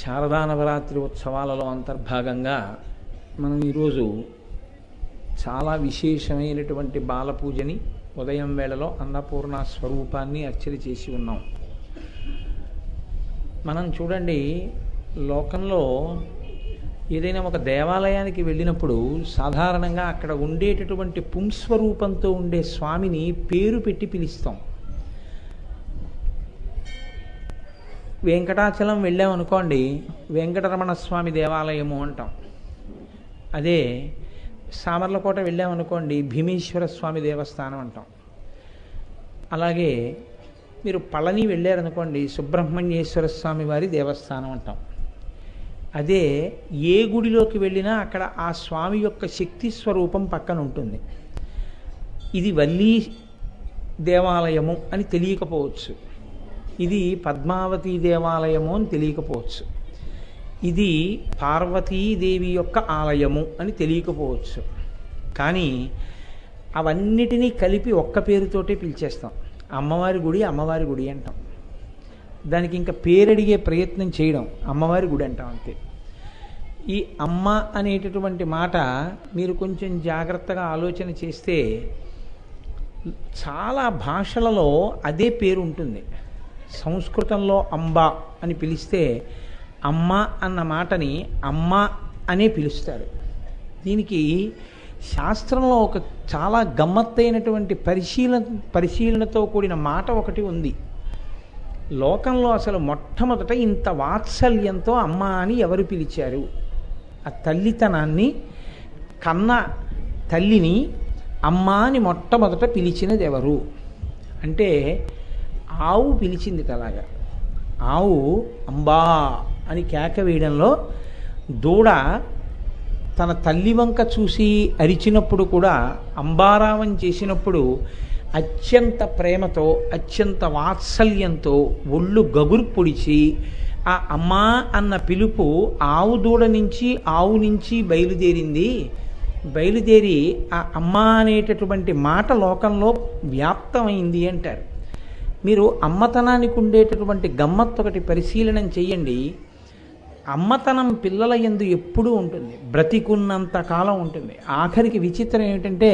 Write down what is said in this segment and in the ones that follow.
శారదా నవరాత్రి ఉత్సవాలలో అంతర్భాగంగా మనం ఈరోజు చాలా విశేషమైనటువంటి బాలపూజని ఉదయం వేళలో అన్నపూర్ణ స్వరూపాన్ని అర్చన చేసి ఉన్నాం. మనం చూడండి, లోకంలో ఏదైనా ఒక దేవాలయానికి వెళ్ళినప్పుడు సాధారణంగా అక్కడ ఉండేటటువంటి పుంస్వరూపంతో ఉండే స్వామిని పేరు పెట్టి పిలుస్తాం. వెంకటాచలం వెళ్ళామనుకోండి, వెంకటరమణ స్వామి దేవాలయము అంటాం. అదే సామర్లకోట వెళ్ళామనుకోండి, భీమేశ్వర స్వామి దేవస్థానం అంటాం. అలాగే మీరు పళని వెళ్ళారనుకోండి, సుబ్రహ్మణ్యేశ్వర స్వామి వారి దేవస్థానం అంటాం. అదే ఏ గుడిలోకి వెళ్ళినా అక్కడ ఆ స్వామి యొక్క శక్తి స్వరూపం పక్కన ఉంటుంది. ఇది వల్లీ దేవాలయము అని తెలియకపోవచ్చు, ఇది పద్మావతీ దేవాలయము అని తెలియకపోవచ్చు, ఇది పార్వతీదేవి యొక్క ఆలయము అని తెలియకపోవచ్చు. కానీ అవన్నిటినీ కలిపి ఒక్క పేరుతోటే పిలిచేస్తాం. అమ్మవారి గుడి అమ్మవారి గుడి అంటాం. దానికి ఇంకా పేరడిగే ప్రయత్నం చేయడం, అమ్మవారి గుడి అంటాం అంతే. ఈ అమ్మ అనేటటువంటి మాట మీరు కొంచెం జాగ్రత్తగా ఆలోచన చేస్తే చాలా భాషలలో అదే పేరు ఉంటుంది. సంస్కృతంలో అంబ అని పిలిస్తే అమ్మ అన్న మాటని అమ్మ అనే పిలుస్తారు. దీనికి శాస్త్రంలో ఒక చాలా గమ్మత్తైనటువంటి పరిశీలనతో కూడిన మాట ఒకటి ఉంది. లోకంలో అసలు మొట్టమొదట ఇంత వాత్సల్యంతో అమ్మ అని ఎవరు పిలిచారు? ఆ తల్లితనాన్ని, కన్న తల్లిని అమ్మ అని మొట్టమొదట పిలిచినది ఎవరు అంటే ఆవు పిలిచింది. అలాగా ఆవు అంబా అని కేక వేయడంలో, దూడ తన తల్లి వంక చూసి అరిచినప్పుడు కూడా, అంబారావం చేసినప్పుడు అత్యంత ప్రేమతో అత్యంత వాత్సల్యంతో ఒళ్ళు గగురు పొడిచి ఆ అమ్మా అన్న పిలుపు ఆవు దూడ నుంచి ఆవు నుంచి బయలుదేరి ఆ అమ్మ అనేటటువంటి మాట లోకంలో వ్యాప్తమైంది అంటారు. మీరు అమ్మతనానికి ఉండేటటువంటి గమ్మత్తు ఒకటి పరిశీలనం చెయ్యండి. అమ్మతనం పిల్లల యందు ఎప్పుడూ ఉంటుంది, బ్రతికున్నంత కాలం ఉంటుంది. ఆఖరికి విచిత్రం ఏమిటంటే,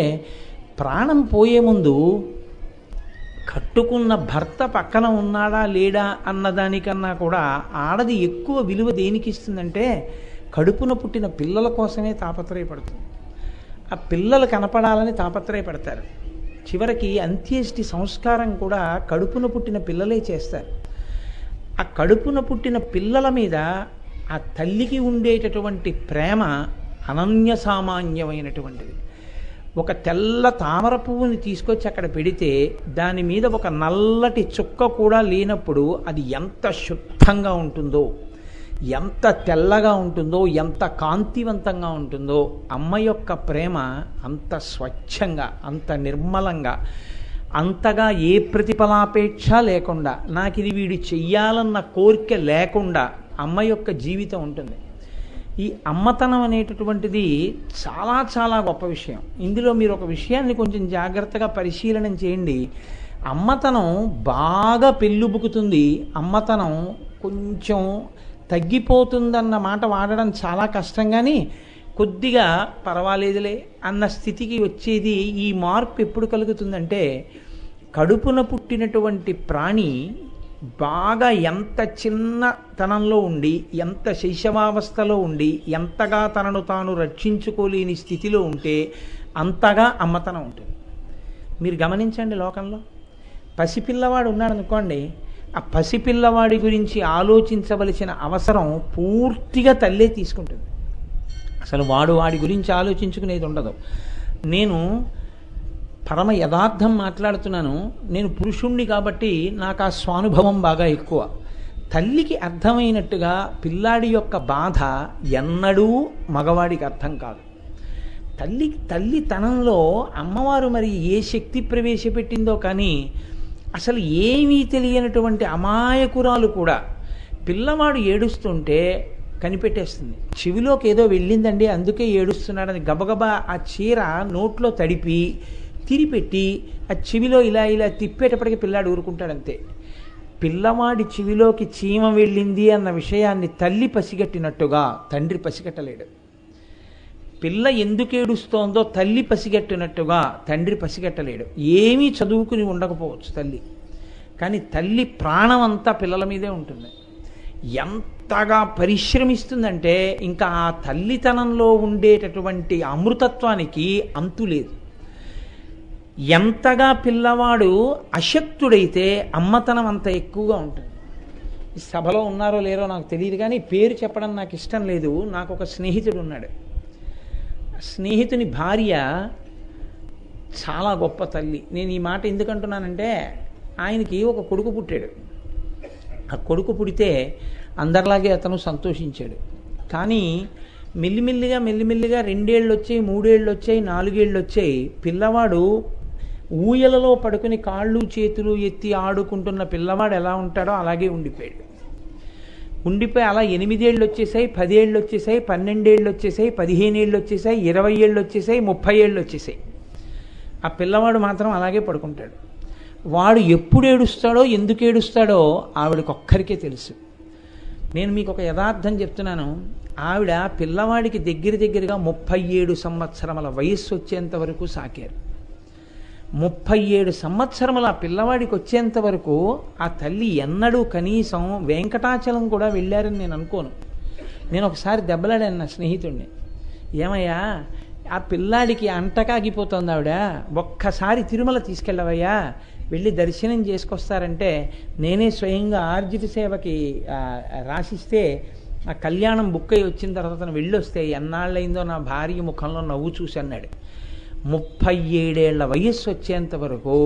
ప్రాణం పోయే ముందు కట్టుకున్న భర్త పక్కన ఉన్నాడా లేడా అన్నదానికన్నా కూడా ఆడది ఎక్కువ విలువ దేనికి ఇస్తుందంటే కడుపున పుట్టిన పిల్లల కోసమే తాపత్రయపడుతుంది. ఆ పిల్లలు కనపడాలని తాపత్రయపడతారు. చివరికి అంత్యేష్టి సంస్కారం కూడా కడుపున పుట్టిన పిల్లలే చేస్తారు. ఆ కడుపున పుట్టిన పిల్లల మీద ఆ తల్లికి ఉండేటటువంటి ప్రేమ అనన్య సామాన్యమైనటువంటిది. ఒక తెల్ల తామర పువ్వుని తీసుకొచ్చి అక్కడ పెడితే దాని మీద ఒక నల్లటి చుక్క కూడా లేనప్పుడు అది ఎంత శుద్ధంగా ఉంటుందో, ఎంత తెల్లగా ఉంటుందో, ఎంత కాంతివంతంగా ఉంటుందో. అమ్మ యొక్క ప్రేమ అంత స్వచ్ఛంగా, అంత నిర్మలంగా, అంతగా ఏ ప్రతిఫలాపేక్ష లేకుండా, నాకు ఇది వీడు చెయ్యాలన్న కోరిక లేకుండా అమ్మ యొక్క జీవితం ఉంటుంది. ఈ అమ్మతనం అనేటటువంటిది చాలా చాలా గొప్ప విషయం. ఇందులో మీరు ఒక విషయాన్ని కొంచెం జాగ్రత్తగా పరిశీలనం చేయండి. అమ్మతనం బాగా పెళ్ళుబుకుతుంది, అమ్మతనం కొంచెం తగ్గిపోతుందన్న మాట వాడడం చాలా కష్టం. కానీ కొద్దిగా పర్వాలేదులే అన్న స్థితికి వచ్చేది. ఈ మార్పు ఎప్పుడు కలుగుతుందంటే, కడుపున పుట్టినటువంటి ప్రాణి బాగా ఎంత చిన్నతనంలో ఉండి, ఎంత శైశవావస్థలో ఉండి, ఎంతగా తనను తాను రక్షించుకోలేని స్థితిలో ఉంటే అంతగా అమ్మతనం ఉంటుంది. మీరు గమనించండి, లోకంలో పసిపిల్లవాడు ఉన్నాడు అనుకోండి, ఆ పసిపిల్లవాడి గురించి ఆలోచించవలసిన అవసరం పూర్తిగా తల్లే తీసుకుంటుంది. అసలు వాడి గురించి ఆలోచించుకునేది ఉండదు. నేను పరమ యథార్థం మాట్లాడుతున్నాను. నేను పురుషుణ్ణి కాబట్టి నాకు ఆ స్వానుభవం బాగా ఎక్కువ. తల్లికి అర్థమైనట్టుగా పిల్లాడి యొక్క బాధ ఎన్నడూ మగవాడికి అర్థం కాదు. తల్లితనంలో అమ్మవారు మరి ఏ శక్తి ప్రవేశపెట్టిందో కానీ అసలు ఏమీ తెలియనటువంటి అమాయకురాలు కూడా పిల్లవాడు ఏడుస్తుంటే కనిపెట్టేస్తుంది. చెవిలోకి ఏదో వెళ్ళిందండి అందుకే ఏడుస్తున్నాడని గబగబా ఆ చీర నోట్లో తడిపి తిరిపెట్టి ఆ చెవిలో ఇలా ఇలా తిప్పేటప్పటికి పిల్లాడు ఊరుకుంటాడంతే. పిల్లవాడి చెవిలోకి చీమ వెళ్ళింది అన్న విషయాన్ని తల్లి పసిగట్టినట్టుగా తండ్రి పసిగట్టలేడు. పిల్ల ఎందుకు ఏడుస్తోందో తల్లి పసిగట్టినట్టుగా తండ్రి పసిగట్టలేడు. ఏమీ చదువుకుని ఉండకపోవచ్చు తల్లి, కానీ తల్లి ప్రాణం అంతా పిల్లల మీదే ఉంటుంది. ఎంతగా పరిశ్రమిస్తుందంటే ఇంకా ఆ తల్లితనంలో ఉండేటటువంటి అమృతత్వానికి అంతు లేదు. ఎంతగా పిల్లవాడు అశక్తుడైతే అమ్మతనం అంత ఎక్కువగా ఉంటుంది. సభలో ఉన్నారో లేరో నాకు తెలియదు, కానీ పేరు చెప్పడం నాకు ఇష్టం లేదు. నాకు ఒక స్నేహితుడు ఉన్నాడు. స్నేహితుని భార్య చాలా గొప్ప తల్లి. నేను ఈ మాట ఎందుకంటున్నానంటే, ఆయనకి ఒక కొడుకు పుట్టాడు. ఆ కొడుకు పుడితే అందరిలాగే అతను సంతోషించాడు. కానీ మెల్లిమెల్లిగా 2 ఏళ్ళు వచ్చాయి, 3 ఏళ్ళు వచ్చాయి, 4 ఏళ్ళు వచ్చాయి. పిల్లవాడు ఊయలలో పడుకుని కాళ్ళు చేతులు ఎత్తి ఆడుకుంటున్న పిల్లవాడు ఎలా ఉంటాడో అలాగే ఉండిపోయాడు. అలా 8 ఏళ్ళు వచ్చేసాయి, 10 ఏళ్ళు వచ్చేసాయి, 12 ఏళ్ళు వచ్చేసాయి, 15 ఏళ్ళు వచ్చేసాయి, 20 ఏళ్ళు వచ్చేసాయి, 30 ఏళ్ళు వచ్చేసాయి. ఆ పిల్లవాడు మాత్రం అలాగే పడుకుంటాడు. వాడు ఎప్పుడు ఏడుస్తాడో ఎందుకు ఏడుస్తాడో ఆవిడకి ఒక్కరికే తెలుసు. నేను మీకు ఒక యథార్థం చెప్తున్నాను. ఆవిడ పిల్లవాడికి దగ్గరగా 37 సంవత్సరముల వయస్సు వచ్చేంత వరకు సాకారు. 37 సంవత్సరముల ఆ పిల్లవాడికి వచ్చేంత వరకు ఆ తల్లి ఎన్నడూ కనీసం వెంకటాచలం కూడా వెళ్ళారని నేను అనుకోను. నేను ఒకసారి దెబ్బలాడాను నా స్నేహితుడిని. ఏమయ్యా, ఆ పిల్లాడికి అంటకాగిపోతుంది ఆవిడ, ఒక్కసారి తిరుమల తీసుకెళ్ళవయ్యా, వెళ్ళి దర్శనం చేసుకొస్తారంటే, నేనే స్వయంగా ఆర్జిత సేవకి రాసిస్తే ఆ కళ్యాణం బుక్ అయ్యి వచ్చిన తర్వాత తను వెళ్ళొస్తే ఎన్నాళ్ళైందో నా భార్య ముఖంలో నవ్వు చూసి అన్నాడు. 37 ఏళ్ల వయస్సు వచ్చేంత వరకు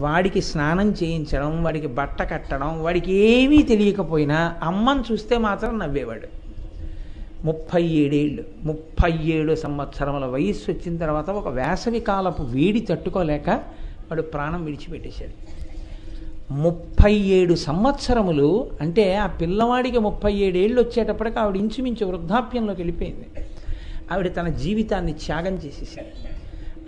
వాడికి స్నానం చేయించడం, వాడికి బట్ట కట్టడం, వాడికి ఏమీ తెలియకపోయినా అమ్మని చూస్తే మాత్రం నవ్వేవాడు. 37 ఏళ్ళు, 37 సంవత్సరముల వయస్సు వచ్చిన తర్వాత ఒక వేసవి కాలపు వేడి తట్టుకోలేక వాడు ప్రాణం విడిచిపెట్టేశాడు. 37 సంవత్సరములు అంటే ఆ పిల్లవాడికి 37 ఏళ్ళు వచ్చేటప్పటికి ఆవిడ ఇంచుమించు వృద్ధాప్యంలోకి వెళ్ళిపోయింది. ఆవిడ తన జీవితాన్ని త్యాగం చేసేసారు.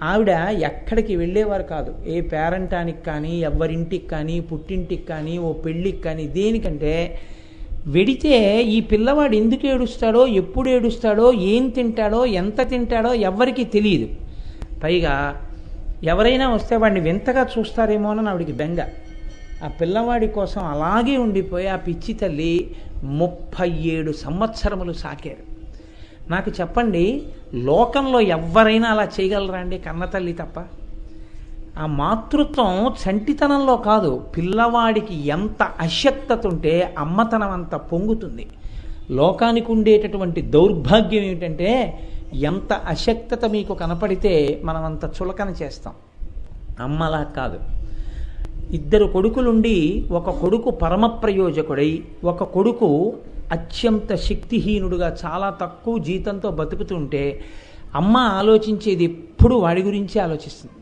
ఆవిడ ఎక్కడికి వెళ్ళేవారు కాదు, ఏ పేరంటానికి కానీ, ఎవ్వరింటికి కానీ, పుట్టింటికి కానీ, ఓ పెళ్ళికి కానీ, దేనికంటే వెడితే ఈ పిల్లవాడు ఎందుకు ఏడుస్తాడో, ఎప్పుడు ఏడుస్తాడో, ఏం తింటాడో, ఎంత తింటాడో ఎవ్వరికీ తెలియదు. పైగా ఎవరైనా వస్తే వాడిని వింతగా చూస్తారేమో అని ఆవిడికి బెంగ. ఆ పిల్లవాడి కోసం అలాగే ఉండిపోయి ఆ పిచ్చి తల్లి 37 సంవత్సరములు సాకారు. నాకు చెప్పండి, లోకంలో ఎవరైనా అలా చేయగలరా అండి? కన్నతల్లి తప్ప. ఆ మాతృత్వం చంటితనంలో కాదు, పిల్లవాడికి ఎంత అశక్తత ఉంటే అమ్మతనం అంత పొంగుతుంది. లోకానికి ఉండేటటువంటి దౌర్భాగ్యం ఏమిటంటే, ఎంత అశక్తత మీకు కనపడితే మనం అంత చులకన చేస్తాం. అమ్మలా కాదు. 2 కొడుకులుండి ఒక కొడుకు పరమ ప్రయోజకుడై, ఒక కొడుకు అత్యంత శక్తిహీనుడుగా చాలా తక్కువ జీతంతో బతుకుతుంటే అమ్మ ఆలోచించేది ఎప్పుడు వాడి గురించి ఆలోచిస్తుంది.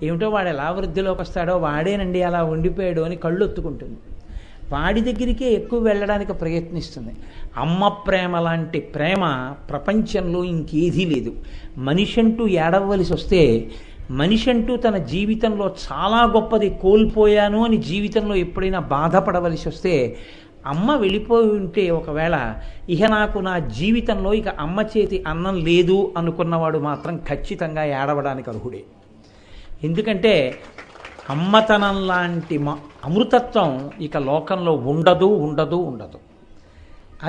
ఏమిటో వాడు ఎలా వృద్ధిలోకి వస్తాడో, వాడేనండి అలా ఉండిపోయాడు అని కళ్ళు ఒత్తుకుంటుంది. వాడి దగ్గరికే ఎక్కువ వెళ్ళడానికి ప్రయత్నిస్తుంది. అమ్మ ప్రేమ లాంటి ప్రేమ ప్రపంచంలో ఇంకేదీ లేదు. మనిషి అంటూ ఏడవలసి వస్తే, మనిషి అంటూ తన జీవితంలో చాలా గొప్పది కోల్పోయాను అని జీవితంలో ఎప్పుడైనా బాధపడవలసి వస్తే, అమ్మ వెళ్ళిపోయి ఉంటే ఒకవేళ ఇక నాకు నా జీవితంలో ఇక అమ్మ చేతి అన్నం లేదు అనుకున్నవాడు మాత్రం ఖచ్చితంగా ఏడవడానికి అర్హుడే. ఎందుకంటే అమ్మతనం లాంటి అమృతత్వం ఇక లోకంలో ఉండదు ఉండదు ఉండదు.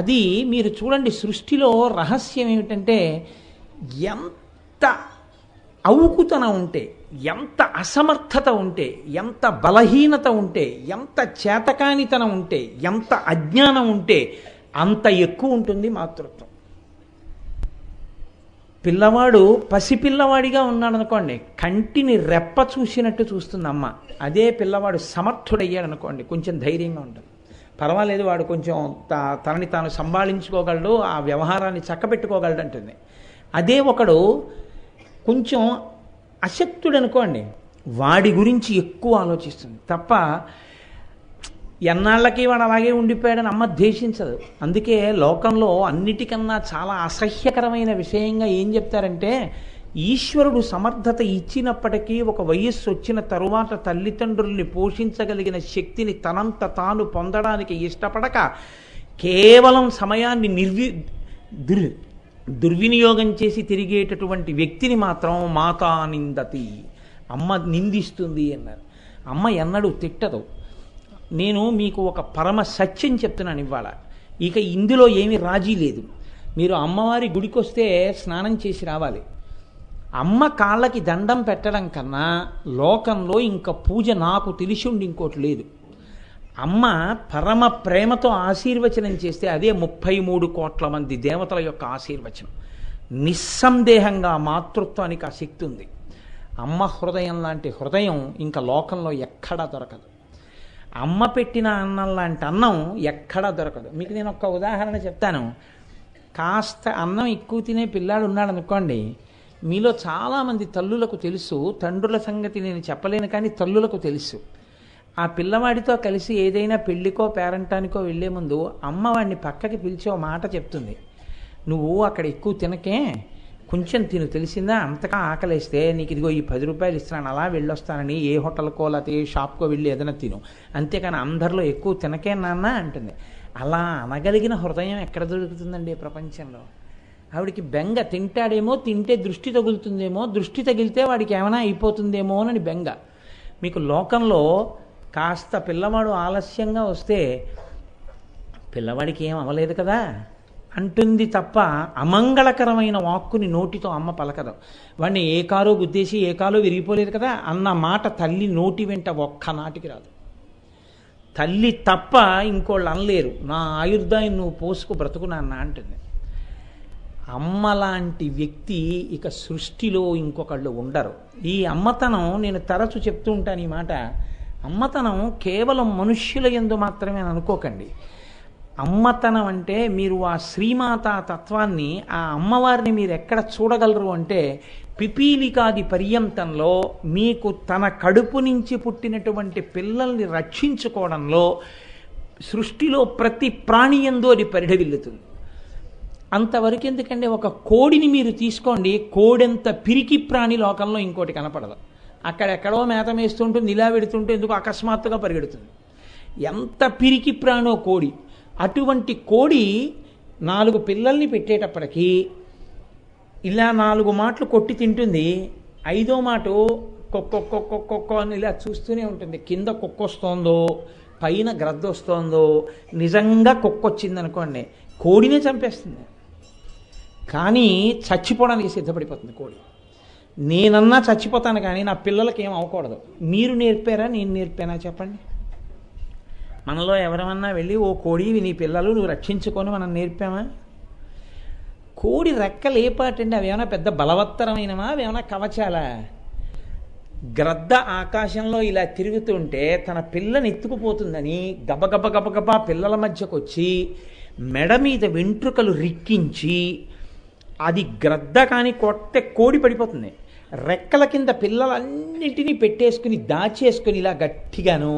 అది మీరు చూడండి, సృష్టిలో రహస్యం ఏమిటంటే, ఎంత అవుకుతనం ఉంటే, ఎంత అసమర్థత ఉంటే, ఎంత బలహీనత ఉంటే, ఎంత చేతకానితనం ఉంటే, ఎంత అజ్ఞానం ఉంటే అంత ఎక్కువ ఉంటుంది మాతృత్వం. పిల్లవాడు పసిపిల్లవాడిగా ఉన్నాడనుకోండి, కంటిని రెప్ప చూసినట్టు చూస్తుంది అమ్మ. అదే పిల్లవాడు సమర్థుడయ్యాడు అనుకోండి, కొంచెం ధైర్యంగా ఉంటుంది. పర్వాలేదు, వాడు కొంచెం తనని తాను సంభాళించుకోగలడు, ఆ వ్యవహారాన్ని చక్కబెట్టుకోగలడు అంటుంది. అదే ఒకడు కొంచెం అశక్తుడు అనుకోండి, వాడి గురించి ఎక్కువ ఆలోచిస్తుంది తప్ప ఎన్నాళ్ళకి వాడు అలాగే ఉండిపోయాడని అమ్మ ద్వేషించదు. అందుకే లోకంలో అన్నిటికన్నా చాలా అసహ్యకరమైన విషయంగా ఏం చెప్తారంటే, ఈశ్వరుడు సమర్థత ఇచ్చినప్పటికీ ఒక వయస్సు వచ్చిన తరువాత తల్లిదండ్రుల్ని పోషించగలిగిన శక్తిని తనంత తాను పొందడానికి ఇష్టపడక కేవలం సమయాన్ని దుర్వినియోగం చేసి తిరిగేటటువంటి వ్యక్తిని మాత్రం మాతా నిందతి, అమ్మ నిందిస్తుంది అన్నారు. అమ్మ ఎన్నడూ తిట్టదు. నేను మీకు ఒక పరమ సత్యం చెప్తున్నాను ఇవాళ. ఇక ఇందులో ఏమీ రాజీ లేదు. మీరు అమ్మవారి గుడికొస్తే స్నానం చేసి రావాలి. అమ్మ కాళ్ళకి దండం పెట్టడం కన్నా లోకంలో ఇంకా పూజ నాకు తెలిసి ఉండి ఇంకోటి లేదు. అమ్మ పరమ ప్రేమతో ఆశీర్వచనం చేస్తే అదే 33 కోట్ల మంది దేవతల యొక్క ఆశీర్వచనం. నిస్సందేహంగా మాతృత్వానికి ఆ శక్తి ఉంది. అమ్మ హృదయం లాంటి హృదయం ఇంకా లోకంలో ఎక్కడా దొరకదు. అమ్మ పెట్టిన అన్నం లాంటి అన్నం ఎక్కడా దొరకదు. మీకు నేను ఒక ఉదాహరణ చెప్తాను. కాస్త అన్నం ఎక్కువ తినే పిల్లాడు ఉన్నాడు అనుకోండి, మీలో చాలామంది తల్లులకు తెలుసు, తండ్రుల సంగతి నేను చెప్పలేను కానీ తల్లులకు తెలుసు. ఆ పిల్లవాడితో కలిసి ఏదైనా పెళ్ళికో పేరంటానికో వెళ్లే ముందు అమ్మ వాడిని పక్కకి పిలిచి ఓ మాట చెప్తుంది, నువ్వు అక్కడ ఎక్కువ తినకే, కొంచెం తిను, తెలిసిందా, అంతగా ఆకలేస్తే నీకు ఇదిగో ఈ 10 రూపాయలు ఇస్తున్నాను, అలా వెళ్ళొస్తానని ఏ హోటల్కో లేకపోతే ఏ షాప్కో వెళ్ళి ఏదైనా తిను, అంతేకాని అందరిలో ఎక్కువ తినకే నాన్న అంటుంది. అలా అనగలిగిన హృదయం ఎక్కడ దొరుకుతుందండి ప్రపంచంలో? ఆవిడికి బెంగ, తింటాడేమో, తింటే దృష్టి తగులుతుందేమో, దృష్టి తగిలితే వాడికి ఏమైనా అయిపోతుందేమో అని బెంగ. మీకు లోకంలో కాస్త పిల్లవాడు ఆలస్యంగా వస్తే పిల్లవాడికి ఏం అవ్వలేదు కదా అంటుంది తప్ప అమంగళకరమైన వాక్కుని నోటితో అమ్మ పలకదు. వాడిని ఏ కారో గుద్దేసి ఏ కాలో విరిగిపోలేదు కదా అన్న మాట తల్లి నోటి వెంట ఒక్క నాటికి రాదు. తల్లి తప్ప ఇంకోళ్ళు అనలేరు, నా ఆయుర్దాయం నువ్వు పోసుకు బ్రతుకు నాన్న అంటుంది. అమ్మ లాంటి వ్యక్తి ఇక సృష్టిలో ఇంకొకళ్ళు ఉండరు. ఈ అమ్మతనం నేను తరచు చెప్తూ ఉంటాను ఈ మాట. అమ్మతనం కేవలం మనుష్యుల యందు మాత్రమే అని అనుకోకండి. అమ్మతనం అంటే మీరు ఆ శ్రీమాతా తత్వాన్ని, ఆ అమ్మవారిని మీరు ఎక్కడ చూడగలరు అంటే పిపీలికాది పర్యంతంలో మీకు తన కడుపు నుంచి పుట్టినటువంటి పిల్లల్ని రక్షించుకోవడంలో సృష్టిలో ప్రతి ప్రాణి యందు అది పరిఢవిల్లుతుంది. అంతవరకు ఎందుకంటే ఒక కోడిని మీరు తీసుకోండి, కోడెంత పిరికి ప్రాణి లోకంలో ఇంకోటి కనపడదు. అక్కడెక్కడో మేత మేస్తుంటుంది, ఇలా పెడుతుంటే ఎందుకు అకస్మాత్తుగా పరిగెడుతుంది. ఎంత పిరికి ప్రాణో కోడి. అటువంటి కోడి 4 పిల్లల్ని పెట్టేటప్పటికీ ఇలా 4 మాటలు కొట్టి తింటుంది. 5వ మాట కొక్కొక్కొక్కొక్కొక్క అని ఇలా చూస్తూనే ఉంటుంది. కింద కుక్కొస్తోందో పైన గ్రద్దొస్తోందో, నిజంగా కుక్కొచ్చిందనుకోండి కోడినే చంపేస్తుంది. కానీ చచ్చిపోవడానికి సిద్ధపడిపోతుంది కోడి. నేనన్నా చచ్చిపోతాను కానీ నా పిల్లలకి ఏం అవ్వకూడదు. మీరు నేర్పారా నేను నేర్పానా చెప్పండి? మనలో ఎవరమన్నా వెళ్ళి ఓ కోడి నీ పిల్లలు నువ్వు రక్షించుకొని మనం నేర్పామా? కోడి రెక్కలు ఏ పాటండి? అవి ఏమైనా పెద్ద బలవత్తరమైనవా? అవి ఏమైనా కవచాలా? గ్రద్ద ఆకాశంలో ఇలా తిరుగుతుంటే తన పిల్లని ఎత్తుకుపోతుందని గబగబ గబగబా పిల్లల మధ్యకు వచ్చి మెడ మీద వెంట్రుకలు రిక్కించి, అది గ్రద్ద కానీ కొట్టే కోడి పడిపోతుంది. రెక్కల కింద పిల్లలన్నింటినీ పెట్టేసుకుని దాచేసుకుని ఇలా గట్టిగాను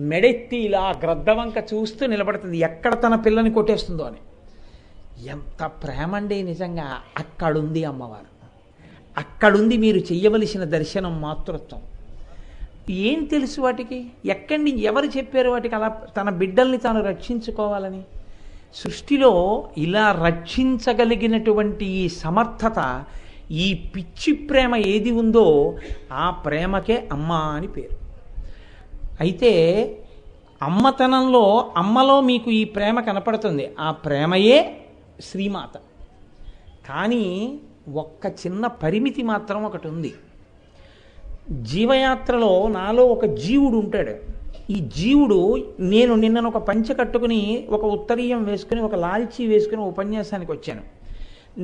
మెడెత్తి ఇలా గ్రద్ద వంక చూస్తూ నిలబడుతుంది, ఎక్కడ తన పిల్లని కొట్టేస్తుందో అని. ఎంత ప్రేమ అండి నిజంగా! అక్కడుంది అమ్మవారు, అక్కడుంది మీరు చెయ్యవలసిన దర్శనం, మాతృత్వం. ఏం తెలుసు వాటికి? ఎక్కడి ఎవరు చెప్పారు వాటికి అలా తన బిడ్డల్ని తాను రక్షించుకోవాలని? సృష్టిలో ఇలా రక్షించగలిగినటువంటి ఈ సమర్థత, ఈ పిచ్చి ప్రేమ ఏది ఉందో ఆ ప్రేమకే అమ్మ అని పేరు. అయితే అమ్మతనంలో అమ్మలో మీకు ఈ ప్రేమ కనపడుతుంది. ఆ ప్రేమయే శ్రీమాత. కానీ ఒక్క చిన్న పరిమితి మాత్రం ఒకటి ఉంది. జీవయాత్రలో నాలో ఒక జీవుడు ఉంటాడు. ఈ జీవుడు, నేను నిన్నను ఒక పంచె కట్టుకుని ఒక ఉత్తరీయం వేసుకుని ఒక లాల్చీ వేసుకుని ఉపన్యాసానికి వచ్చాను.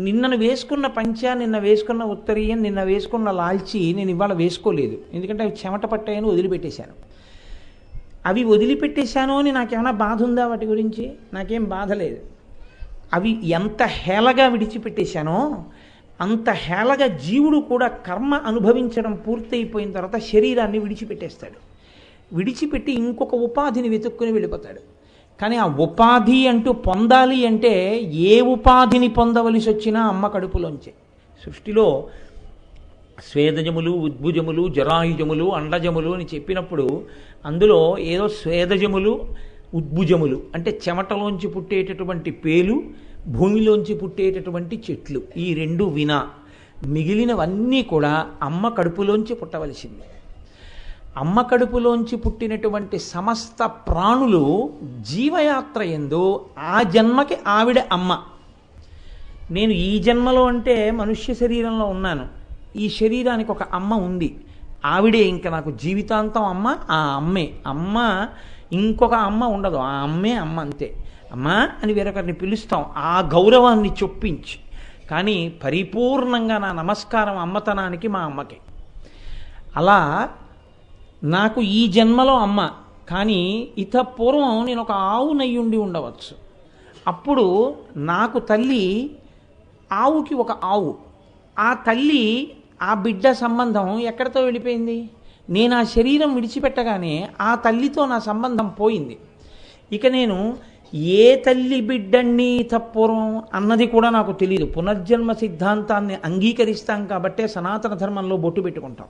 నిన్నను వేసుకున్న పంచ, నిన్న వేసుకున్న ఉత్తరీయం, నిన్న వేసుకున్న లాల్చీ నేను ఇవాళ వేసుకోలేదు. ఎందుకంటే అవి చెమట పట్టాయని వదిలిపెట్టేశాను. అవి వదిలిపెట్టేశాను అని నాకేమైనా బాధ ఉందా? వాటి గురించి నాకేం బాధ లేదు. అవి ఎంత హేళగా విడిచిపెట్టేశానో అంత హేళగా జీవుడు కూడా కర్మ అనుభవించడం పూర్తయిపోయిన తర్వాత శరీరాన్ని విడిచిపెట్టేస్తాడు. విడిచిపెట్టి ఇంకొక ఉపాధిని వెతుక్కుని వెళ్ళిపోతాడు. కానీ ఆ ఉపాధి అంటూ పొందాలి అంటే ఏ ఉపాధిని పొందవలసి వచ్చినా అమ్మ కడుపులోంచే. సృష్టిలో స్వేదజములు, ఉద్భుజములు, జరాయుజములు, అండజములు అని చెప్పినప్పుడు అందులో ఏదో స్వేదజములు, ఉద్భుజములు అంటే చెమటలోంచి పుట్టేటటువంటి పేలు, భూమిలోంచి పుట్టేటటువంటి చెట్లు, ఈ రెండు వినా మిగిలినవన్నీ కూడా అమ్మ కడుపులోంచి పుట్టవలసింది. అమ్మ కడుపులోంచి పుట్టినటువంటి సమస్త ప్రాణులు జీవయాత్ర యందు ఆ జన్మకి ఆవిడ అమ్మ. నేను ఈ జన్మలో అంటే మనుష్య శరీరంలో ఉన్నాను, ఈ శరీరానికి ఒక అమ్మ ఉంది, ఆవిడే ఇంకా నాకు జీవితాంతం అమ్మ. ఆ అమ్మే అమ్మ, ఇంకొక అమ్మ ఉండదు, ఆ అమ్మే అమ్మ అంతే. అమ్మ అని వేరొకరిని పిలుస్తాం ఆ గౌరవాన్ని చొప్పించి, కానీ పరిపూర్ణంగా నా నమస్కారం అమ్మతనానికి మా అమ్మకి. అలా నాకు ఈ జన్మలో అమ్మ, కానీ ఇత పూర్వం నేను ఒక ఆవు నయ్యుండి ఉండవచ్చు. అప్పుడు నాకు తల్లి, ఆవుకి ఒక ఆవు, ఆ తల్లి ఆ బిడ్డ సంబంధం ఎక్కడితో వెళ్ళిపోయింది? నేను ఆ శరీరం విడిచిపెట్టగానే ఆ తల్లితో నా సంబంధం పోయింది. ఇక నేను ఏ తల్లి బిడ్డని తప్పూర్వం అన్నది కూడా నాకు తెలియదు. పునర్జన్మ సిద్ధాంతాన్ని అంగీకరిస్తాం కాబట్టే సనాతన ధర్మంలో బొట్టు పెట్టుకుంటాం.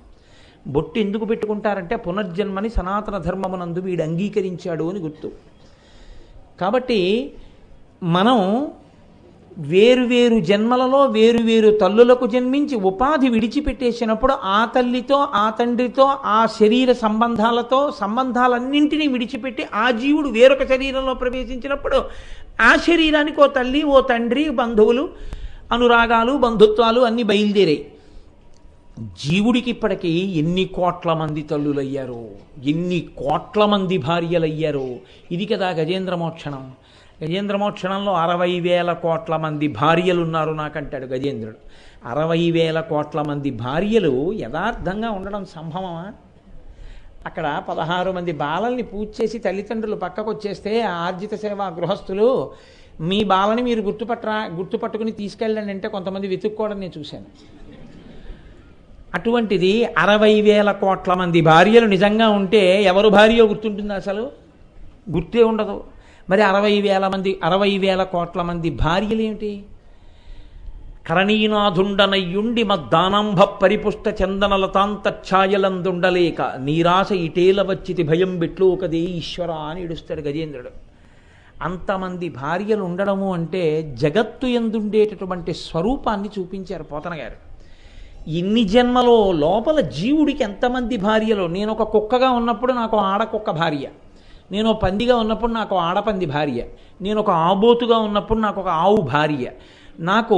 బొట్టు ఎందుకు పెట్టుకుంటారంటే పునర్జన్మని సనాతన ధర్మమునందు వీడు అంగీకరించాడు అని గుర్తు. కాబట్టి మనం వేరువేరు జన్మలలో వేరువేరు తల్లులకు జన్మించి ఉపాధి విడిచిపెట్టేసినప్పుడు ఆ తల్లితో, ఆ తండ్రితో, ఆ శరీర సంబంధాలతో సంబంధాలన్నింటినీ విడిచిపెట్టి ఆ జీవుడు వేరొక శరీరంలో ప్రవేశించినప్పుడు ఆ శరీరానికి ఓ తల్లి, ఓ తండ్రి, బంధువులు, అనురాగాలు, బంధుత్వాలు అన్నీ బయలుదేరాయి. జీవుడికి ఇప్పటికీ ఎన్ని కోట్ల మంది తల్లులయ్యారో, ఎన్ని కోట్ల మంది భార్యలయ్యారో. ఇది కదా గజేంద్ర మోక్షణం. గజేంద్ర మోక్షణంలో 60,000 కోట్ల మంది భార్యలు ఉన్నారు నాకంటాడు గజేంద్రుడు. 60,000 కోట్ల మంది భార్యలు యథార్థంగా ఉండడం సంభవమా? అక్కడ 16 మంది బాలల్ని పూజ చేసి తల్లిదండ్రులు పక్కకు వచ్చేస్తే ఆ ఆర్జిత సేవ గృహస్థులు మీ బాలని మీరు గుర్తుపట్టుకుని తీసుకెళ్ళండి అంటే కొంతమంది వెతుక్కోవడం నేను చూశాను. అటువంటిది 60,000 కోట్ల మంది భార్యలు నిజంగా ఉంటే ఎవరు భార్యో గుర్తుంటుంది? అసలు గుర్తే ఉండదు. మరి 60,000 కోట్ల మంది భార్యలు ఏమిటి? కరణీనాథుండనయ్యుండి మద్దానంభ పరిపుష్ట చందనలతాంత ఛాయలందుండలేక నీరాశ ఇటేల వచ్చితి భయం బెట్లు ఒకదే ఈశ్వర అని ఏడుస్తాడు గజేంద్రుడు. అంతమంది భార్యలు ఉండడము అంటే జగత్తు ఎందుండేటటువంటి స్వరూపాన్ని చూపించారు పోతన గారు. ఇన్ని జన్మలో లోపల జీవుడికి ఎంతమంది భార్యలో, నేను ఒక కుక్కగా ఉన్నప్పుడు నాకు ఆడకుక్క భార్య, నేను ఒక పందిగా ఉన్నప్పుడు నాకు ఆడపంది భార్య, నేను ఒక ఆబోతుగా ఉన్నప్పుడు నాకు ఒక ఆవు భార్య, నాకు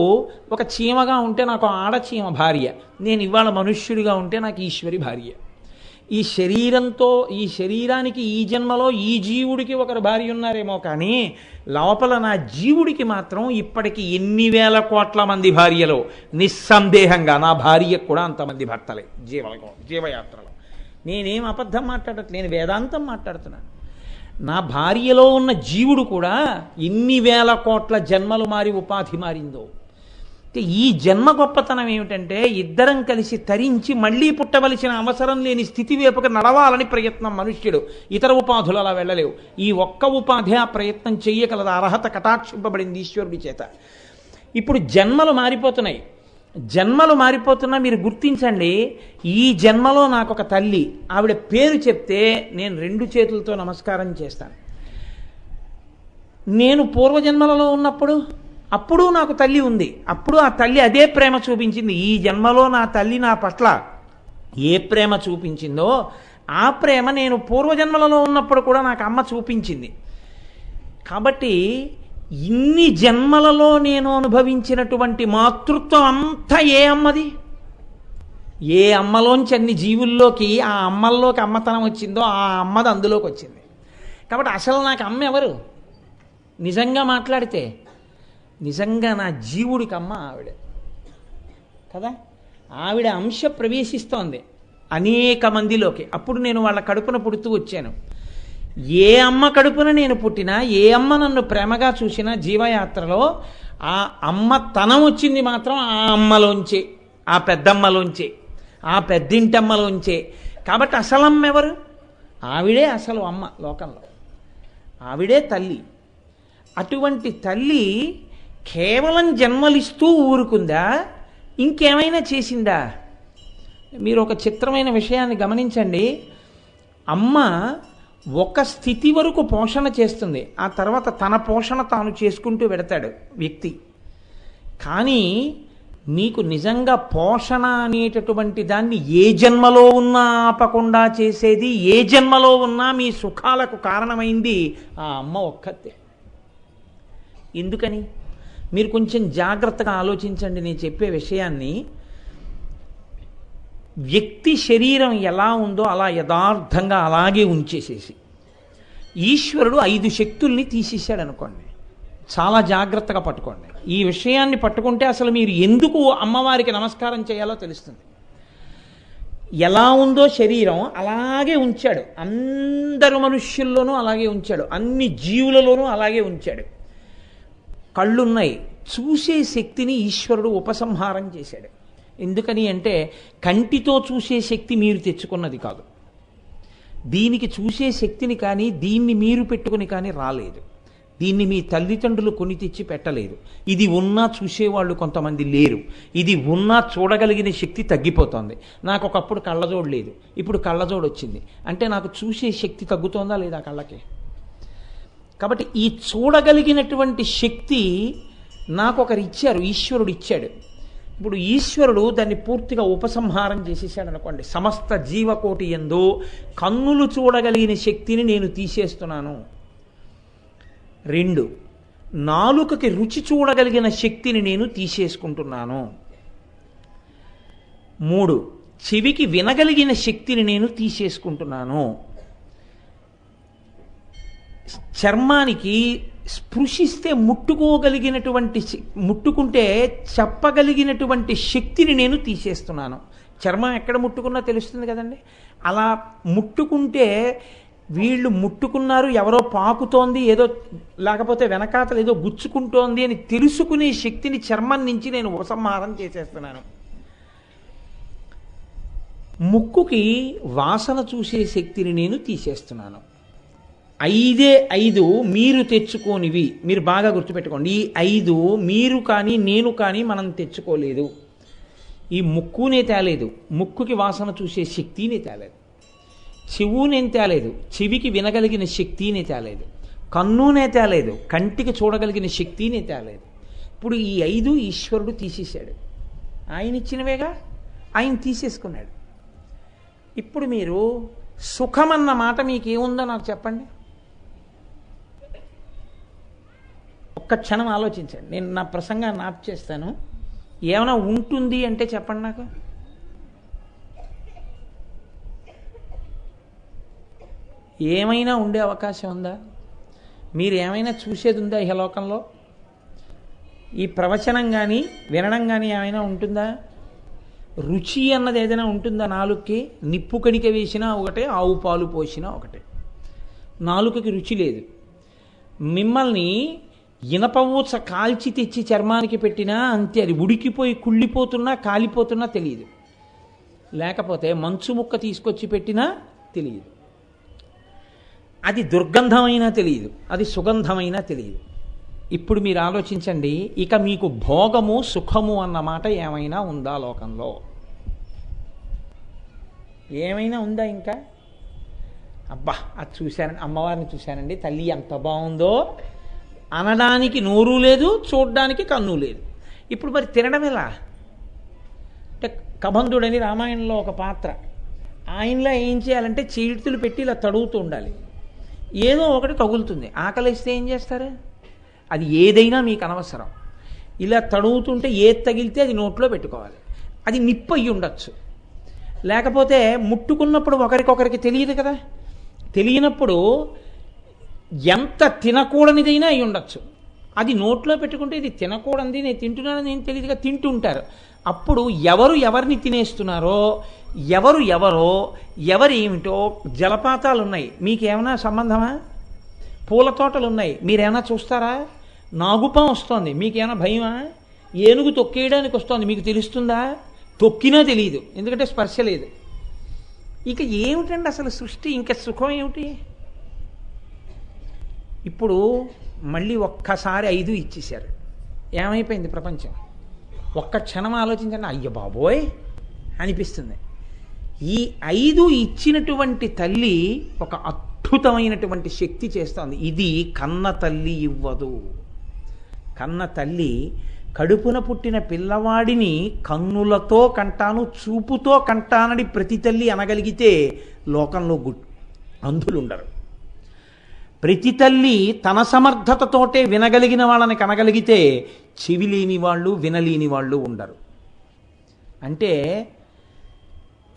ఒక చీమగా ఉంటే నాకు ఆడచీమ భార్య, నేను ఇవాళ మనుష్యుడిగా ఉంటే నాకు ఈశ్వరి భార్య. ఈ శరీరంతో, ఈ శరీరానికి ఈ జన్మలో ఈ జీవుడికి ఒకరు భార్య ఉన్నారేమో, కానీ లోపల నా జీవుడికి మాత్రం ఇప్పటికి ఎన్ని వేల కోట్ల మంది భార్యలో నిస్సందేహంగా నా భార్యకు కూడా అంతమంది భర్తలే జీవయాత్రలో. నేనేం అబద్ధం మాట్లాడట్లేదు, నేను వేదాంతం మాట్లాడుతున్నాను. నా భార్యలో ఉన్న జీవుడు కూడా ఎన్ని వేల కోట్ల జన్మలు మారి ఉపాధి మారిందో. ఈ జన్మ గొప్పతనం ఏమిటంటే ఇద్దరం కలిసి తరించి మళ్ళీ పుట్టవలసిన అవసరం లేని స్థితి వైపుకి నడవాలని ప్రయత్నం మనుష్యుడు. ఇతర ఉపాధులు అలా వెళ్ళలేవు. ఈ ఒక్క ఉపాధి ఆ ప్రయత్నం చెయ్యగలదు. అర్హత కటాక్షింపబడింది ఈశ్వరుడి చేత. ఇప్పుడు జన్మలు మారిపోతున్నాయి. జన్మలు మారిపోతున్నా మీరు గుర్తించండి, ఈ జన్మలో నాకు ఒక తల్లి, ఆవిడ పేరు చెప్తే నేను 2 చేతులతో నమస్కారం చేస్తాను. నేను పూర్వజన్మలలో ఉన్నప్పుడు అప్పుడు నాకు తల్లి ఉంది, అప్పుడు ఆ తల్లి అదే ప్రేమ చూపించింది. ఈ జన్మలో నా తల్లి నా పట్ల ఏ ప్రేమ చూపించిందో ఆ ప్రేమ నేను పూర్వజన్మలలో ఉన్నప్పుడు కూడా నాకు అమ్మ చూపించింది. కాబట్టి ఇన్ని జన్మలలో నేను అనుభవించినటువంటి మాతృత్వం అంతా ఏ అమ్మది? ఏ అమ్మలోంచి అన్ని జీవుల్లోకి ఆ అమ్మల్లోకి అమ్మతనం వచ్చిందో ఆ అమ్మది అందులోకి వచ్చింది. కాబట్టి అసలు నాకు అమ్మ ఎవరు? నిజంగా మాట్లాడితే నిజంగా నా జీవుడికి అమ్మ ఆవిడ కదా. ఆవిడ అంశ ప్రవేశిస్తోంది అనేక మందిలోకి. అప్పుడు నేను వాళ్ళ కడుపున పుడుతూ వచ్చాను. ఏ అమ్మ కడుపున నేను పుట్టినా, ఏ అమ్మ నన్ను ప్రేమగా చూసినా జీవయాత్రలో ఆ అమ్మ తనం వచ్చింది మాత్రం ఆ అమ్మలోంచే, ఆ పెద్దమ్మలోంచే, ఆ పెద్దింటమ్మలోంచే. కాబట్టి అసలమ్మ ఎవరు? ఆవిడే అసలు అమ్మ లోకంలో, ఆవిడే తల్లి. అటువంటి తల్లి కేవలం జన్మలిస్తూ ఊరుకుందా? ఇంకేమైనా చేసిందా? మీరు ఒక చిత్రమైన విషయాన్ని గమనించండి. అమ్మ ఒక స్థితి వరకు పోషణ చేస్తుంది, ఆ తర్వాత తన పోషణ తాను చేసుకుంటూ పెడతాడు వ్యక్తి. కానీ మీకు నిజంగా పోషణ అనేటటువంటి దాన్ని ఏ జన్మలో ఉన్నా ఆపకుండా చేసేది, ఏ జన్మలో ఉన్నా మీ సుఖాలకు కారణమైంది ఆ అమ్మ ఒక్కతే. ఎందుకని మీరు కొంచెం జాగ్రత్తగా ఆలోచించండి. నేను చెప్పే విషయాన్ని, వ్యక్తి శరీరం ఎలా ఉందో అలా యథార్థంగా అలాగే ఉంచేసేసి ఈశ్వరుడు 5 శక్తుల్ని తీసేశాడు అనుకోండి, చాలా జాగ్రత్తగా పట్టుకోండి. ఈ విషయాన్ని పట్టుకుంటే అసలు మీరు ఎందుకు అమ్మవారికి నమస్కారం చేయాలో తెలుస్తుంది. ఎలా ఉందో శరీరం అలాగే ఉంచాడు, అందరు మనుష్యుల్లోనూ అలాగే ఉంచాడు, అన్ని జీవులలోనూ అలాగే ఉంచాడు. కళ్ళున్నాయి, చూసే శక్తిని ఈశ్వరుడు ఉపసంహారం చేశాడు. ఎందుకని అంటే కంటితో చూసే శక్తి మీరు తెచ్చుకున్నది కాదు. దీనికి చూసే శక్తిని కానీ దీన్ని మీరు పెట్టుకుని కానీ రాలేదు. దీన్ని మీ తల్లిదండ్రులు కొని తెచ్చి పెట్టలేదు. ఇది ఉన్నా చూసేవాళ్ళు కొంతమంది లేరు. ఇది ఉన్నా చూడగలిగిన శక్తి తగ్గిపోతుంది. నాకు ఒకప్పుడు కళ్ళజోడు లేదు, ఇప్పుడు కళ్ళజోడు వచ్చింది అంటే నాకు చూసే శక్తి తగ్గుతోందా లేదా కళ్ళకి? కాబట్టి ఈ చూడగలిగినటువంటి శక్తి నాకు ఒకరు ఇచ్చారు, ఈశ్వరుడు ఇచ్చాడు. ఇప్పుడు ఈశ్వరుడు దాన్ని పూర్తిగా ఉపసంహారం చేసేసాడు అనుకోండి. సమస్త జీవకోటి యందు కన్నులు చూడగలిగిన శక్తిని నేను తీసేస్తున్నాను. 2, నాలుకకి రుచి చూడగలిగిన శక్తిని నేను తీసేసుకుంటున్నాను. 3, చెవికి వినగలిగిన శక్తిని నేను తీసేసుకుంటున్నాను. చర్మానికి స్పృశిస్తే ముట్టుకుంటే చెప్పగలిగినటువంటి శక్తిని నేను తీసేస్తున్నాను. చర్మం ఎక్కడ ముట్టుకున్నా తెలుస్తుంది కదండి. అలా ముట్టుకుంటే వీళ్ళు ముట్టుకున్నారు, ఎవరో పాకుతోంది, ఏదో లేకపోతే వెనకాతలు ఏదో గుచ్చుకుంటోంది అని తెలుసుకునే శక్తిని చర్మం నుంచి నేను ఉపసంహారం చేసేస్తున్నాను. ముక్కుకి వాసన చూసే శక్తిని నేను తీసేస్తున్నాను. 5 మీరు తెచ్చుకోనివి. మీరు బాగా గుర్తుపెట్టుకోండి, ఈ 5 మీరు కానీ నేను కానీ మనం తెచ్చుకోలేదు. ఈ ముక్కునే తేలేదు, ముక్కుకి వాసన చూసే శక్తిని తేలేదు. చెవునేం తేలేదు, చెవికి వినగలిగిన శక్తిని తేలేదు. కన్నునే తేలేదు, కంటికి చూడగలిగిన శక్తిని తేలేదు. ఇప్పుడు ఈ 5 ఈశ్వరుడు తీసేశాడు. ఆయన ఇచ్చినవేగా, ఆయన తీసేసుకున్నాడు. ఇప్పుడు మీరు సుఖమన్న మాట మీకేముందో నాకు చెప్పండి. ఒక్క క్షణం ఆలోచించండి. నేను నా ప్రసంగాన్ని ఆప్ చేస్తాను. ఏమైనా ఉంటుంది అంటే చెప్పండి నాకు. ఏమైనా ఉండే అవకాశం ఉందా? మీరు ఏమైనా చూసేది ఉందా ఈ లోకంలో? ఈ ప్రవచనం కానీ వినడం కానీ ఏమైనా ఉంటుందా? రుచి అన్నది ఏదైనా ఉంటుందా? నాలుగుకి నిప్పు కణిక వేసినా ఒకటే, ఆవు పాలు పోసినా ఒకటే. నాలుకకి రుచి లేదు. మిమ్మల్ని ఇనపవూచ కాల్చి తెచ్చి చర్మానికి పెట్టినా అంతే, అది ఉడికిపోయి కుళ్ళిపోతున్నా కాలిపోతున్నా తెలియదు. లేకపోతే మంచు ముక్క తీసుకొచ్చి పెట్టినా తెలియదు. అది దుర్గంధమైనా తెలియదు, అది సుగంధమైనా తెలియదు. ఇప్పుడు మీరు ఆలోచించండి, ఇక మీకు భోగము సుఖము అన్నమాట ఏమైనా ఉందా లోకంలో? ఏమైనా ఉందా ఇంకా? అబ్బా అది చూశానండి, అమ్మవారిని చూశానండి, తల్లి ఎంత బాగుందో అనడానికి నోరు లేదు, చూడ్డానికి కన్ను లేదు. ఇప్పుడు మరి తినడం ఎలా? అంటే కబంధుడని రామాయణంలో ఒక పాత్ర, ఆయనలో ఏం చేయాలంటే చేతులు పెట్టి ఇలా తడుగుతూ ఉండాలి. ఏదో ఒకటి తగులుతుంది, ఆకలిస్తే ఏం చేస్తారు? అది ఏదైనా మీకు అనవసరం. ఇలా తడుగుతుంటే ఏది తగిలితే అది నోట్లో పెట్టుకోవాలి. అది నిప్పు అయ్యి ఉండొచ్చు, లేకపోతే ముట్టుకున్నప్పుడు ఒకరికొకరికి తెలియదు కదా. తెలియనప్పుడు ఎంత తినకూడనిదైనా అయి ఉండొచ్చు. అది నోట్లో పెట్టుకుంటే ఇది తినకూడనిది, నేను తింటున్నానని నేను తెలియదుగా తింటుంటారు. అప్పుడు ఎవరు ఎవరిని తినేస్తున్నారో, ఎవరు ఏమిటో జలపాతాలు ఉన్నాయి, మీకేమైనా సంబంధమా? పూల తోటలు ఉన్నాయి, మీరేమైనా చూస్తారా? నాగుపాం వస్తోంది, మీకేమైనా భయమా? ఏనుగు తొక్కేయడానికి వస్తోంది, మీకు తెలుస్తుందా? తొక్కినా తెలియదు, ఎందుకంటే స్పర్శ లేదు. ఇక ఏమిటండి అసలు సృష్టి? ఇంకా సుఖం ఏమిటి? ఇప్పుడు మళ్ళీ ఒక్కసారి 5 ఇచ్చేశారు. ఏమైపోయింది ప్రపంచం? ఒక్క క్షణం ఆలోచించండి, అయ్య బాబోయ్ అనిపిస్తుంది. ఈ 5 ఇచ్చినటువంటి తల్లి ఒక అద్భుతమైనటువంటి శక్తి చేస్తోంది. ఇది కన్న తల్లి ఇవ్వదు. కన్న తల్లి కడుపున పుట్టిన పిల్లవాడిని కన్నులతో కంటాను, చూపుతో కంటానని ప్రతి తల్లి అనగలిగితే లోకంలో అంధులుండరు. ప్రతి తల్లి తన సమర్థతతోటే వినగలిగిన వాళ్ళని కనగలిగితే చెవి లేని వాళ్ళు, వినలేని వాళ్ళు ఉండరు. అంటే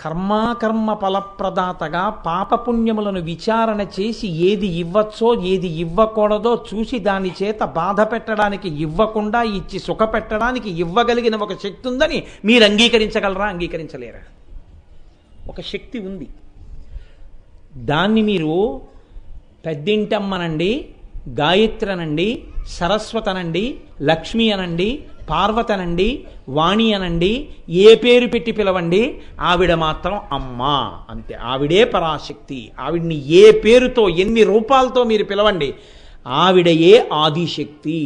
కర్మాకర్మ ఫలప్రదాతగా పాపపుణ్యములను విచారణ చేసి ఏది ఇవ్వచ్చో ఏది ఇవ్వకూడదో చూసి దాని చేత బాధ పెట్టడానికి ఇవ్వకుండా ఇచ్చి సుఖ పెట్టడానికి ఇవ్వగలిగిన ఒక శక్తి ఉందని మీరు అంగీకరించగలరా? అంగీకరించలేరా? ఒక శక్తి ఉంది. దాన్ని మీరు పెద్దింటమ్మనండి, గాయత్రి అనండి, సరస్వతి అనండి, లక్ష్మి అనండి, పార్వతి అనండి, వాణి అనండి, ఏ పేరు పెట్టి పిలవండి, ఆవిడ మాత్రం అమ్మ అంతే. ఆవిడే పరాశక్తి. ఆవిడ్ని ఏ పేరుతో ఎన్ని రూపాలతో మీరు పిలవండి, ఆవిడయే ఆదిశక్తి.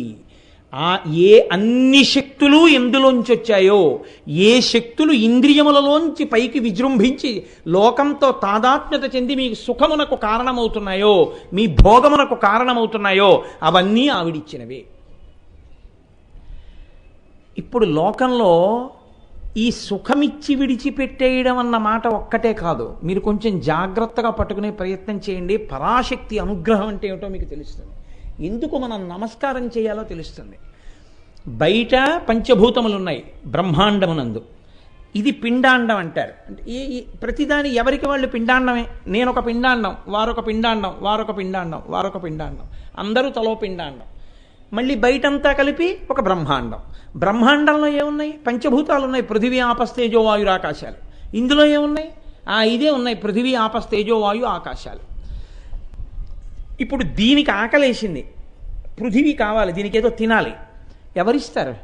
ఏ అన్ని శక్తులు ఎందులోంచి వచ్చాయో, ఏ శక్తులు ఇంద్రియములలోంచి పైకి విజృంభించి లోకంతో తాదాత్మ్యత చెంది మీకు సుఖమునకు కారణమవుతున్నాయో, మీ భోగమునకు కారణమవుతున్నాయో, అవన్నీ ఆవిడిచ్చినవే. ఇప్పుడు లోకంలో ఈ సుఖమిచ్చి విడిచిపెట్టేయడం అన్న మాట ఒక్కటే కాదు. మీరు కొంచెం జాగ్రత్తగా పట్టుకునే ప్రయత్నం చేయండి. పరాశక్తి అనుగ్రహం అంటే ఏమిటో మీకు తెలుస్తుంది. ఎందుకు మనం నమస్కారం చేయాలో తెలుస్తుంది. బయట పంచభూతములు ఉన్నాయి బ్రహ్మాండమునందు. ఇది పిండాండం అంటారు. అంటే ప్రతిదాని ఎవరికి వాళ్ళు పిండాండమే. నేనొక పిండాండం, వారొక పిండాండం, వారొక పిండాండం, వారొక పిండాండం, అందరూ తలో పిండాండం. మళ్ళీ బయటంతా కలిపి ఒక బ్రహ్మాండం. బ్రహ్మాండంలో ఏమున్నాయి? పంచభూతాలు ఉన్నాయి. పృథివీ ఆపస్తేజో వాయు ఆకాశాలు. ఇందులో ఏమున్నాయి? ఇదే ఉన్నాయి, పృథివీ ఆపస్తేజో వాయు ఆకాశాలు. ఇప్పుడు దీనికి ఆకలేసింది, పృథివీ కావాలి, దీనికి ఏదో తినాలి. ఎవరిస్తారు?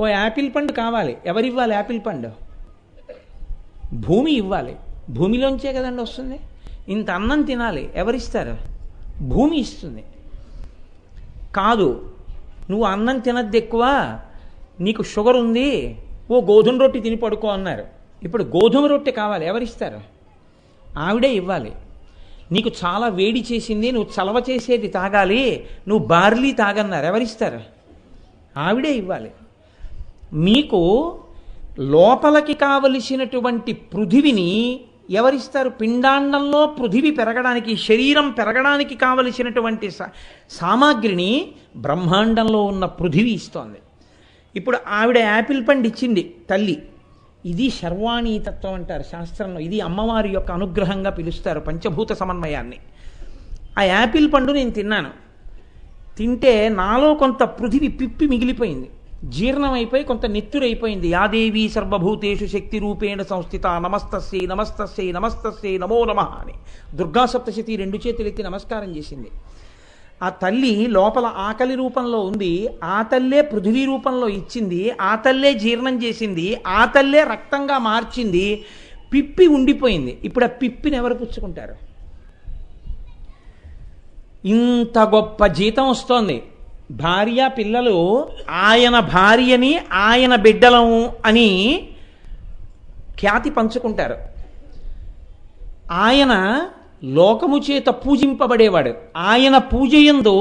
ఓ యాపిల్ పండు కావాలి, ఎవరివ్వాలి యాపిల్ పండు? భూమి ఇవ్వాలి. భూమిలోంచే కదండి వస్తుంది. ఇంత అన్నం తినాలి, ఎవరిస్తారు? భూమి ఇస్తుంది. కాదు, నువ్వు అన్నం తినద్దు ఎక్కువ, నీకు షుగర్ ఉంది, ఓ గోధుమ రొట్టె తిని పడుకో అన్నారు. ఇప్పుడు గోధుమ రొట్టె కావాలి, ఎవరిస్తారు? ఆవిడే ఇవ్వాలి. నీకు చాలా వేడి చేసింది, నువ్వు చలవ చేసేది తాగాలి, నువ్వు బార్లీ తాగన్నారు, ఎవరిస్తారు? ఆవిడే ఇవ్వాలి. మీకు లోపలికి కావలసినటువంటి పృథివిని ఎవరిస్తారు? పిండాండంలో పృథివి పెరగడానికి, శరీరం పెరగడానికి కావలసినటువంటి సామాగ్రిని బ్రహ్మాండంలో ఉన్న పృథివి ఇస్తోంది. ఇప్పుడు ఆవిడ యాపిల్ పండు ఇచ్చింది తల్లి. ఇది శర్వాణీతత్వం అంటారు శాస్త్రంలో. ఇది అమ్మవారి యొక్క అనుగ్రహంగా పిలుస్తారు పంచభూత సమన్వయాన్ని. ఆ యాపిల్ పండు నేను తిన్నాను. తింటే నాలో కొంత పృథివి పిప్పి మిగిలిపోయింది, జీర్ణమైపోయి కొంత నెత్తురైపోయింది. యాదేవి సర్వభూతేషు శక్తి రూపేణ సంస్థిత నమస్తస్యై నమస్తస్యై నమస్తస్యై నమో నమః అని దుర్గా సప్తశతి 2 చేతులెత్తి నమస్కారం చేసింది. ఆ తల్లి లోపల ఆకలి రూపంలో ఉంది, ఆ తల్లే పృథివీ రూపంలో ఇచ్చింది, ఆ తల్లే జీర్ణం చేసింది, ఆ తల్లే రక్తంగా మార్చింది. పిప్పి ఉండిపోయింది. ఇప్పుడు ఆ పిప్పిని ఎవరు పుచ్చుకుంటారు? ఇంత గొప్ప జీతం వస్తోంది, భార్య పిల్లలు ఆయన భార్యని ఆయన బిడ్డలము అని ఖ్యాతి పంచుకుంటారు. ఆయన లోకము చేత పూజింపబడేవాడు. ఆయన పూజయందు,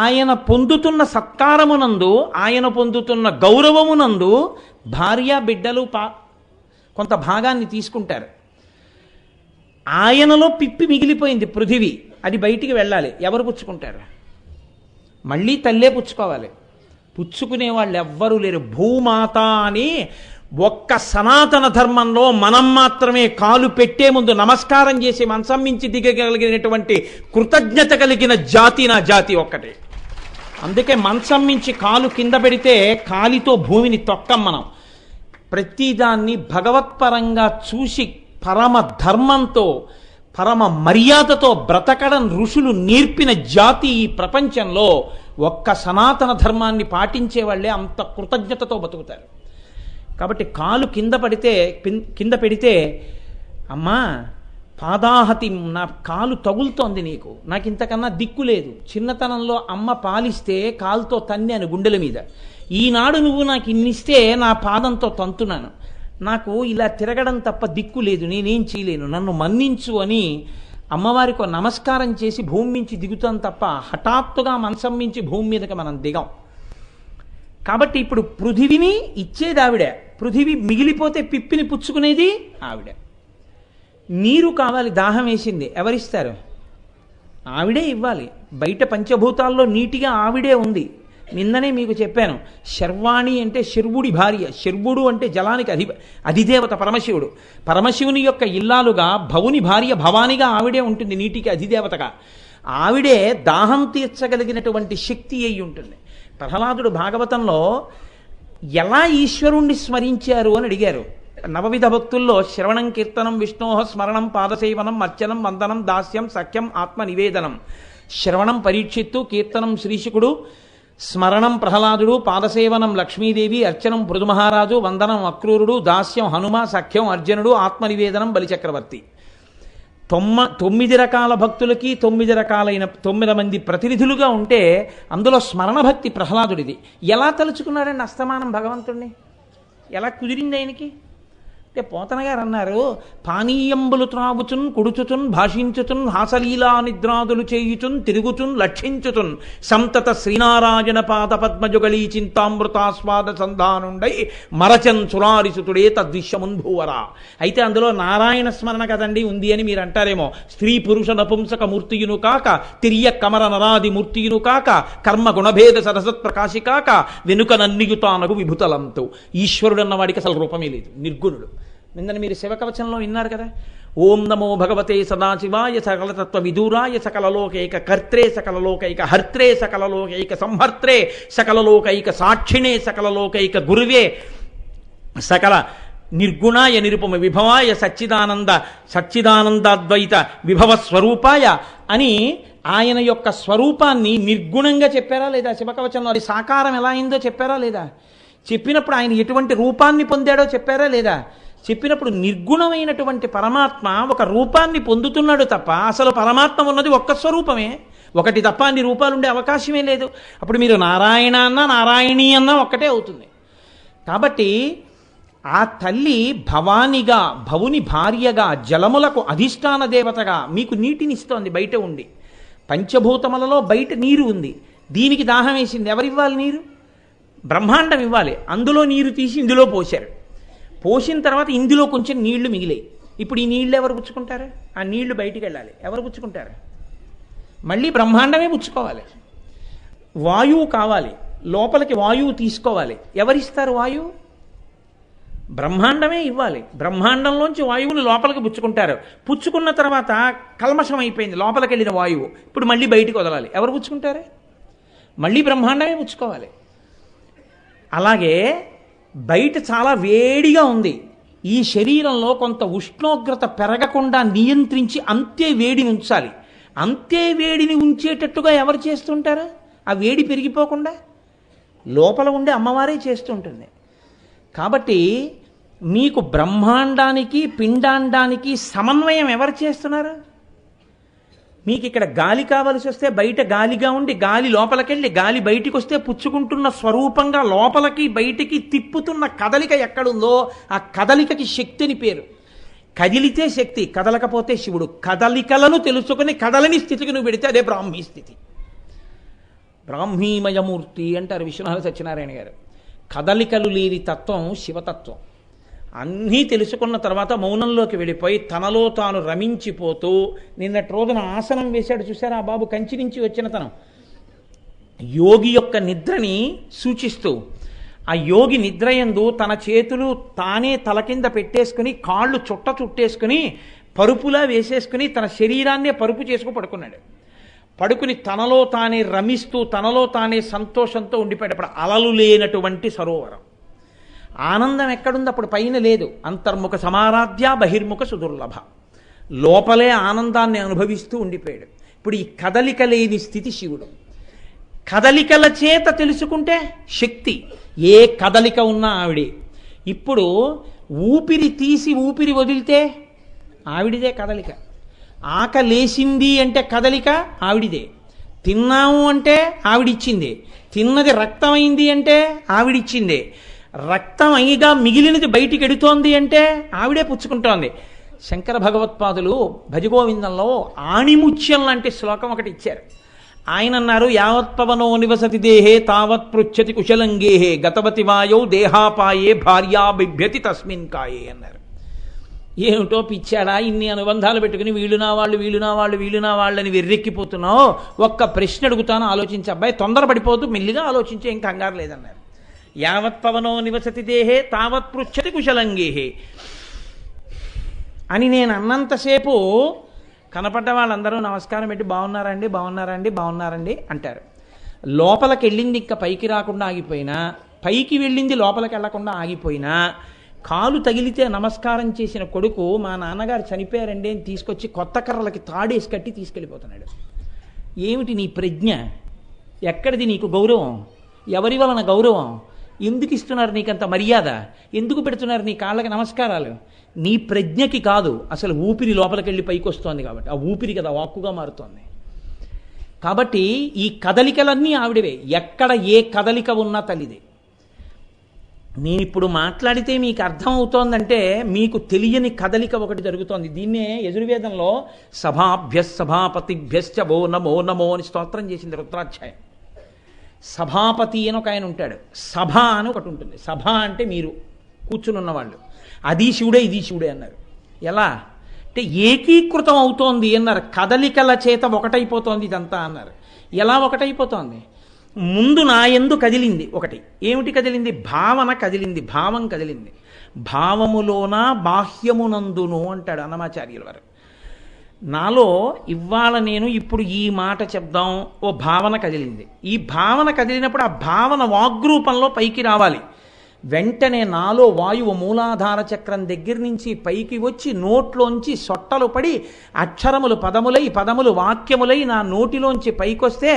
ఆయన పొందుతున్న సత్కారమునందు, ఆయన పొందుతున్న గౌరవమునందు భార్య బిడ్డలు కొంత భాగాన్ని తీసుకుంటారు. ఆయనలో పిప్పి మిగిలిపోయింది పృథివీ, అది బయటికి వెళ్ళాలి, ఎవరు పుచ్చుకుంటారు? మళ్ళీ తల్లే పుచ్చుకోవాలి. పుచ్చుకునే వాళ్ళు ఎవ్వరూ లేరు. భూమాత అని ఒక్క సనాతన ధర్మంలో మనం మాత్రమే కాలు పెట్టే ముందు నమస్కారం చేసి మంచం మించి దిగగలిగినటువంటి కృతజ్ఞత కలిగిన జాతి నా జాతి ఒక్కటే. అందుకే మంచం మించి కాలు కింద పెడితే కాలితో భూమిని తొక్కం మనం. ప్రతిదాన్ని భగవత్పరంగా చూసి పరమ ధర్మంతో పరమ మర్యాదతో బ్రతకడం ఋషులు నేర్పిన జాతి ఈ ప్రపంచంలో ఒక్క సనాతన ధర్మాన్ని పాటించే వాళ్ళే అంత కృతజ్ఞతతో బతుకుతారు. కాబట్టి కాలు కింద పెడితే అమ్మా పాదాహతి, నా కాలు తగులుతోంది, నీకు నాకు ఇంతకన్నా దిక్కు లేదు. చిన్నతనంలో అమ్మ పాలిస్తే కాలుతో తన్నాను గుండెల మీద, ఈనాడు నువ్వు నాకు ఇన్నిస్తే నా పాదంతో తంతున్నాను. నాకు ఇలా తిరగడం తప్ప దిక్కు లేదు, నేనేం చేయలేను, నన్ను మన్నించు అని అమ్మవారికి నమస్కారం చేసి భూమి మించి దిగుతాం తప్ప హఠాత్తుగా మనసం మించి భూమి మీదకి మనం దిగాం. కాబట్టి ఇప్పుడు పృథివిని ఇచ్చేది ఆవిడే, పృథివి మిగిలిపోతే పిప్పిని పుచ్చుకునేది ఆవిడే. నీరు కావాలి, దాహం వేసింది, ఎవరిస్తారు? ఆవిడే ఇవ్వాలి. బయట పంచభూతాల్లో నీటిగా ఆవిడే ఉంది. నిన్ననే మీకు చెప్పాను, శర్వాణి అంటే శర్వుడి భార్య, శర్వుడు అంటే జలానికి అధిదేవత పరమశివుడు. పరమశివుని యొక్క ఇల్లాలుగా భవుని భార్య భవానిగా ఆవిడే ఉంటుంది, నీటికి అధిదేవతగా. ఆవిడే దాహం తీర్చగలిగినటువంటి శక్తి అయి ఉంటుంది. ప్రహ్లాదుడు భాగవతంలో ఎలా ఈశ్వరుణ్ణి స్మరించారు అని అడిగారు. నవవిధ భక్తుల్లో శ్రవణం కీర్తనం విష్ణోహ స్మరణం పాదసేవనం అర్చనం వందనం దాస్యం సఖ్యం ఆత్మ నివేదనం. శ్రవణం పరీక్షిత్తు, కీర్తనం శ్రీశుకుడు, స్మరణం ప్రహ్లాదుడు, పాదసేవనం లక్ష్మీదేవి, అర్చనం పృథుమహారాజు, వందనం అక్రూరుడు, దాస్యం హనుమ, సఖ్యం అర్జునుడు, ఆత్మనివేదనం బలిచక్రవర్తి. 9 రకాల భక్తులకి 9 రకాలైన 9 మంది ప్రతినిధులుగా ఉంటే అందులో స్మరణ భక్తి ప్రహ్లాదుడిది. ఎలా తలుచుకున్నాడండి అస్తమానం భగవంతుణ్ణి? ఎలా కుదిరింది ఆయనకి? అంటే పోతన గారు అన్నారు, పానీయంబులు త్రావుచున్ కుడుచుచున్ భాషించుచున్ హాసలీలా నిద్రాదులు చేయుచున్ తిరుగుచున్ లక్షించుచున్ సంతత శ్రీనారాయణ పాద పద్మజుగళీ చింతామృతాస్వాద సంధానుండై మరచన్ సురారిసుతుడే తద్విశ్యమున్ భూవరా. అయితే అందులో నారాయణ స్మరణ కదండి ఉంది అని మీరు అంటారేమో. స్త్రీ పురుష నపుంసక మూర్తియును కాక, తిరియ కమర నరాది మూర్తియును కాక, కర్మ గుణభేద సరసత్ ప్రకాశి కాక, వెనుక నన్నియుతానగు విభుతలంతో. ఈశ్వరుడు అన్నవాడికి అసలు రూపమే లేదు, నిర్గుణుడు. నిన్న మీరు శివకవచంలో విన్నారు కదా, ఓం నమో భగవతే సదాశివాయ సకలతత్వ విదూరాయ సకలలోకైక కర్త్రే సకలలోకైక హర్త్రే సకలలోకైక సంహర్త్రే సకలలోకైక సాక్షిణే సకలలోకైక గురువే సకల నిర్గుణాయ నిరుపమ విభవాయ సచ్చిదానందాద్వైత విభవ స్వరూపాయ అని ఆయన యొక్క స్వరూపాన్ని నిర్గుణంగా చెప్పారా లేదా శివకవచంలో? అది సాకారం ఎలా అయిందో చెప్పారా లేదా? చెప్పినప్పుడు ఆయన ఎటువంటి రూపాన్ని పొందాడో చెప్పారా లేదా? చెప్పినప్పుడు నిర్గుణమైనటువంటి పరమాత్మ ఒక రూపాన్ని పొందుతున్నాడు తప్ప అసలు పరమాత్మ ఉన్నది ఒక్క స్వరూపమే, ఒకటి తప్ప అన్ని రూపాలుండే అవకాశమే లేదు. అప్పుడు మీరు నారాయణ అన్నా నారాయణీ అన్నా ఒక్కటే అవుతుంది. కాబట్టి ఆ తల్లి భవానిగా, భవుని భార్యగా, జలములకు అధిష్టాన దేవతగా మీకు నీటినిస్తోంది బయట ఉండి. పంచభూతములలో బయట నీరు ఉంది, దీనికి దాహం వేసింది, ఎవరివ్వాలి నీరు? బ్రహ్మాండం ఇవ్వాలి. అందులో నీరు తీసి ఇందులో పోశారు. పోసిన తర్వాత ఇందులో కొంచెం నీళ్లు మిగిలాయి. ఇప్పుడు ఈ నీళ్లు ఎవరు పుచ్చుకుంటారు? ఆ నీళ్లు బయటికి వెళ్ళాలి, ఎవరు పుచ్చుకుంటారు? మళ్ళీ బ్రహ్మాండమే పుచ్చుకోవాలి. వాయువు కావాలి, లోపలికి వాయువు తీసుకోవాలి, ఎవరిస్తారు వాయువు? బ్రహ్మాండమే ఇవ్వాలి. బ్రహ్మాండంలోంచి వాయువుని లోపలికి పుచ్చుకుంటారు. పుచ్చుకున్న తర్వాత కల్మషం అయిపోయింది లోపలికి వెళ్ళిన వాయువు, ఇప్పుడు మళ్ళీ బయటికి వదలాలి, ఎవరు పుచ్చుకుంటారు? మళ్ళీ బ్రహ్మాండమే పుచ్చుకోవాలి. అలాగే బయట చాలా వేడిగా ఉంది, ఈ శరీరంలో కొంత ఉష్ణోగ్రత పెరగకుండా నియంత్రించి అంతే వేడిని ఉంచాలి. అంతే వేడిని ఉంచేటట్టుగా ఎవరు చేస్తుంటారు? ఆ వేడి పెరిగిపోకుండా లోపల ఉండే అమ్మవారే చేస్తుంటుంది. కాబట్టి మీకు బ్రహ్మాండానికి పిండాండానికి సమన్వయం ఎవరు చేస్తున్నారు? మీకు ఇక్కడ గాలి కావలసి వస్తే బయట గాలిగా ఉండి గాలి లోపలికెళ్ళి గాలి బయటికి వస్తే పుచ్చుకుంటున్న స్వరూపంగా లోపలికి బయటికి తిప్పుతున్న కదలిక ఎక్కడుందో ఆ కదలికకి శక్తి అని పేరు. కదిలితే శక్తి, కదలకపోతే శివుడు. కదలికలను తెలుసుకుని కదలని స్థితికి నువ్వు పెడితే అదే బ్రాహ్మీ స్థితి. బ్రాహ్మీమయమూర్తి అంటారు విశ్వనాథ సత్యనారాయణ గారు. కదలికలు లేని తత్వం శివతత్వం. అన్నీ తెలుసుకున్న తర్వాత మౌనంలోకి వెళ్ళిపోయి తనలో తాను రమించిపోతూ నిన్నటి రోజున ఆసనం వేశాడు చూసారా ఆ బాబు, కంచి నుంచి వచ్చిన తనం. యోగి యొక్క నిద్రని సూచిస్తూ ఆ యోగి నిద్రయందు తన చేతులు తానే తల కింద పెట్టేసుకుని కాళ్ళు చుట్టేసుకుని పరుపులా వేసేసుకుని తన శరీరాన్నే పరుపు చేసుకుని పడుకున్నాడు. పడుకుని తనలో తానే రమిస్తూ తనలో తానే సంతోషంతో ఉండిపోయేటప్పుడు అలలు లేనటువంటి సరోవరం. ఆనందం ఎక్కడుంది? అప్పుడు పైన లేదు. అంతర్ముఖ సమారాధ్య బహిర్ముఖ సుదుర్లభ. లోపలే ఆనందాన్ని అనుభవిస్తూ ఉండిపోయాడు. ఇప్పుడు ఈ కదలిక లేని స్థితి శివుడు. కదలికల చేత తెలుసుకుంటే శక్తి. ఏ కదలిక ఉన్నా ఆవిడే. ఇప్పుడు ఊపిరి తీసి ఊపిరి వదిలితే ఆవిడిదే కదలిక. ఆకలేసింది అంటే కదలిక ఆవిడిదే. తిన్నాము అంటే ఆవిడిచ్చిందే. తిన్నది రక్తమైంది అంటే ఆవిడిచ్చిందే. రక్తం అయిగా మిగిలినది బయటికి ఎడుతోంది అంటే ఆవిడే పుచ్చుకుంటోంది. శంకర భగవత్పాదులు భజగోవిందంలో ఆణిముత్యం లాంటి శ్లోకం ఒకటి ఇచ్చారు. ఆయన అన్నారు, యావత్పవనో నివసతి దేహే తావత్ పృచ్చతి కుశలంగేహే గతవతి వాయౌ దేహాపాయే భార్యా బిభ్యతి తస్మిన్ కాయే అన్నారు. ఏమిటో పిచ్చాడా, ఇన్ని అనుబంధాలు పెట్టుకుని వీళ్ళు నా వాళ్ళని వెర్రెక్కిపోతున్నావు. ఒక్క ప్రశ్న అడుగుతాను, ఆలోచించి అబ్బాయి, తొందరపడిపోతూ మెల్లిగా ఆలోచించే, ఏం కంగారు లేదన్నారు. యావత్పవనో నివసతి దేహే తావత్ పృచ్చతి కుశలంగేహే అని నేను అన్నంతసేపు కనపడ్డ వాళ్ళందరూ నమస్కారం పెట్టి బాగున్నారండి అంటారు. లోపలికి వెళ్ళింది ఇంకా పైకి రాకుండా ఆగిపోయినా, పైకి వెళ్ళింది లోపలికి వెళ్లకుండా ఆగిపోయినా, కాలు తగిలితే నమస్కారం చేసిన కొడుకు మా నాన్నగారు చనిపోయారండి అని తీసుకొచ్చి కొత్త కర్రలకి తాడేసి కట్టి తీసుకెళ్ళిపోతున్నాడు. ఏమిటి నీ ప్రజ్ఞ? ఎక్కడిది నీకు గౌరవం? ఎవరి వలన గౌరవం? ఎందుకు ఇస్తున్నారు నీకంత మర్యాద? ఎందుకు పెడుతున్నారు నీ కాళ్ళకి నమస్కారాలు? నీ ప్రజ్ఞకి కాదు, అసలు ఊపిరి లోపలికి వెళ్ళి పైకి వస్తోంది కాబట్టి, ఆ ఊపిరి కదా వాక్కుగా మారుతోంది. కాబట్టి ఈ కదలికలన్నీ ఆవిడవే. ఎక్కడ ఏ కదలిక ఉన్నా తల్లిదే. నేను ఇప్పుడు మాట్లాడితే మీకు అర్థమవుతోందంటే మీకు తెలియని కదలిక ఒకటి జరుగుతోంది. దీన్నే యజుర్వేదంలో సభాపతిభ్యశ్చ వో నమో నమో అని స్తోత్రం చేసింది రుద్రాధ్యాయం. సభాపతి అని ఒక ఆయన ఉంటాడు, సభ అని ఒకటి ఉంటుంది. సభ అంటే మీరు కూర్చుని ఉన్నవాళ్ళు, అది శివుడే ఇది శివుడే అన్నారు. ఎలా అంటే ఏకీకృతం అవుతోంది అన్నారు, కదలికల చేత ఒకటైపోతోంది ఇదంతా అన్నారు. ఎలా ఒకటైపోతోంది? ముందు నా యందు కదిలింది ఒకటి. ఏమిటి కదిలింది? భావన కదిలింది, భావం కదిలింది. భావములోన బాహ్యమునందును అంటాడు అన్నమాచార్యుల వారు. నాలో ఇవాళ నేను ఇప్పుడు ఈ మాట చెప్దాం, ఓ భావన కదిలింది. ఈ భావన కదిలినప్పుడు ఆ భావన వాగ్రూపంలో పైకి రావాలి. వెంటనే నాలో వాయువు మూలాధార చక్రం దగ్గర నుంచి పైకి వచ్చి నోట్లోంచి సొట్టలు పడి అక్షరములు పదములు వాక్యములై నా నోటిలోంచి పైకొస్తే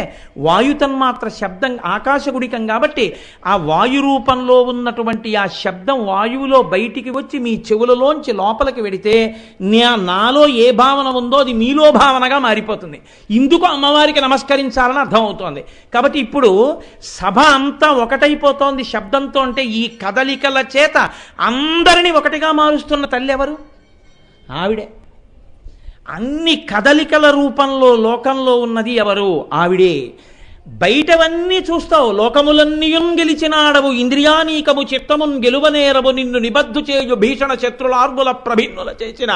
వాయుతన్మాత్ర శబ్దం ఆకాశగుడికం కాబట్టి ఆ వాయు రూపంలో ఉన్నటువంటి ఆ శబ్దం వాయువులో బయటికి వచ్చి మీ చెవులలోంచి లోపలికి వెడితే నాలో ఏ భావన ఉందో అది మీలో భావనగా మారిపోతుంది. ఇందుకు అమ్మవారికి నమస్కరించాలని అర్థమవుతోంది. కాబట్టి ఇప్పుడు సభ అంతా ఒకటైపోతోంది శబ్దంతో. అంటే ఈ కదలికల చేత అందరినీ ఒకటిగా మారుస్తున్న తల్లి ఎవరు? ఆవిడే. అన్ని కదలికల రూపంలో లోకంలో ఉన్నది ఎవరు? ఆవిడే. బయటవన్నీ చూస్తావు, లోకములన్నీయున్ గెలిచినాడవు, ఇంద్రియానీకము చిత్తమున్ గెలువనేరవు, నిన్ను నిబద్ధు చేయు భీషణ శత్రులార్బుల ప్రభిన్నుల చేసిన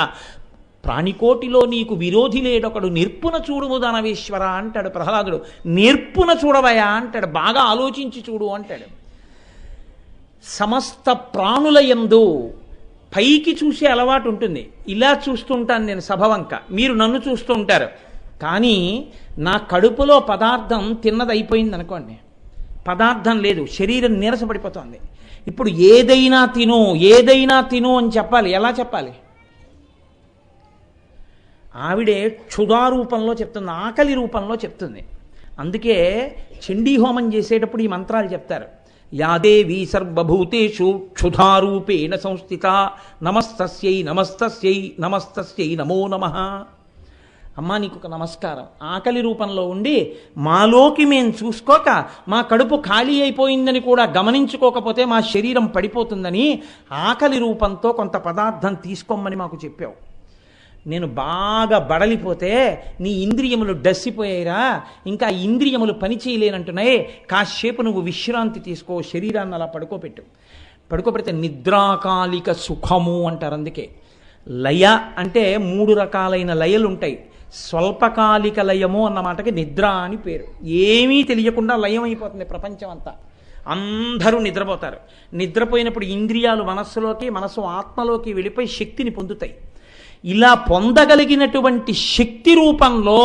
ప్రాణికోటిలో నీకు విరోధి లేడొకడు, నిర్పున చూడుము దానవేశ్వర అంటాడు ప్రహ్లాదుడు. నిర్పున చూడవయా అంటాడు, బాగా ఆలోచించి చూడు అంటాడు. సమస్త ప్రాణుల యందు పైకి చూసే అలవాటు ఉంటుంది. ఇలా చూస్తుంటాను నేను సభ వంక, మీరు నన్ను చూస్తూ ఉంటారు. కానీ నా కడుపులో పదార్థం తిన్నది అయిపోయింది అనుకోండి, పదార్థం లేదు, శరీరం నీరసపడిపోతుంది. ఇప్పుడు ఏదైనా తిను అని చెప్పాలి. ఎలా చెప్పాలి? ఆవిడే క్షుధారూపంలో చెప్తుంది, ఆకలి రూపంలో చెప్తుంది. అందుకే చండీ హోమం చేసేటప్పుడు ఈ మంత్రాలు చెప్తారు. యాదేవీ సర్వభూతేషు క్షుధారూపేణ సంస్థిత నమస్తస్యై నమస్తస్యై నమస్తస్యై నమో నమః. అమ్మా నీకు ఒక నమస్కారం. ఆకలి రూపంలో ఉండి మాలోకి మేము చూసుకోక, మా కడుపు ఖాళీ అయిపోయిందని కూడా గమనించుకోకపోతే మా శరీరం పడిపోతుందని ఆకలి రూపంతో కొంత పదార్థం తీసుకోమని మాకు చెప్పావు. నేను బాగా బడలిపోతే నీ ఇంద్రియములు డస్సిపోయాయిరా, ఇంకా ఇంద్రియములు పని చేయలేనంటున్నాయి, కాసేపు నువ్వు విశ్రాంతి తీసుకో, శరీరాన్ని అలా పడుకోబెడితే నిద్రాకాలిక సుఖము అంటారు. అందుకే లయ అంటే 3 రకాలైన లయలు ఉంటాయి. స్వల్పకాలిక లయము అన్న మాటకి నిద్ర అని పేరు. ఏమీ తెలియకుండా లయం అయిపోతుంది ప్రపంచం అంతా, అందరూ నిద్రపోతారు. నిద్రపోయినప్పుడు ఇంద్రియాలు మనస్సు ఆత్మలోకి వెళ్ళిపోయి శక్తిని పొందుతాయి. ఇలా పొందగలిగినటువంటి శక్తి రూపంలో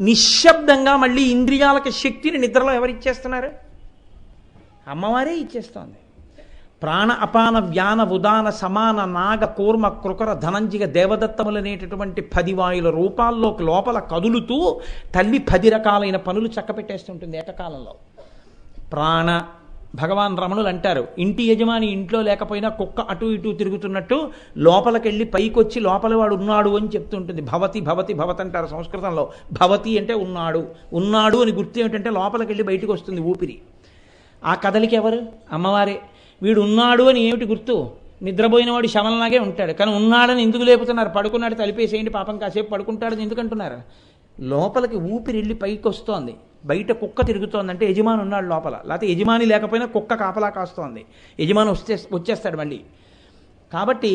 నిశ్శబ్దంగా మళ్ళీ ఇంద్రియాలకి శక్తిని నిద్రలో ఎవరిచ్చేస్తున్నారు? అమ్మవారే ఇచ్చేస్తోంది. ప్రాణ అపాన వ్యాన ఉదాన సమాన నాగ కూర్మ కృకర ధనంజిగ దేవదత్తములనేటటువంటి 10 వాయుల రూపాల్లోకి లోపల కదులుతూ తల్లి 10 రకాలైన పనులు చక్కపెట్టేస్తుంటుంది ఏకకాలంలో. ప్రాణ భగవాన్ రమణులు అంటారు, ఇంటి యజమాని ఇంట్లో లేకపోయినా కుక్క అటు ఇటు తిరుగుతున్నట్టు లోపలికెళ్ళి పైకొచ్చి లోపల వాడు ఉన్నాడు అని చెప్తుంటుంది. భవతి భవతి భవతి అంటారు సంస్కృతంలో. భవతి అంటే ఉన్నాడు అని గుర్తు ఏమిటంటే లోపలికెళ్ళి బయటకు వస్తుంది ఊపిరి. ఆ కదలికి ఎవరు? అమ్మవారే. వీడు ఉన్నాడు అని ఏమిటి గుర్తు? నిద్రపోయినవాడు శవంలాగే ఉంటాడు. కానీ ఉన్నాడని ఎందుకు లేపుతున్నారు? పడుకున్నాడు తలిపేసేయండి పాపం కాసేపు పడుకుంటాడని ఎందుకు అంటున్నారు? లోపలికి ఊపిరి వెళ్ళి పైకి వస్తోంది, బయట కుక్క తిరుగుతోందంటే యజమాని ఉన్నాడు లోపల. లేకపోతే యజమాని లేకపోయినా కుక్క కాపలా కాస్తోంది, యజమాని వచ్చేస్తాడు మళ్ళీ. కాబట్టి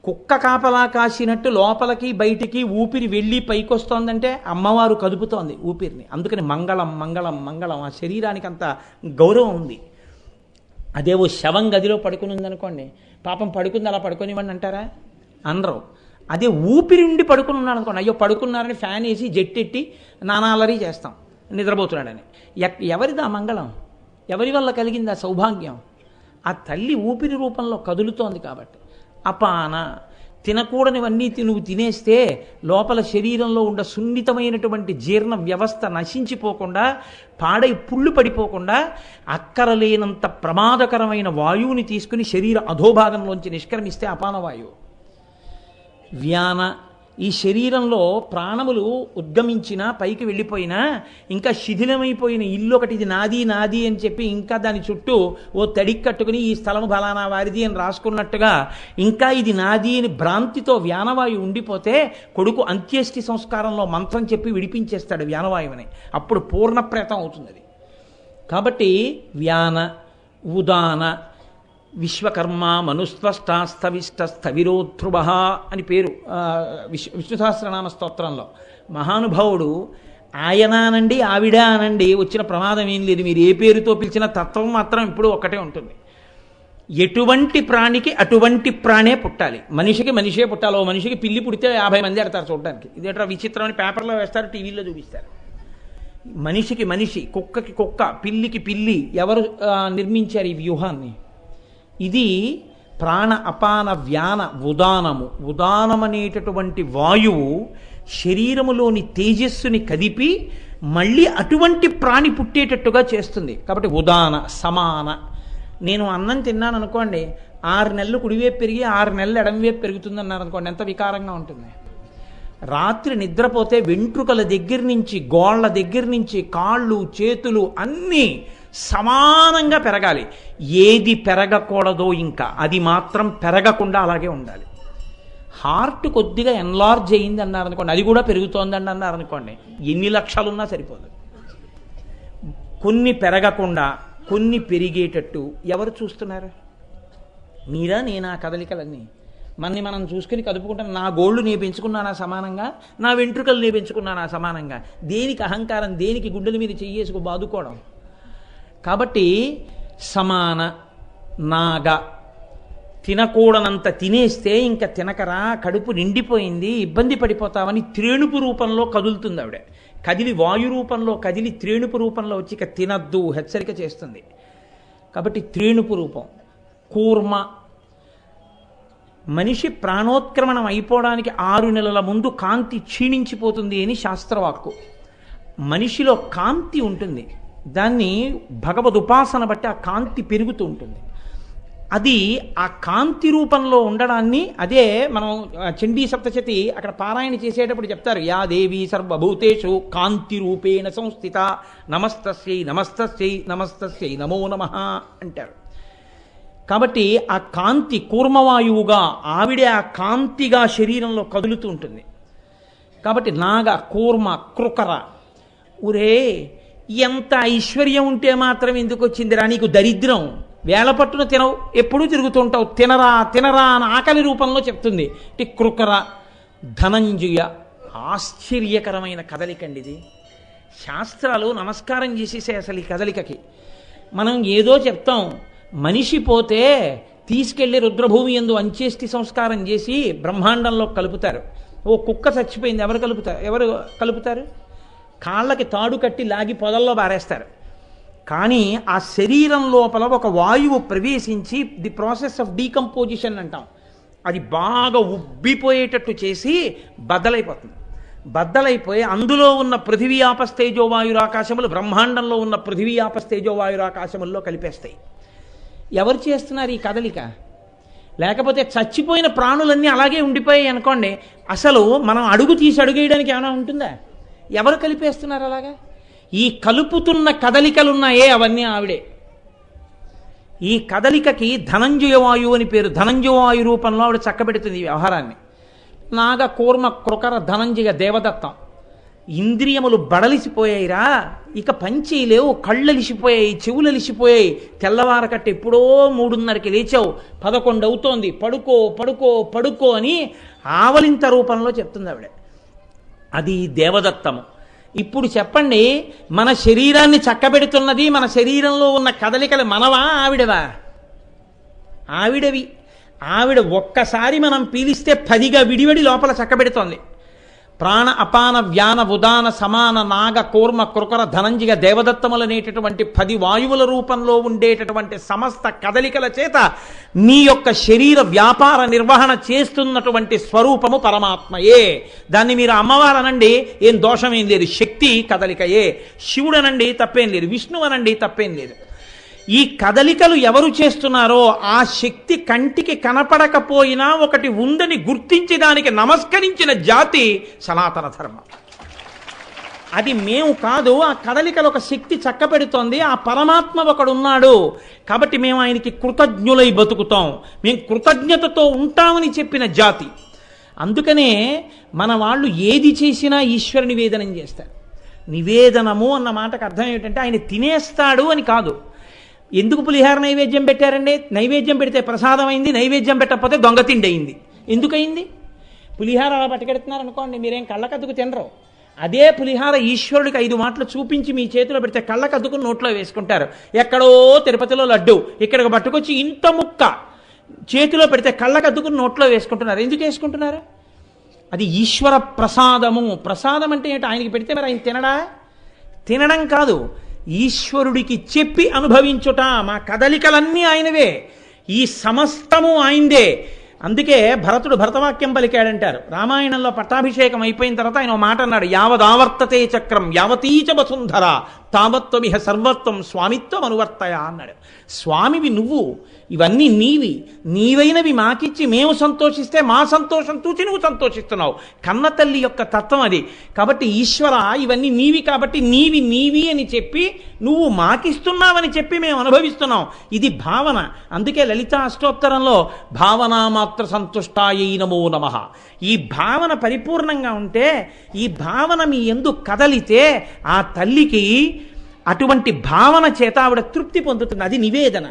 కుక్క కాపలా కాసినట్టు లోపలికి బయటికి ఊపిరి వెళ్ళి పైకి వస్తోందంటే అమ్మవారు కదుపుతోంది ఊపిరిని. అందుకని మంగళం మంగళం మంగళం. ఆ శరీరానికి అంత గౌరవం ఉంది. అదేవో శవం గదిలో పడుకుని ఉందనుకోండి, పాపం పడుకుంది అలా పడుకోనివ్వండి అంటారా? అనరు. అదే ఊపిరి ఉండి పడుకుని ఉన్నాడు అనుకోండి, అయ్యో పడుకున్నారని ఫ్యాన్ వేసి జట్టెట్టి నానాలరీ చేస్తాం నిద్రపోతున్నాడని. ఎవరిది ఆ మంగళం? ఎవరి వల్ల కలిగింది ఆ సౌభాగ్యం? ఆ తల్లి ఊపిరి రూపంలో కదులుతోంది కాబట్టి. అపాన, తినకూడనివన్నీ నువ్వు తినేస్తే లోపల శరీరంలో ఉండ సున్నితమైనటువంటి జీర్ణ వ్యవస్థ నశించిపోకుండా, పాడై పుళ్ళు పడిపోకుండా అక్కరలేనంత ప్రమాదకరమైన వాయువుని తీసుకుని శరీర అధోభాగంలోంచి నిష్క్రమిస్తే అపానవాయువు. వ్యాన, ఈ శరీరంలో ప్రాణములు ఉద్గమించినా పైకి వెళ్ళిపోయినా ఇంకా శిథిలమైపోయిన ఇల్లు ఒకటి, ఇది నాది నాది అని చెప్పి ఇంకా దాని చుట్టూ ఓ తడికి కట్టుకుని ఈ స్థలము ఫలానా వారిది అని రాసుకున్నట్టుగా ఇంకా ఇది నాది అని భ్రాంతితో వ్యానవాయువు ఉండిపోతే కొడుకు అంత్యేష్టి సంస్కారంలో మంత్రం చెప్పి విడిపించేస్తాడు వ్యానవాయువుని. అప్పుడు పూర్ణప్రేతం అవుతుంది అది. కాబట్టి వ్యాన, ఉదాన, విశ్వకర్మ, మనుస్వష్టాస్తవిష్ట స్థవిరోధ్రువ అని పేరు విష్ణు సహస్రనామ స్తోత్రంలో. మహానుభావుడు ఆయన అనండి ఆవిడ అనండి వచ్చిన ప్రమాదం ఏం లేదు. మీరు ఏ పేరుతో పిలిచిన తత్వం మాత్రం ఇప్పుడు ఒక్కటే ఉంటుంది. ఎటువంటి ప్రాణికి అటువంటి ప్రాణే పుట్టాలి. మనిషికి మనిషే పుట్టాలి. ఓ మనిషికి పిల్లి పుడితే 50 మంది ఆడతారు చూడడానికి. ఇదేట్రా విచిత్రం అని పేపర్లో వేస్తారు, టీవీలో చూపిస్తారు. మనిషికి మనిషి, కుక్కకి కుక్క, పిల్లికి పిల్లి. ఎవరు నిర్మించారు ఈ వ్యూహాన్ని? ఇది ప్రాణ, అపాన, వ్యాన, ఉదానము. ఉదానమనేటటువంటి వాయువు శరీరములోని తేజస్సుని కదిపి మళ్ళీ అటువంటి ప్రాణి పుట్టేటట్టుగా చేస్తుంది. కాబట్టి ఉదాన, సమాన. నేను అన్నం తిన్నాను అనుకోండి, 6 నెలలు కుడివైపు పెరిగి 6 నెలలు ఎడమవైపు పెరుగుతుంది అన్నారు అనుకోండి, ఎంత వికారంగా ఉంటుంది. రాత్రి నిద్రపోతే వెంట్రుకల దగ్గర నుంచి, గోళ్ల దగ్గర నుంచి, కాళ్ళు చేతులు అన్నీ సమానంగా పెరగాలి. ఏది పెరగకూడదో ఇంకా అది మాత్రం పెరగకుండా అలాగే ఉండాలి. హార్ట్ కొద్దిగా ఎన్లార్జ్ అయింది అన్నారు అనుకోండి, అది కూడా పెరుగుతోందండి అన్నారు అనుకోండి, ఎన్ని లక్షలున్నా సరిపోదు. కొన్ని పెరగకుండా కొన్ని పెరిగేటట్టు ఎవరు చూస్తున్నారు? మీరా నేనా? కదలికలన్నీ మనని మనం చూసుకుని కదుపుకుంటాను. నా గోళ్ళు నేను పెంచుకున్నానా సమానంగా? నా వెంట్రుకలు నేను పెంచుకున్నానా సమానంగా? దేనికి అహంకారం? దేనికి గుడ్డల మీద చెయ్యేసుకు బాదుకోవడం? కాబట్టి సమాన, నాగ. తినకూడనంత తినేస్తే ఇంకా తినకరా, కడుపు నిండిపోయింది, ఇబ్బంది పడిపోతామని త్రేణుపు రూపంలో కదులుతుంది ఆవిడ. కదిలి వాయు రూపంలో కదిలి త్రేణుపు రూపంలో వచ్చి ఇక తినద్దు హెచ్చరిక చేస్తుంది. కాబట్టి త్రేణుపు రూపం. కూర్మ, మనిషి ప్రాణోత్క్రమణం అయిపోవడానికి 6 నెలల ముందు కాంతి క్షీణించిపోతుంది అని శాస్త్రవాక్కు. మనిషిలో కాంతి ఉంటుంది, దాన్ని భగవదుపాసన బట్టి ఆ కాంతి పెరుగుతూ ఉంటుంది. అది ఆ కాంతి రూపంలో ఉండడాన్ని, అదే మనం చండీ సప్తశతి అక్కడ పారాయణ చేసేటప్పుడు చెప్తారు, యా దేవి సర్వభూతేషు కాంతి రూపేణ సంస్థిత నమస్తస్యై నమస్తస్యై నమస్తస్యై నమో నమః అంటారు. కాబట్టి ఆ కాంతి కూర్మవాయువుగా ఆవిడే ఆ కాంతిగా శరీరంలో కదులుతూ ఉంటుంది. కాబట్టి నాగ, కూర్మ, కృకర. ఊరే ఎంత ఐశ్వర్యం ఉంటే మాత్రం ఎందుకు వచ్చిందిరా నీకు దరిద్రం? వేళ పట్టున తినవు, ఎప్పుడూ తిరుగుతుంటావు, తినరా తినరా అని ఆకలి రూపంలో చెప్తుంది. కృకర, ధనంజయ. ఆశ్చర్యకరమైన కదలికండి ఇది. శాస్త్రాలు నమస్కారం చేసేసే అసలు ఈ కదలికకి. మనం ఏదో చెప్తాం, మనిషి పోతే తీసుకెళ్లి రుద్రభూమి యందు అంత్యేష్టి సంస్కారం చేసి బ్రహ్మాండంలో కలుపుతారు. ఓ కుక్క చచ్చిపోయింది, ఎవరు కలుపుతారు? కాళ్ళకి తాడు కట్టి లాగి పొదల్లో బారేస్తారు. కానీ ఆ శరీరం లోపల ఒక వాయువు ప్రవేశించి, ది ప్రాసెస్ ఆఫ్ డీకంపోజిషన్ అంటాం, అది బాగా ఉబ్బిపోయేటట్టు చేసి బద్దలైపోతుంది. బద్దలైపోయి అందులో ఉన్న పృథివీ ఆపస్తేజోవాయురాకాశములు బ్రహ్మాండంలో ఉన్న పృథివీ ఆపస్తేజోవాయురాకాశముల్లో కలిపేస్తాయి. ఎవరు చేస్తున్నారు ఈ కదలిక? లేకపోతే చచ్చిపోయిన ప్రాణులన్నీ అలాగే ఉండిపోయాయి అనుకోండి, అసలు మనం అడుగు తీసి అడుగేయడానికి ఏమైనా ఉంటుందా? ఎవరు కలిపేస్తున్నారు అలాగా? ఈ కలుపుతున్న కదలికలున్నాయే అవన్నీ ఆవిడే. ఈ కదలికకి ధనంజయవాయువు అని పేరు. ధనంజయవాయు రూపంలో ఆవిడ చక్కబెడుతుంది ఈ వ్యవహారాన్ని. నాగ కూర్మ కృకర ధనంజయ దేవదత్తం. ఇంద్రియములు బడలిసిపోయాయిరా, ఇక పంచేయలేవు, కళ్ళలిసిపోయాయి, చెవులలిసిపోయాయి. తెల్లవారకట్ట ఎప్పుడో 3:30కి లేచావు, 11 అవుతోంది, పడుకో పడుకో పడుకో అని ఆవలింత రూపంలో చెప్తుంది ఆవిడ. అది దేవదత్తము. ఇప్పుడు చెప్పండి, మన శరీరాన్ని చక్కబెడుతున్నది, మన శరీరంలో ఉన్న కదలికలు మనవా ఆవిడవా? ఆవిడవి. ఆవిడ ఒక్కసారి మనం పీలిస్తే 10గా విడివడి లోపల చక్కబెడుతోంది. ప్రాణ అపాన వ్యాన ఉదాన సమాన నాగ కూర్మ కృకర ధనంజయ దేవదత్తములనేటటువంటి 10 వాయువుల రూపంలో ఉండేటటువంటి సమస్త కదలికల చేత నీ యొక్క శరీర వ్యాపార నిర్వహణ చేస్తున్నటువంటి స్వరూపము పరమాత్మయే. దాన్ని మీరు అమ్మవారనండి, ఏం దోషమేం లేదు, శక్తి కదలికయే. శివుడనండి తప్పేం లేదు, విష్ణువనండి తప్పేం లేదు. ఈ కదలికలు ఎవరు చేస్తున్నారో ఆ శక్తి కంటికి కనపడకపోయినా ఒకటి ఉందని గుర్తించి దానికి నమస్కరించిన జాతి సనాతన ధర్మం. అది మేము కాదు, ఆ కదలికలు ఒక శక్తి చక్కబెడుతోంది, ఆ పరమాత్మ ఒకడున్నాడు కాబట్టి మేము ఆయనకి కృతజ్ఞులై బతుకుతాం, మేము కృతజ్ఞతతో ఉంటామని చెప్పిన జాతి. అందుకనే మన వాళ్ళు ఏది చేసినా ఈశ్వర నివేదనం చేస్తారు. నివేదనము అన్న మాటకు అర్థం ఏమిటంటే ఆయన తినేస్తాడు అని కాదు. ఎందుకు పులిహార నైవేద్యం పెట్టారండి? నైవేద్యం పెడితే ప్రసాదం అయింది, నైవేద్యం పెట్టకపోతే దొంగతిండి అయింది. ఎందుకయింది? పులిహార అలా పట్టుకెడుతున్నారు అనుకోండి, మీరేం కళ్ళకద్దుకు తినరు. అదే పులిహార ఈశ్వరుడికి 5 మాటలు చూపించి మీ చేతిలో పెడితే కళ్ళకద్దుకుని నోట్లో వేసుకుంటారు. ఎక్కడో తిరుపతిలో లడ్డు ఇక్కడికి పట్టుకొచ్చి ఇంత ముక్క చేతిలో పెడితే కళ్ళకద్దుకుని నోట్లో వేసుకుంటున్నారు. ఎందుకు వేసుకుంటున్నారు? అది ఈశ్వర ప్రసాదము. ప్రసాదం అంటే ఏంటి? ఆయనకి పెడితే మరి ఆయన తినడా? తినడం కాదు, ఈశ్వరుడికి చెప్పి అనుభవించుట. మా కదలికలన్నీ ఆయనవే, ఈ సమస్తము ఆయనదే. అందుకే భరతుడు భరతవాక్యం పలికాడంటారు. రామాయణంలో పట్టాభిషేకం అయిపోయిన తర్వాత ఆయన మాట అన్నాడు, యావదావర్తతే చక్రం యావతీచ వసుంధర తావత్వమిహ సర్వత్వం స్వామిత్వం అనువర్తయ అన్నాడు. స్వామివి నువ్వు, ఇవన్నీ నీవి, నీవైనవి మాకిచ్చి మేము సంతోషిస్తే మా సంతోషం చూచి నువ్వు సంతోషిస్తున్నావు. కన్న తల్లి యొక్క తత్వం అది. కాబట్టి ఈశ్వర ఇవన్నీ నీవి కాబట్టి నీవి నీవి అని చెప్పి నువ్వు మాకిస్తున్నావని చెప్పి మేము అనుభవిస్తున్నాం. ఇది భావన. అందుకే లలితా అష్టోత్తరంలో భావనామాత్ర సంతుష్టాయై నమో నమః. ఈ భావన పరిపూర్ణంగా ఉంటే, ఈ భావన మీ యందు కదలితే ఆ తల్లికి అటువంటి భావన చేత ఆవిడ తృప్తి పొందుతుంది. అది నివేదన.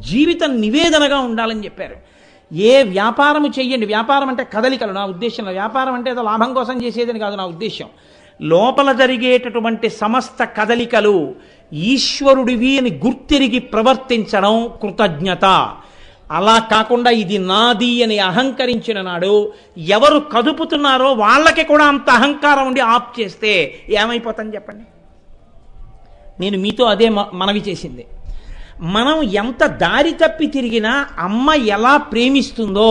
జీవితం నివేదనగా ఉండాలని చెప్పారు. ఏ వ్యాపారము చెయ్యండి, వ్యాపారం అంటే కదలికలు నా ఉద్దేశంలో. వ్యాపారం అంటే ఏదో లాభం కోసం చేసేదని కాదు నా ఉద్దేశం. లోపల జరిగేటటువంటి సమస్త కదలికలు ఈశ్వరుడివి అని గుర్తెరిగి ప్రవర్తించడం కృతజ్ఞత. అలా కాకుండా ఇది నాది అని అహంకరించిన నాడు ఎవరు కదుపుతున్నారో వాళ్ళకి కూడా అంత అహంకారం ఉండి ఆప్ చేస్తే ఏమైపోతాను చెప్పండి. నేను మీతో అదే మనవి చేసింది. మనం ఎంత దారి తప్పి తిరిగినా అమ్మ ఎలా ప్రేమిస్తుందో,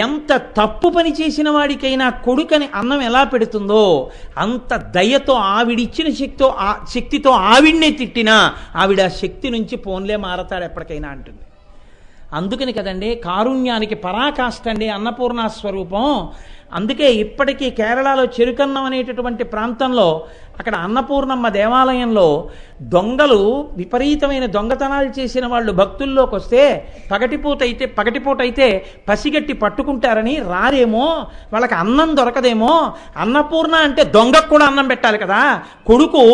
ఎంత తప్పు పని చేసిన వాడికైనా కొడుకని అన్నం ఎలా పెడుతుందో అంత దయతో ఆవిడిచ్చిన శక్తితో ఆవిడ్నే తిట్టినా ఆవిడ శక్తి నుంచి పోన్లే మారతాడు ఎప్పటికైనా అంటుంది. అందుకని కదండి కారుణ్యానికి పరాకాష్ఠ అండి అన్నపూర్ణ స్వరూపం. అందుకే ఇప్పటికీ కేరళలో చెరుకన్నం అనేటటువంటి ప్రాంతంలో అక్కడ అన్నపూర్ణమ్మ దేవాలయంలో దొంగలు విపరీతమైన దొంగతనాలు చేసిన వాళ్ళు భక్తుల్లోకి వస్తే పగటిపూట అయితే పసిగట్టి పట్టుకుంటారని రారేమో, వాళ్ళకి అన్నం దొరకదేమో. అన్నపూర్ణ అంటే దొంగకు కూడా అన్నం పెట్టాలి కదా. కొడుకు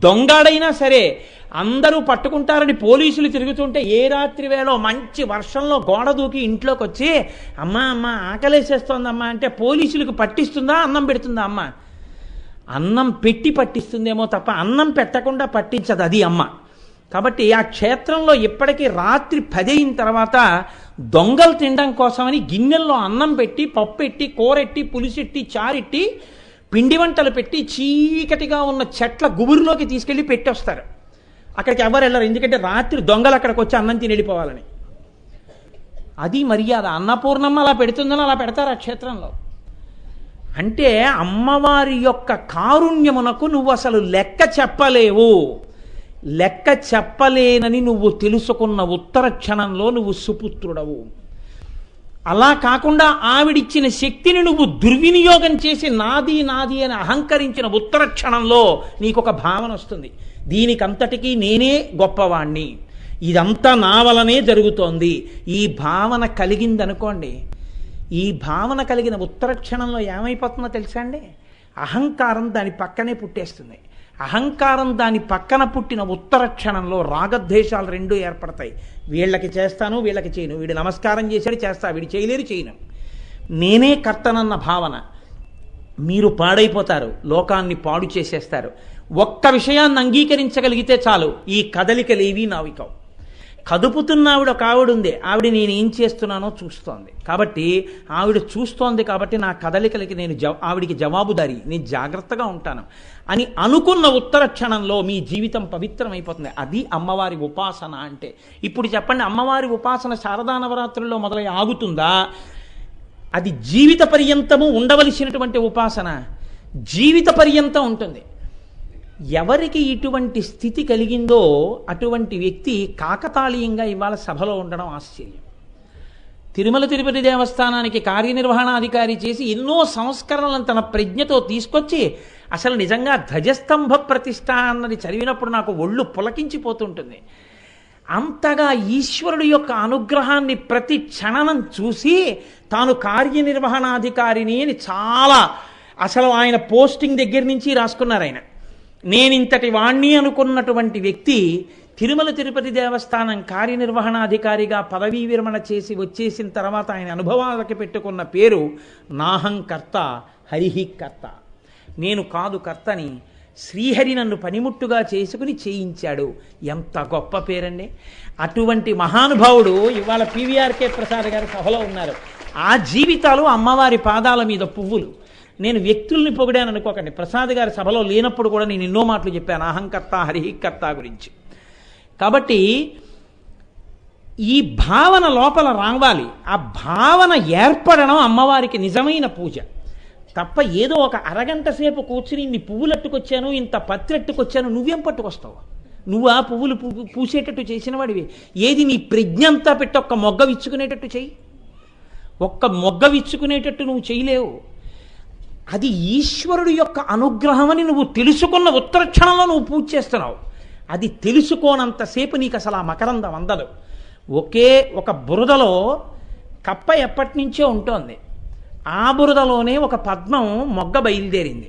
దొంగాడైనా సరే అందరూ పట్టుకుంటారని పోలీసులు తిరుగుతుంటే ఏ రాత్రి వేళ మంచి వర్షంలో గోడ దూకి ఇంట్లోకి వచ్చి అమ్మ ఆకలేసేస్తోందమ్మా అంటే పోలీసులకు పట్టిస్తుందా, అన్నం పెడుతుందా? అమ్మ అన్నం పెట్టి పట్టిస్తుందేమో తప్ప అన్నం పెట్టకుండా పట్టించదు, అది అమ్మ. కాబట్టి ఆ క్షేత్రంలో ఇప్పటికీ రాత్రి 10 అయిన తర్వాత దొంగలు తినడం కోసమని గిన్నెల్లో అన్నం పెట్టి, పప్పు పెట్టి, కూరెట్టి, పులిసెట్టి, చారెట్టి, పిండి వంటలు పెట్టి చీకటిగా ఉన్న చెట్ల గుబురులోకి తీసుకెళ్ళి పెట్టొస్తారు. అక్కడికి ఎవరు వెళ్ళరు, ఎందుకంటే రాత్రి దొంగలు అక్కడికి వచ్చి అన్నం తిని వెళ్ళిపోవాలని. అది మర్యాద. అన్నపూర్ణమ్మ అలా పెడుతుందని అలా పెడతారు ఆ క్షేత్రంలో. అంటే అమ్మవారి యొక్క కారుణ్యమునకు నువ్వు అసలు లెక్క చెప్పలేవు. లెక్క చెప్పలేనని నువ్వు తెలుసుకున్న ఉత్తర క్షణంలో నువ్వు సుపుత్రుడవు. అలా కాకుండా ఆవిడిచ్చిన శక్తిని నువ్వు దుర్వినియోగం చేసి నాది నాది అని అహంకరించిన ఉత్తర క్షణంలో నీకొక భావన వస్తుంది, దీనికంతటికీ నేనే గొప్పవాణ్ణి, ఇదంతా నా వలనే జరుగుతోంది, ఈ భావన కలిగిందనుకోండి, ఈ భావన కలిగిన ఉత్తర క్షణంలో ఏమైపోతుందో తెలుసా అండి? అహంకారం దాని పక్కనే పుట్టేస్తుంది. అహంకారం దాని పక్కన పుట్టిన ఉత్తర క్షణంలో రాగద్వేషాలు రెండూ ఏర్పడతాయి. వీళ్ళకి చేస్తాను, వీళ్ళకి చేయను, వీడు నమస్కారం చేశాడు చేస్తా, వీడు చేయలేరు చేయను, నేనే కర్తనన్న భావన. మీరు పాడైపోతారు, లోకాన్ని పాడు చేసేస్తారు. ఒక్క విషయాన్ని అంగీకరించగలిగితే చాలు, ఈ కదలికలేవి నావికావు. కదుపుతున్న ఆవిడ ఒక ఆవిడ ఉంది, ఆవిడ నేను ఏం చేస్తున్నానో చూస్తోంది కాబట్టి, ఆవిడ చూస్తోంది కాబట్టి నా కదలికలకి నేను ఆవిడికి జవాబుదారి, నేను జాగ్రత్తగా ఉంటాను అని అనుకున్న ఉత్తర క్షణంలో మీ జీవితం పవిత్రమైపోతుంది. అది అమ్మవారి ఉపాసన అంటే. ఇప్పుడు చెప్పండి, అమ్మవారి ఉపాసన శారదా నవరాత్రుల్లో మొదలై ఆగుతుందా? అది జీవిత పర్యంతము ఉండవలసినటువంటి ఉపాసన, జీవిత పర్యంతం ఉంటుంది. ఎవరికి ఇటువంటి స్థితి కలిగిందో అటువంటి వ్యక్తి కాకతాళీయంగా ఇవాళ సభలో ఉండడం ఆశ్చర్యం. తిరుమల తిరుపతి దేవస్థానానికి కార్యనిర్వహణాధికారి చేసి ఎన్నో సంస్కరణలను తన ప్రజ్ఞతో తీసుకొచ్చి, అసలు నిజంగా ధ్వజస్తంభ ప్రతిష్ఠ అన్నది చదివినప్పుడు నాకు ఒళ్ళు పులకించిపోతుంటుంది. అంతగా ఈశ్వరుడు యొక్క అనుగ్రహాన్ని ప్రతి క్షణం చూసి తాను కార్యనిర్వహణాధికారిని అని చాలా, అసలు ఆయన పోస్టింగ్ దగ్గర నుంచి రాసుకున్నారు. ఆయన నేనింతటి వాణ్ణి అనుకున్నటువంటి వ్యక్తి తిరుమల తిరుపతి దేవస్థానం కార్యనిర్వహణాధికారిగా పదవీ విరమణ చేసి వచ్చేసిన తర్వాత ఆయన అనుభవాలకి పెట్టుకున్న పేరు నాహంకర్త హరిహి కర్త. నేను కాదు కర్తని, శ్రీహరి నన్ను పనిముట్టుగా చేసుకుని చేయించాడు. ఎంత గొప్ప పేరండి! అటువంటి మహానుభావుడు ఇవాళ పివిఆర్కే ప్రసాద్ గారు సభలో ఉన్నారు. ఆ జీవితాలు అమ్మవారి పాదాల మీద పువ్వులు. నేను వ్యక్తుల్ని పొగిడాను అనుకోకండి, ప్రసాద్ గారి సభలో లేనప్పుడు కూడా నేను ఎన్నో మాటలు చెప్పాను అహంకర్త హరిహికర్త గురించి. కాబట్టి ఈ భావన లోపల రావాలి. ఆ భావన ఏర్పడడం అమ్మవారికి నిజమైన పూజ తప్ప ఏదో ఒక అరగంట సేపు కూర్చుని ఇన్ని పువ్వులు అట్టుకొచ్చాను, ఇంత పత్రి అట్టుకొచ్చాను, నువ్వేం పట్టుకొస్తావు? నువ్వు ఆ పువ్వులు పూసేటట్టు చేసిన వాడివి. ఏది నీ ప్రజ్ఞంతా పెట్టి ఒక్క మొగ్గ విచ్చుకునేటట్టు చెయ్యి. ఒక్క మొగ్గ విచ్చుకునేటట్టు నువ్వు చేయలేవు. అది ఈశ్వరుడు యొక్క అనుగ్రహం అని నువ్వు తెలుసుకున్న ఉత్తర క్షణంలో నువ్వు పూజ చేస్తున్నావు. అది తెలుసుకోనంతసేపు నీకు అసలు ఆ మకరందం అందదు. ఒకే ఒక బురదలో కప్ప ఎప్పటి నుంచో ఉంటుంది. ఆ బురదలోనే ఒక పద్మం మొగ్గ బయలుదేరింది.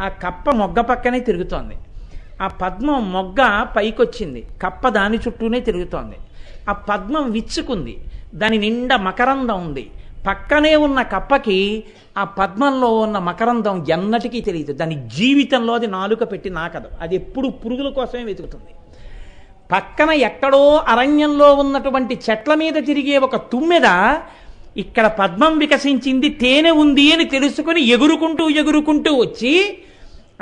ఆ కప్ప మొగ్గ పక్కనే తిరుగుతోంది. ఆ పద్మం మొగ్గ పైకొచ్చింది, కప్ప దాని చుట్టూనే తిరుగుతోంది. ఆ పద్మం విచ్చుకుంది, దాని నిండా మకరందం ఉంది. పక్కనే ఉన్న కప్పకి ఆ పద్మంలో ఉన్న మకరందం ఎన్నటికీ తెలియదు. దాని జీవితంలో అది నాలుక పెట్టి నాకదు. అది ఎప్పుడు పురుగుల కోసమే వెతుకుతుంది. పక్కన ఎక్కడో అరణ్యంలో ఉన్నటువంటి చెట్ల మీద తిరిగే ఒక తుమ్మెద ఇక్కడ పద్మం వికసించింది, తేనె ఉంది అని తెలుసుకుని ఎగురుకుంటూ వచ్చి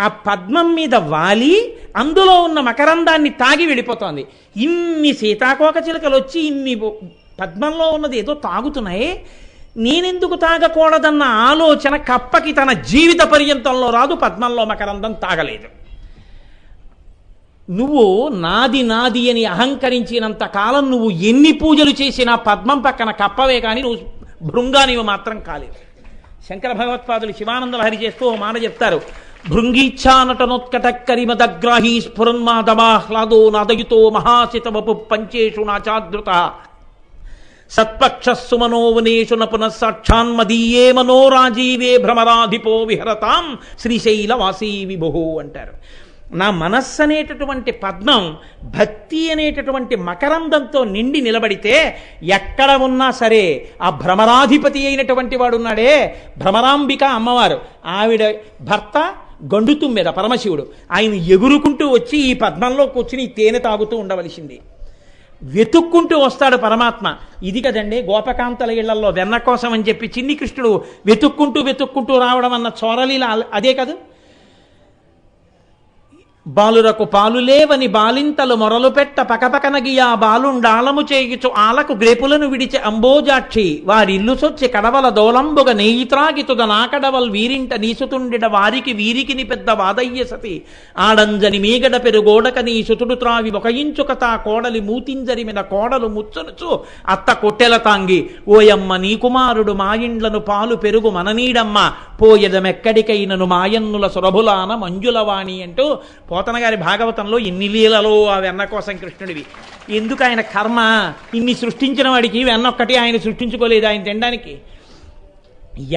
ఆ పద్మం మీద వాలి అందులో ఉన్న మకరందాన్ని తాగి వెళ్ళిపోతోంది. ఇన్ని సీతాకోక చిలుకలు వచ్చి ఇన్ని పద్మంలో ఉన్నది ఏదో తాగుతున్నాయి, నేనెందుకు తాగకూడదన్న ఆలోచన కప్పకి తన జీవిత పర్యంతంలో రాదు. పద్మంలో మకరందం తాగలేదు. నువ్వు నాది నాది అని అహంకరించినంత కాలం నువ్వు ఎన్ని పూజలు చేసినా పద్మం పక్కన కప్పవే కానీ నువ్వు భృంగానివి మాత్రం కాలేదు. శంకర భగవత్పాదులు శివానంద లహరి చేస్తూ ఓ మాట చెప్తారు. భృంగీచ్ఛానటనోత్కటక్కరిమదగ్రాహీ స్ఫురన్మాదమాహ్లాదో నాదయుతో మహాసితవపు పంచేషు నాచాదృత సత్పక్షస్సు మనోవనేషు నపున సాక్షాన్మదీయే మనోరాజీవే భ్రమరాధిపో విహరతాం శ్రీశైలవాసీ విభు అంటారు. నా మనస్సు అనేటటువంటి పద్మం భక్తి అనేటటువంటి మకరందంతో నిండి నిలబడితే ఎక్కడ ఉన్నా సరే ఆ భ్రమరాధిపతి అయినటువంటి వాడు ఉన్నాడే, భ్రమరాంబిక అమ్మవారు, ఆవిడ భర్త గండుతుమ్మెద పరమశివుడు, ఆయన ఎగురుకుంటూ వచ్చి ఈ పద్మంలో కూర్చుని తేనె తాగుతూ ఉండవలసింది. వెతుక్కుంటూ వస్తాడు పరమాత్మ. ఇది కదండి గోపకాంతల ఇళ్లలో వెన్న కోసం అని చెప్పి చిన్ని కృష్ణుడు వెతుక్కుంటూ రావడం అన్న చోరలీల అదే కాదు. బాలురకు పాలు లేవని బాలింతలు మొరలు పెట్ట పకపకనగియా బాలుండాళము చేయుచు ఆలకు గ్రేపులను విడిచి అంబోజాక్షి వారిల్లు సొచ్చి కడవల దోలంబుగ నేయిత్రాగితుద నాకడవల్ వీరింట నీసుతుండిడ వారికి వీరికిని పెద్ద వాదయ్య సతి ఆడంజని మీగడ పెరుగోడక నీ సుతుడు త్రావి ఒక ఇంచుక తా కోడలి మూతింజరిమిన కోడలు ముచ్చనుచు అత్త కొట్టెల తాంగి ఓయమ్మ నీ కుమారుడు మా ఇండ్లను పాలు పెరుగు మననీడమ్మ పోయదమెక్కడికైనను మాయన్నుల సురభులాన మంజులవాణి అంటూ పోతన గారి భాగవతంలో ఎన్ని లీలలో ఆ వెన్న కోసం కృష్ణుడివి. ఎందుకు ఆయన కర్మ, ఇన్ని సృష్టించిన వాడికి వెన్నొక్కటి ఆయన సృష్టించుకోలేదు ఆయన తినడానికి.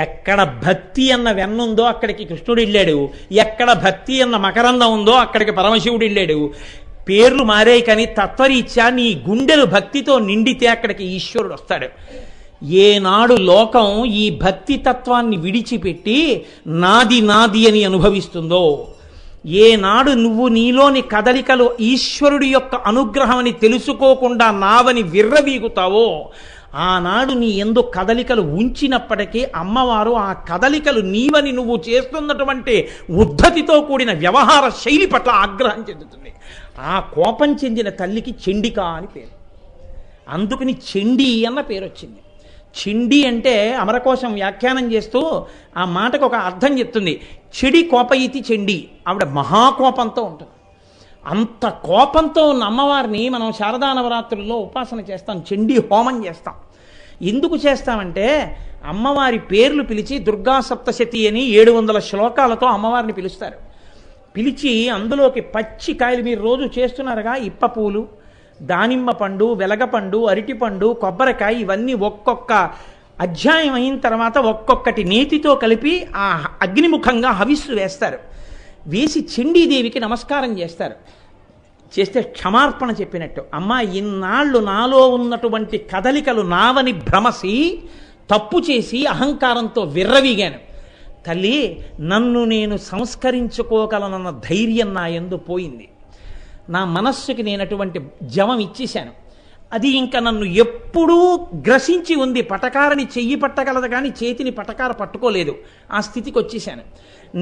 ఎక్కడ భక్తి అన్న వెన్న ఉందో అక్కడికి కృష్ణుడు వెళ్ళాడు, ఎక్కడ భక్తి అన్న మకరందం ఉందో అక్కడికి పరమశివుడు వెళ్ళాడు. పేర్లు మారాయి కానీ తత్వరీత్యా నీ గుండెలు భక్తితో నిండితే అక్కడికి ఈశ్వరుడు వస్తాడు. ఏనాడు లోకం ఈ భక్తి తత్వాన్ని విడిచిపెట్టి నాది నాది అని అనుభవిస్తుందో, ఏనాడు నువ్వు నీలోని కదలికలు ఈశ్వరుడి యొక్క అనుగ్రహం అని తెలుసుకోకుండా నావని విర్రవీగుతావో, ఆనాడు నీ ఎందు కదలికలు ఉంచినప్పటికీ అమ్మవారు ఆ కదలికలు నీవని నువ్వు చేస్తున్నటువంటి ఉద్ధతితో కూడిన వ్యవహార శైలి పట్ల ఆగ్రహం చెందుతుంది. ఆ కోపం చెందిన తల్లికి చండిక అని పేరు. అందుకని చండీ అన్న పేరు వచ్చింది. చండీ అంటే అమరకోశం వ్యాఖ్యానం చేస్తూ ఆ మాటకు ఒక అర్థం చెప్తుంది. చెడి కోపయితి చండీ, ఆవిడ మహాకోపంతో ఉంటుంది. అంత కోపంతో ఉన్న అమ్మవారిని మనం శారదా నవరాత్రుల్లో ఉపాసన చేస్తాం, చండీ హోమం చేస్తాం. ఎందుకు చేస్తామంటే అమ్మవారి పేర్లు పిలిచి దుర్గా సప్తశతి అని 700 శ్లోకాలతో అమ్మవారిని పిలుస్తారు. పిలిచి అందులోకి పచ్చి కాయలు, మీరు రోజు చేస్తున్నారుగా, ఇప్ప పూలు, దానిమ్మ పండు, వెలగపండు, అరటిపండు, కొబ్బరికాయ, ఇవన్నీ ఒక్కొక్క అధ్యాయం అయిన తర్వాత ఒక్కొక్కటి నేతితో కలిపి ఆ అగ్నిముఖంగా హవిస్సు వేస్తారు. వేసి చండీదేవికి నమస్కారం చేస్తారు. చేస్తే క్షమార్పణ చెప్పినట్టు, అమ్మ ఇన్నాళ్ళు నాలో ఉన్నటువంటి కదలికలు నావని భ్రమసి తప్పు చేసి అహంకారంతో విర్రవీగాను. తల్లి, నన్ను నేను సంస్కరించుకోగలనన్న ధైర్యం నా యందు పోయింది. నా మనస్సుకి నేను అటువంటి జవం ఇచ్చేశాను. అది ఇంకా నన్ను ఎప్పుడూ గ్రసించి ఉంది. పటకారని చెయ్యి పట్టగలదు కానీ చేతిని పటకార పట్టుకోలేదు. ఆ స్థితికి వచ్చేశాను.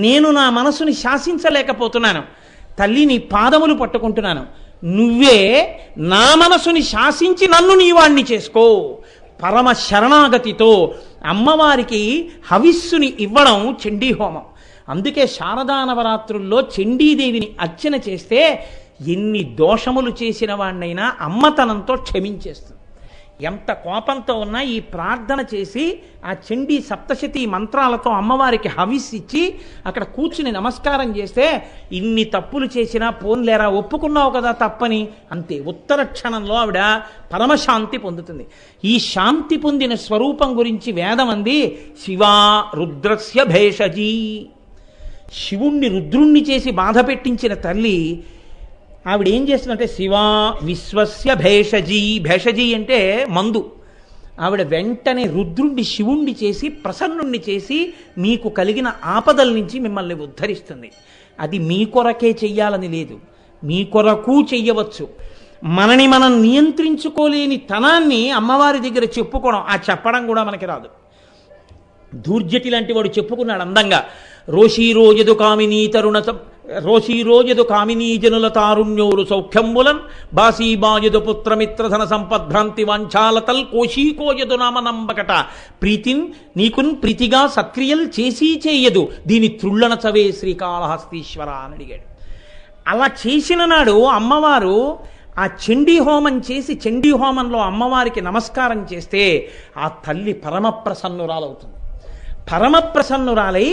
నేను నా మనసుని శాసించలేకపోతున్నాను. తల్లి, నీ పాదములు పట్టుకుంటున్నాను. నువ్వే నా మనసుని శాసించి నన్ను నీవాణ్ణి చేసుకో. పరమ శరణాగతితో అమ్మవారికి హవిస్సుని ఇవ్వడం చండీ హోమం. అందుకే శారదా నవరాత్రుల్లో చండీదేవిని అర్చన చేస్తే ఎన్ని దోషములు చేసిన వాణ్ణైనా అమ్మతనంతో క్షమించేస్తుంది. ఎంత కోపంతో ఉన్నా ఈ ప్రార్థన చేసి ఆ చండీ సప్తశతి మంత్రాలతో అమ్మవారికి హవిస్సిచ్చి అక్కడ కూర్చుని నమస్కారం చేస్తే ఇన్ని తప్పులు చేసినా పోన్లేరా, ఒప్పుకున్నావు కదా తప్పని, అంతే ఉత్తర క్షణంలో ఆవిడ పరమశాంతి పొందుతుంది. ఈ శాంతి పొందిన స్వరూపం గురించి వేదం అంది, శివా రుద్రస్య భేషజీ. శివుణ్ణి రుద్రుణ్ణి చేసి బాధ పెట్టించిన తల్లి ఆవిడ ఏం చేస్తుందంటే శివా విశ్వస్య భేషజీ. భేషజీ అంటే మందు. ఆవిడ వెంటనే రుద్రుణ్ణి శివుణ్ణి చేసి ప్రసన్నుణ్ణి చేసి మీకు కలిగిన ఆపదల నుంచి మిమ్మల్ని ఉద్ధరిస్తుంది. అది మీ కొరకే చెయ్యాలని లేదు, మీ కొరకు చెయ్యవచ్చు. మనని మనం నియంత్రించుకోలేని తనాన్ని అమ్మవారి దగ్గర చెప్పుకోవడం, ఆ చెప్పడం కూడా మనకి రాదు. దూర్జటి లాంటి వాడు చెప్పుకున్నాడు అందంగా, రోషీరోజదు కామినీ తరుణ రోషీరోజదు కామినీ జనుల తారుణ్యోరు సౌఖ్యంబులన్ బాసీబాయదు పుత్రమిత్రధన సంపద్భ్రాంతి వాంఛాలతల్ కోశీకోయదు నామనంబకట ప్రీతిన్ నీకున్ ప్రీతిగా సత్క్రియల్ చేసీ చేయదు దీని త్రుళ్ళన చవే శ్రీకాళహస్తీశ్వర అని అడిగాడు. అలా చేసిన నాడు అమ్మవారు ఆ చండీ హోమం చేసి చండీ హోమంలో అమ్మవారికి నమస్కారం చేస్తే ఆ తల్లి పరమప్రసన్నురాలవుతుంది. పరమప్రసన్నురాలై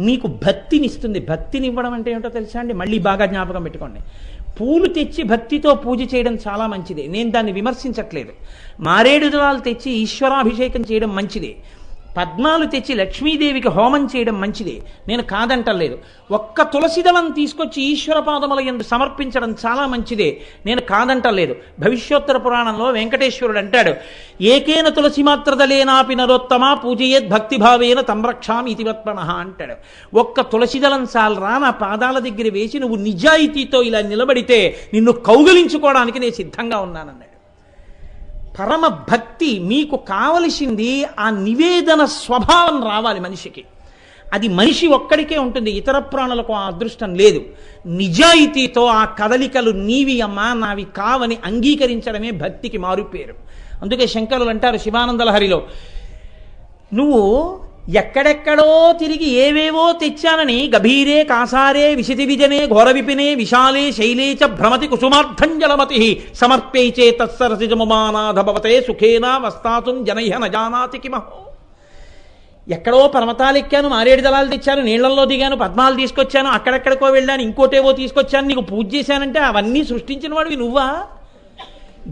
నీకు భక్తినిస్తుంది. భక్తినివ్వడం అంటే ఏమిటో తెలుసా అండి? మళ్ళీ బాగా జ్ఞాపకం పెట్టుకోండి. పూలు తెచ్చి భక్తితో పూజ చేయడం చాలా మంచిదే, నేను దాన్ని విమర్శించట్లేదు. మారేడు దళాలు తెచ్చి ఈశ్వరాభిషేకం చేయడం మంచిదే. పద్మాలు తెచ్చి లక్ష్మీదేవికి హోమం చేయడం మంచిదే, నేను కాదంటలేదు. ఒక్క తులసిదళం తీసుకొచ్చి ఈశ్వర పాదముల యందు సమర్పించడం చాలా మంచిదే, నేను కాదంటలేదు. భవిష్యోత్తర పురాణంలో వెంకటేశ్వరుడు అంటాడు, ఏకేన తులసి మాత్రదలేనాపి నరోత్తమ పూజయేద్ భక్తిభావేన తంరక్షామి ఇతివత్మన అంటాడు. ఒక్క తులసిదళం చాలరా నా పాదాల దగ్గర వేసి నువ్వు నిజాయితీతో ఇలా నిలబడితే నిన్ను కౌగిలించుకోవడానికి నేను సిద్ధంగా ఉన్నానన్నాడు. పరమ భక్తి మీకు కావలసింది ఆ నివేదన స్వభావం రావాలి మనిషికి. అది మనిషి ఒక్కడికే ఉంటుంది, ఇతర ప్రాణులకు ఆ అదృష్టం లేదు. నిజాయితీతో ఆ కదలికలు నీవి అమ్మా నావి కావని అంగీకరించడమే భక్తికి మారుపేరు. అందుకే శంకరులు అంటారు శివానందలహరిలో, నువ్వు ఎక్కడెక్కడో తిరిగి ఏవేవో తెచ్చానని గభీరే కాసారే విశతి విజనే ఘోర విపినే విశాలే శైలే చ భ్రమతి కుసుమార్థంజలమతి సమర్పేచే తత్సరసిజముమానాధ భవతే సుఖేనా వస్తాతుం జనైహ నజానాతి కిమహో. ఎక్కడో పర్వతాలు ఎక్కాను, మారేడు దళాలు తెచ్చాను, నీళ్లలో దిగాను, పద్మాలు తీసుకొచ్చాను, అక్కడెక్కడికో వెళ్ళాను, ఇంకోటేవో తీసుకొచ్చాను, నీకు పూజ చేశానంటే అవన్నీ సృష్టించిన వాడివి నువ్వా?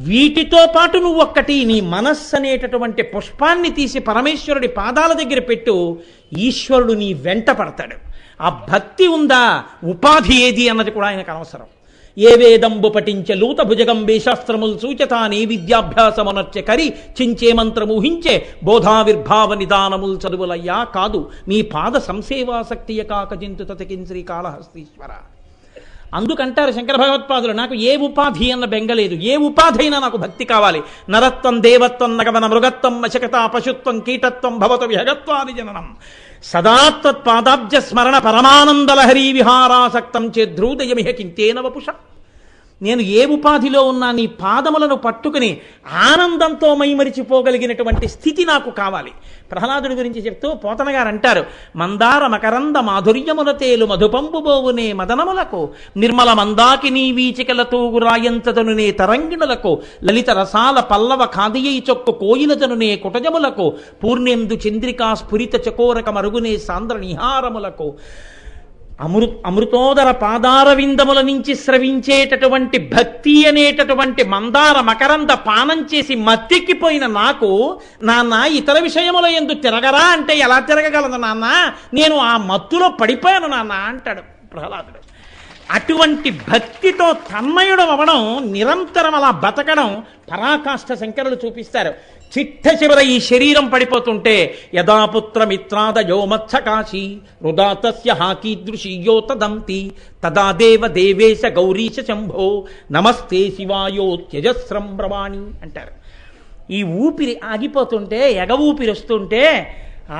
వీటితో పాటు నువ్వు ఒక్కటి నీ మనస్సు అనేటటువంటి పుష్పాన్ని తీసి పరమేశ్వరుడి పాదాల దగ్గర పెట్టు, ఈశ్వరుడు నీ వెంట పడతాడు. ఆ భక్తి ఉందా, ఉపాధి ఏది అన్నది కూడా ఆయనకు అనవసరం. ఏ వేదంబు పఠించే లూత భుజగంబే శాస్త్రములు సూచతానే విద్యాభ్యాసమునర్చె కరి చించే మంత్రమూహించే బోధావిర్భావ నిదానములు చదువులయ్యా కాదు మీ పాద సంసేవాసక్తియ కాకజింతు తతకిన్ శ్రీకాళహస్తీశ్వర. అందుకంటారు శంకర భగవత్పాదులు, నాకు ఏ ఉపాధి అన్న బెంగలేదు, ఏ ఉపాధి అయినా నాకు భక్తి కావాలి. నరత్వం దేవత్వం నగవన మృగత్వం వశకత పశుత్వం కీటత్వం భవత విహగత్వాది జననం సదాత్వత్పాదాబ్జ స్మరణ పరమానందలహరీ విహారాసక్తం చేద్రూదయమిహ కింతేన వపుష. నేను ఏ ఉపాధిలో ఉన్నా నీ పాదములను పట్టుకుని ఆనందంతో మైమరిచిపోగలిగినటువంటి స్థితి నాకు కావాలి. ప్రహ్లాదుడి గురించి చెప్తూ పోతన గారు అంటారు, మందార మకరంద మాధుర్యముల తేలు మధుపంబుబోవునే మదనములకు నిర్మల మందాకినీ వీచికల తూగురాయంతదనునే తరంగిణులకు లలిత రసాల పల్లవ ఖాదియై చొక్కు కోయిలతనునే కుటజములకు పూర్ణేందు చంద్రికా స్ఫురిత చకోరక మరుగునే సాంద్ర నిహారములకు అమృతోదర పాదార విందముల నుంచి స్రవించేటటువంటి భక్తి అనేటటువంటి మందార మకరంద పానం చేసి మత్తెక్కిపోయిన నాకు నాన్న ఇతర విషయముల యందు తిరగరా అంటే ఎలా తిరగగలదు నాన్న, నేను ఆ మత్తులో పడిపోయాను నాన్న అంటాడు ప్రహ్లాదుడు. అటువంటి భక్తితో తన్మయుడు అవ్వడం, నిరంతరం అలా బతకడం పరాకాష్ఠ శంకరులు చూపిస్తారు. చిట్ట చివర ఈ శరీరం పడిపోతుంటే యదాపుత్రమిత్రాదయో మత్సకాశీ హృదాతస్య హాకీదృశీయో తదంతి తదా దేవ దేవేశ గౌరీశ శంభో నమస్తే శివాయో త్యజస్రం బ్రవాణి అంటారు. ఈ ఊపిరి ఆగిపోతుంటే, ఎగ ఊపిరి వస్తుంటే,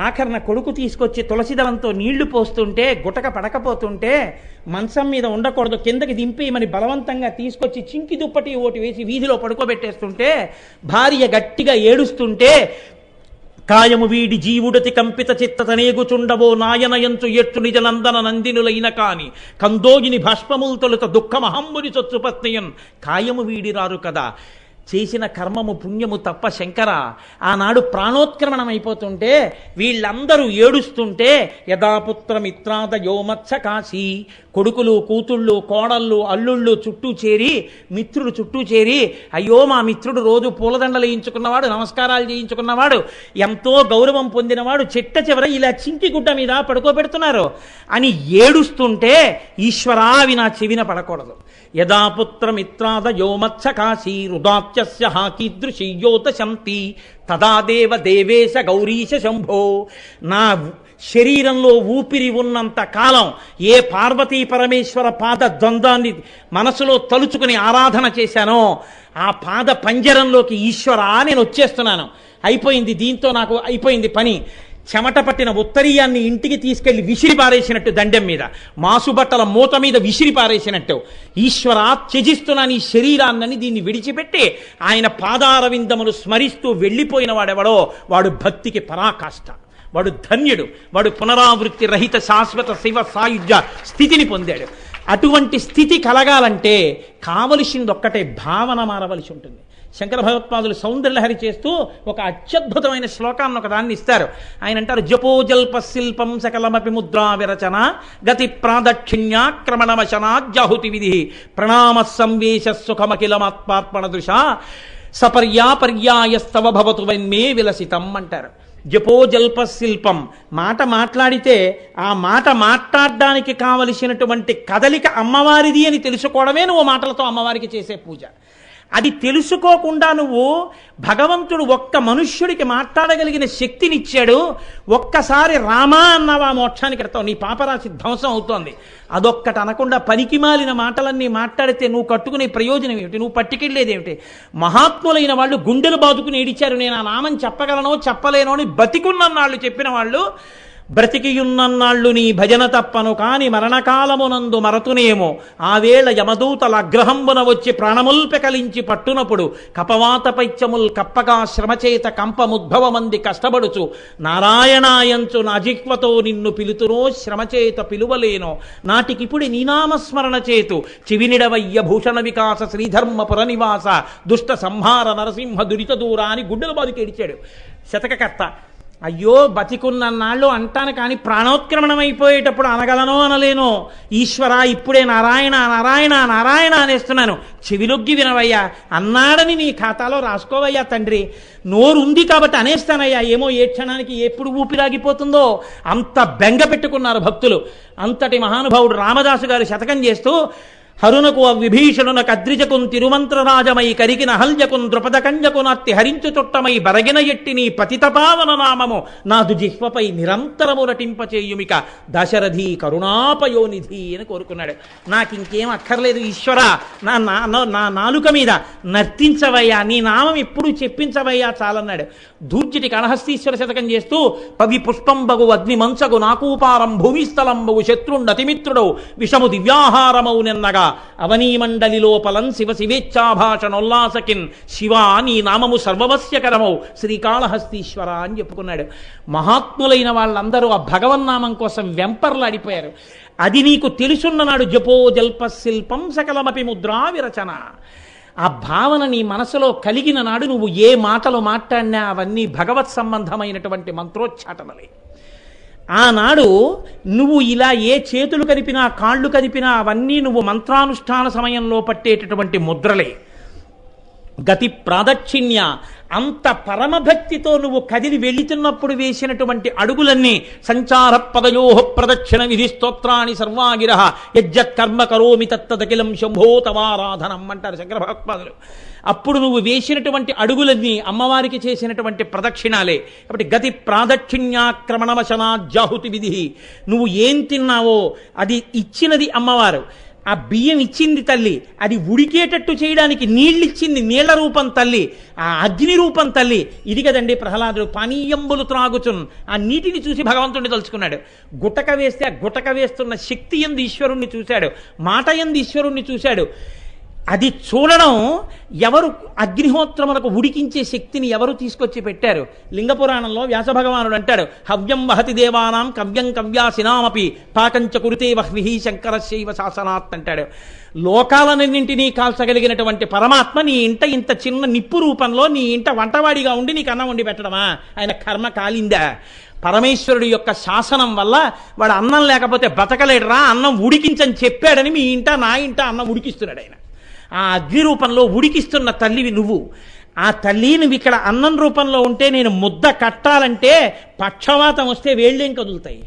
ఆఖరణ కొడుకు తీసుకొచ్చి తులసిదళంతో నీళ్లు పోస్తుంటే, గుటక పడకపోతుంటే, మంచం మీద ఉండకూడదు కిందకి దింపేయమని బలవంతంగా తీసుకొచ్చి చింకి దుప్పటి ఓటి వేసి వీధిలో పడుకోబెట్టేస్తుంటే, భార్య గట్టిగా ఏడుస్తుంటే, కాయము వీడి జీవుడతి కంపిత చిత్తతనేగుచుండవో నాయనయంచు ఎట్టు నిజ నందన నందినులైన కాని కందోగిని భాష్పములు తొలుత దుఃఖమహమ్ముని చొచ్చుపత్నియన్ కాయము వీడిరారు కదా. చేసిన కర్మము పుణ్యము తప్ప శంకర. ఆనాడు ప్రాణోత్క్రమణం అయిపోతుంటే వీళ్ళందరూ ఏడుస్తుంటే యథాపుత్రమిత్రాదయో మత్సకాశీ కొడుకులు కూతుళ్ళు కోడళ్ళు అల్లుళ్ళు చుట్టూ చేరి, మిత్రుడు చుట్టూ చేరి, అయ్యో మా మిత్రుడు రోజు పూలదండలు వేయించుకున్నవాడు, నమస్కారాలు చేయించుకున్నవాడు, ఎంతో గౌరవం పొందినవాడు చిట్ట చివర ఇలా చింకి గుడ్డ మీద పడుకోబెడుతున్నారు అని ఏడుస్తుంటే, ఈశ్వరా అవి నా చెవిన పడకూడదు. యథాపుత్రమిత్రాదయో మత్సకాశీ రుదాత్యస్య హాకీదృశీయోత శంతి తదా దేవ దేవేశ గౌరీశ శంభో. నా శరీరంలో ఊపిరి ఉన్నంత కాలం ఏ పార్వతీ పరమేశ్వర పాద ద్వంద్వాన్ని మనసులో తలుచుకుని ఆరాధన చేశానో ఆ పాద పంజరంలోకి ఈశ్వరా నేను వచ్చేస్తున్నాను, అయిపోయింది దీంతో నాకు అయిపోయింది పని. చెమట పట్టిన ఉత్తరీయాన్ని ఇంటికి తీసుకెళ్లి విసిరి పారేసినట్టు, దండెం మీద మాసుబట్టల మూత మీద విసిరి పారేసినట్టు, ఈశ్వరా త్యజిస్తున్నాను ఈ శరీరాన్నని దీన్ని విడిచిపెట్టి ఆయన పాదారవిందమును స్మరిస్తూ వెళ్ళిపోయిన వాడెవడో వాడు భక్తికి పరాకాష్ఠ, వాడు ధన్యుడు, వాడు పునరావృత్తి రహిత శాశ్వత శివ సాయుధ్య స్థితిని పొందాడు. అటువంటి స్థితి కలగాలంటే కావలసిందొక్కటే, భావన మారవలసి ఉంటుంది. శంకర భగవత్పాదులు సౌందర్యలహరి చేస్తూ ఒక అత్యద్భుతమైన శ్లోకాన్ని ఒకదాన్ని ఇస్తారు. ఆయన అంటారు, జపోజల్ప శిల్పం సకలమపి ముద్రా విరచన గతి ప్రాదక్షిణ్యాక్రమణవశనాజ్యాహుతి విధి ప్రణామ సంవేశ సుఖమఖిలమాత్మార్పణ దృశ సపర్యాపర్యాయస్తవ భవతు వన్మే విలసితం అంటారు. జపోజల్ప శిల్పం, మాట మాట్లాడితే ఆ మాట మాట్లాడడానికి కావలసినటువంటి కదలిక అమ్మవారిది అని తెలుసుకోవడమే నువ్వు మాటలతో అమ్మవారికి చేసే పూజ. అది తెలుసుకోకుండా నువ్వు భగవంతుడు ఒక్క మనుష్యుడికి మాట్లాడగలిగిన శక్తినిచ్చాడు, ఒక్కసారి రామా అన్నవా మోక్షానికి ఎడతావు, నీ పాపరాశి ధ్వంసం అవుతోంది. అదొక్కటి అనకుండా పనికిమాలిన మాటలన్నీ మాట్లాడితే నువ్వు కట్టుకునే ప్రయోజనం ఏమిటి, నువ్వు పట్టుకెళ్ళేదేమిటి? మహాత్ములైన వాళ్ళు గుండెలు బాదుకుని ఏడిచారు, నేను ఆ నామం చెప్పగలనో చెప్పలేనో అని బతికున్నన్నాళ్ళు చెప్పిన వాళ్ళు, బ్రతికియున్నన్నాళ్ళు నీ భజన తప్పను కాని మరణకాలమునందు మరతునేమో ఆవేళ యమదూతల అగ్రహంబున వచ్చి ప్రాణముల్పెకలించి పట్టునప్పుడు కపవాత పైత్యముల్ కప్పగా శ్రమచేత కంపముద్భవమంది కష్టపడుచు నారాయణాయంచు నాజిహ్వతో నిన్ను పిలుతునో శ్రమచేత పిలువలేనో నాటికిపుడి నీనామస్మరణ చేతు చివినిడవయ్య భూషణ వికాస శ్రీధర్మపుర నివాస దుష్ట సంహార నరసింహ దురిత దూర అని గుడ్డల బాదుకి ఏడిచాడు శతకకర్త. అయ్యో బతికున్నన్నాళ్ళు అంటాను కానీ ప్రాణోత్క్రమణం అయిపోయేటప్పుడు అనగలనో అనలేనో. ఈశ్వర ఇప్పుడే నారాయణ నారాయణ నారాయణ అనేస్తున్నాను, చెవిలొగ్గి వినవయ్యా, అన్నాడని నీ ఖాతాలో రాసుకోవయ్యా తండ్రి. నోరుంది కాబట్టి అనేస్తానయ్యా, ఏమో ఏ క్షణానికి ఎప్పుడు ఊపిరాగిపోతుందో. అంత బెంగ పెట్టుకున్నారు భక్తులు. అంతటి మహానుభావుడు రామదాసు గారు శతకం చేస్తూ, హరునకు విభీషణునకు అద్రిజకున్ తిరుమంత్రరాజమై కరిగిన హల్జకున్ ద్రుపదకంజకున్ అత్తి హరించు చుట్టమై బరగిన ఎట్టి నీ పతితపావన నామము నాదు జిహ్వపై నిరంతరము నటింపచేయుమిక దశరథి కరుణాపయోనిధి అని కోరుకున్నాడు. నాకు ఇంకేం అక్కర్లేదు ఈశ్వర, నా నాలుక మీద నర్తించవయ్యా, నీ నామం ఎప్పుడు చెప్పించవయ్యా చాలన్నాడు. దూర్జటి కణహస్తీశ్వర శతకం చేస్తూ, పవి పుష్పంబగు అగ్నిమంచగు నాకూపారం భూమిస్థలంబగు శత్రుండతిమిత్రుడౌ విషము దివ్యాహారమౌ నిన్నగా అవనీమండలిలో పలం శివ శివేచ్ఛాభాషణోల్లాసకిన్ శివా నీ నామము సర్వవస్యకరమౌ శ్రీకాళహస్తీశ్వర అని చెప్పుకున్నాడు. మహాత్ములైన వాళ్ళందరూ ఆ భగవన్నామం కోసం వెంపర్లాడిపోయారు. అది నీకు తెలుసున్ననాడు జపో జల్ప శిల్పం సకలమపి ముద్రా విరచన. ఆ భావన నీ మనసులో కలిగిన నాడు నువ్వు ఏ మాటలు మాట్లాడినా అవన్నీ భగవత్ సంబంధమైనటువంటి మంత్రోచ్చాటనలే. ఆనాడు నువ్వు ఇలా ఏ చేతులు కదిపినా కాళ్ళు కదిపినా అవన్నీ నువ్వు మంత్రానుష్ఠాన సమయంలో పట్టేటటువంటి ముద్రలే. గతి ప్రాదక్షిణ్య, అంత పరమభక్తితో నువ్వు కదిలి వెళుతున్నప్పుడు వేసినటువంటి అడుగులన్నీ సంచార పదయోహ ప్రదక్షిణ విధి స్తోత్రాన్ని సర్వాగిర యజ్జత్ కర్మ కరోమి తత్తదకిలం శంభో తవారాధనం అంటారు శంకర భగవత్పాదులు. అప్పుడు నువ్వు వేసినటువంటి అడుగులన్నీ అమ్మవారికి చేసినటువంటి ప్రదక్షిణాలే. కాబట్టి గతి ప్రాదక్షిణ్యాక్రమణవశనాజ్యాహుతి విధి. నువ్వు ఏం తిన్నావో అది ఇచ్చినది అమ్మవారు, ఆ బియ్యం ఇచ్చింది తల్లి, అది ఉడికేటట్టు చేయడానికి నీళ్ళిచ్చింది నీళ్ల రూపం తల్లి, ఆ అగ్ని రూపం తల్లి. ఇది కదండి ప్రహ్లాదుడు పానీయంబులు త్రాగుచున్, ఆ నీటిని చూసి భగవంతుడిని తలుచుకున్నాడు. గుటక వేస్తే ఆ గుటక వేస్తున్న శక్తి యందు ఈశ్వరుణ్ణి చూశాడు, మాట యందు ఈశ్వరుణ్ణి చూశాడు. అది చూడడం, ఎవరు అగ్నిహోత్రములకు ఉడికించే శక్తిని ఎవరు తీసుకొచ్చి పెట్టారు? లింగపురాణంలో వ్యాసభగవానుడు అంటాడు, హవ్యం వహతి దేవానాం కవ్యం కవ్యాసినామపి పాకంచ కురుతే వహ్వి శంకరశైవ శాసనాత్ అంటాడు. లోకాలన్నింటినీ కాల్చగలిగినటువంటి పరమాత్మ నీ ఇంట ఇంత చిన్న నిప్పు రూపంలో నీ ఇంట వంటవాడిగా ఉండి నీకు అన్నం వండి పెట్టడమా? ఆయన కర్మ కాలిందా? పరమేశ్వరుడు యొక్క శాసనం వల్ల వాడు అన్నం లేకపోతే బతకలేడురా, అన్నం ఉడికించని చెప్పాడని మీ ఇంట నా ఇంట అన్నం ఉడికిస్తున్నాడు ఆయన. ఆ అగ్ని రూపంలో ఉడికిస్తున్న తల్లివి నువ్వు. ఆ తల్లి నువ్వు ఇక్కడ అన్నం రూపంలో ఉంటే నేను ముద్ద కట్టాలంటే పక్షవాతం వస్తే వేళ్ళేం కదులుతాయి.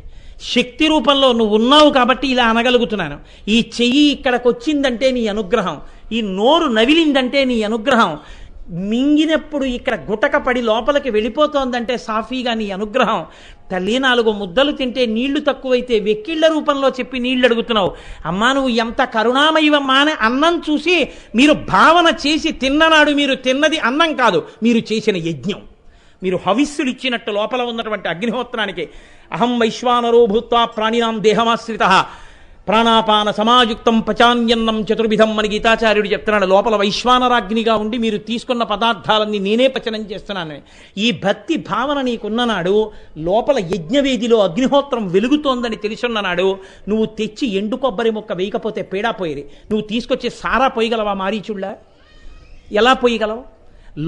శక్తి రూపంలో నువ్వు ఉన్నావు కాబట్టి ఇలా అనగలుగుతున్నాను. ఈ చెయ్యి ఇక్కడికి వచ్చిందంటే నీ అనుగ్రహం, ఈ నోరు నవిలిందంటే నీ అనుగ్రహం, మింగినప్పుడు ఇక్కడ గుటక పడి లోపలికి వెళ్ళిపోతోందంటే సాఫీగా నీ అనుగ్రహం. తల్లి 4 ముద్దలు తింటే నీళ్లు తక్కువైతే వెక్కిళ్ల రూపంలో చెప్పి నీళ్లు అడుగుతున్నావు. అమ్మా నువ్వు ఎంత కరుణామయమమ్మా అని అన్నం చూసి మీరు భావన చేసి తిన్ననాడు మీరు తిన్నది అన్నం కాదు, మీరు చేసిన యజ్ఞం. మీరు హవిస్సులు ఇచ్చినట్టు లోపల ఉన్నటువంటి అగ్నిహోత్రానికి. అహం వైశ్వానరో భూత్వా ప్రాణినాం దేహమాశ్రిత ప్రాణాపాన సమాయుక్తం పచాన్యన్నం చతుర్విధం అని గీతాచార్యుడు చెప్తున్నాడు. లోపల వైశ్వానరాగ్నిగా ఉండి మీరు తీసుకున్న పదార్థాలన్నీ నేనే పచనం చేస్తున్నాను. ఈ భక్తి భావన నీకున్ననాడు, లోపల యజ్ఞవేదిలో అగ్నిహోత్రం వెలుగుతోందని తెలుసున్ననాడు, నువ్వు తెచ్చి ఎండు కొబ్బరి ముక్క వేయకపోతే పేడా పోయేది. నువ్వు తీసుకొచ్చి సారా పోయగలవా మారీచుళ్ళ? ఎలా పోయగలవు?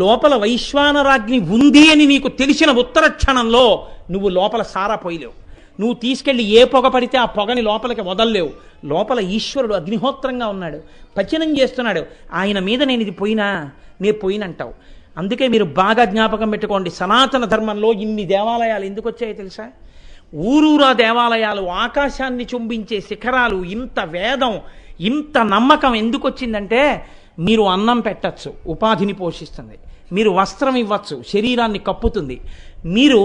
లోపల వైశ్వానరాగ్ని ఉంది అని నీకు తెలిసిన ఉత్తర క్షణంలో నువ్వు లోపల సారా పోయలేవు. నువ్వు తీసుకెళ్ళి ఏ పొగ పడితే ఆ పొగని లోపలికి వదల్లేవు. లోపల ఈశ్వరుడు అగ్నిహోత్రంగా ఉన్నాడు, పచనం చేస్తున్నాడు. ఆయన మీద నేను ఇది పోయినా నే పోయినంటావు. అందుకే మీరు బాగా జ్ఞాపకం పెట్టుకోండి, సనాతన ధర్మంలో ఇన్ని దేవాలయాలు ఎందుకు వచ్చాయో తెలుసా? ఊరూరా దేవాలయాలు, ఆకాశాన్ని చుంబించే శిఖరాలు, ఇంత వేదం, ఇంత నమ్మకం ఎందుకు వచ్చిందంటే, మీరు అన్నం పెట్టచ్చు, ఉపాధిని పోషిస్తుంది. మీరు వస్త్రం ఇవ్వచ్చు, శరీరాన్ని కప్పుతుంది. మీరు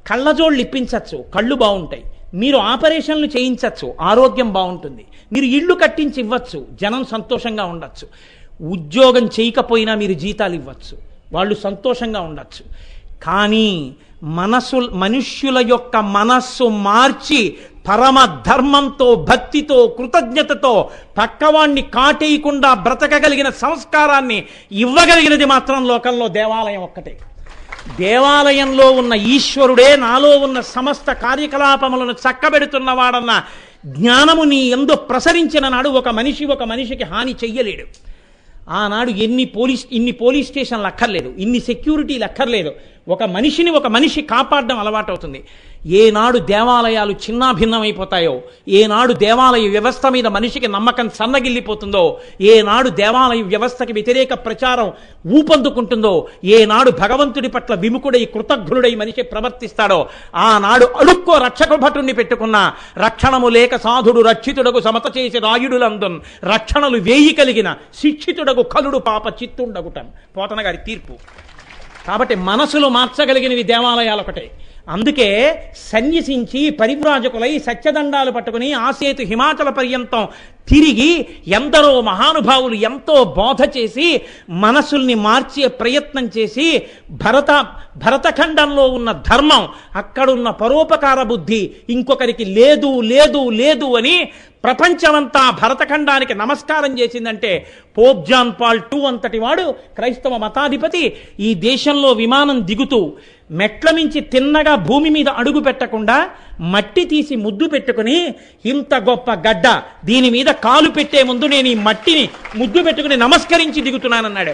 కళ్ళజోళ్ళు ఇప్పించచ్చు, కళ్ళు బాగుంటాయి. మీరు ఆపరేషన్లు చేయించచ్చు, ఆరోగ్యం బాగుంటుంది. మీరు ఇళ్ళు కట్టించి ఇవ్వచ్చు, జనం సంతోషంగా ఉండొచ్చు. ఉద్యోగం చేయకపోయినా మీరు జీతాలు ఇవ్వచ్చు, వాళ్ళు సంతోషంగా ఉండొచ్చు. కానీ మనుష్యుల యొక్క మనస్సు మార్చి పరమ ధర్మంతో, భక్తితో, కృతజ్ఞతతో పక్కవాణ్ణి కాటేయకుండా బ్రతకగలిగిన సంస్కారాన్ని ఇవ్వగలిగినది మాత్రం లోకంలో దేవాలయం ఒక్కటే. దేవాలయంలో ఉన్న ఈశ్వరుడే నాలో ఉన్న సమస్త కార్యకలాపములను చక్కబెడుతున్నవాడన్న జ్ఞానము నీ యందు ప్రసరించిన నాడు ఒక మనిషికి హాని చెయ్యలేడు. ఆనాడు ఇన్ని పోలీస్ స్టేషన్లు అక్కర్లేదు, ఇన్ని సెక్యూరిటీలు అక్కర్లేదు. ఒక మనిషి కాపాడడం అలవాటు అవుతుంది. ఏనాడు దేవాలయాలు చిన్నాభిన్నమైపోతాయో, ఏనాడు దేవాలయ వ్యవస్థ మీద మనిషికి నమ్మకం సన్నగిల్లిపోతుందో, ఏనాడు దేవాలయ వ్యవస్థకి వ్యతిరేక ప్రచారం ఊపందుకుంటుందో, ఏనాడు భగవంతుడి పట్ల విముఖుడై కృతజ్ఞుడై మనిషి ప్రవర్తిస్తాడో, ఆనాడు అడుక్కో రక్షక భటుణ్ణి పెట్టుకున్న రక్షణము లేక సాధుడు రక్షితుడకు సమత చేసి రాయుడులందున్ రక్షణలు వేయి కలిగిన శిక్షితుడకు కలుడు పాప చిత్తుండగుటం పోతన గారి తీర్పు. కాబట్టి మనసులు మార్చగలిగినవి దేవాలయాలు ఒకటే. అందుకే సన్యసించి పరివ్రాజకులై సత్యదండాలు పట్టుకుని ఆసేతు హిమాచల పర్యంతం తిరిగి ఎందరో మహానుభావులు ఎంతో బోధ చేసి మనసుల్ని మార్చే ప్రయత్నం చేసి భరతఖండంలో ఉన్న ధర్మం, అక్కడున్న పరోపకార బుద్ధి ఇంకొకరికి లేదు లేదు లేదు అని ప్రపంచమంతా భరతఖండానికి నమస్కారం చేసిందంటే పోప్ జాన్ పాల్ II అంతటి వాడు క్రైస్తవ మతాధిపతి ఈ దేశంలో విమానం దిగుతూ మెట్ల మించి తిన్నగా భూమి మీద అడుగు పెట్టకుండా మట్టి తీసి ముద్దు పెట్టుకుని, ఇంత గొప్ప గడ్డ, దీని మీద కాలు పెట్టే ముందు నేను ఈ మట్టిని ముద్దు పెట్టుకుని నమస్కరించి దిగుతున్నానన్నాడు.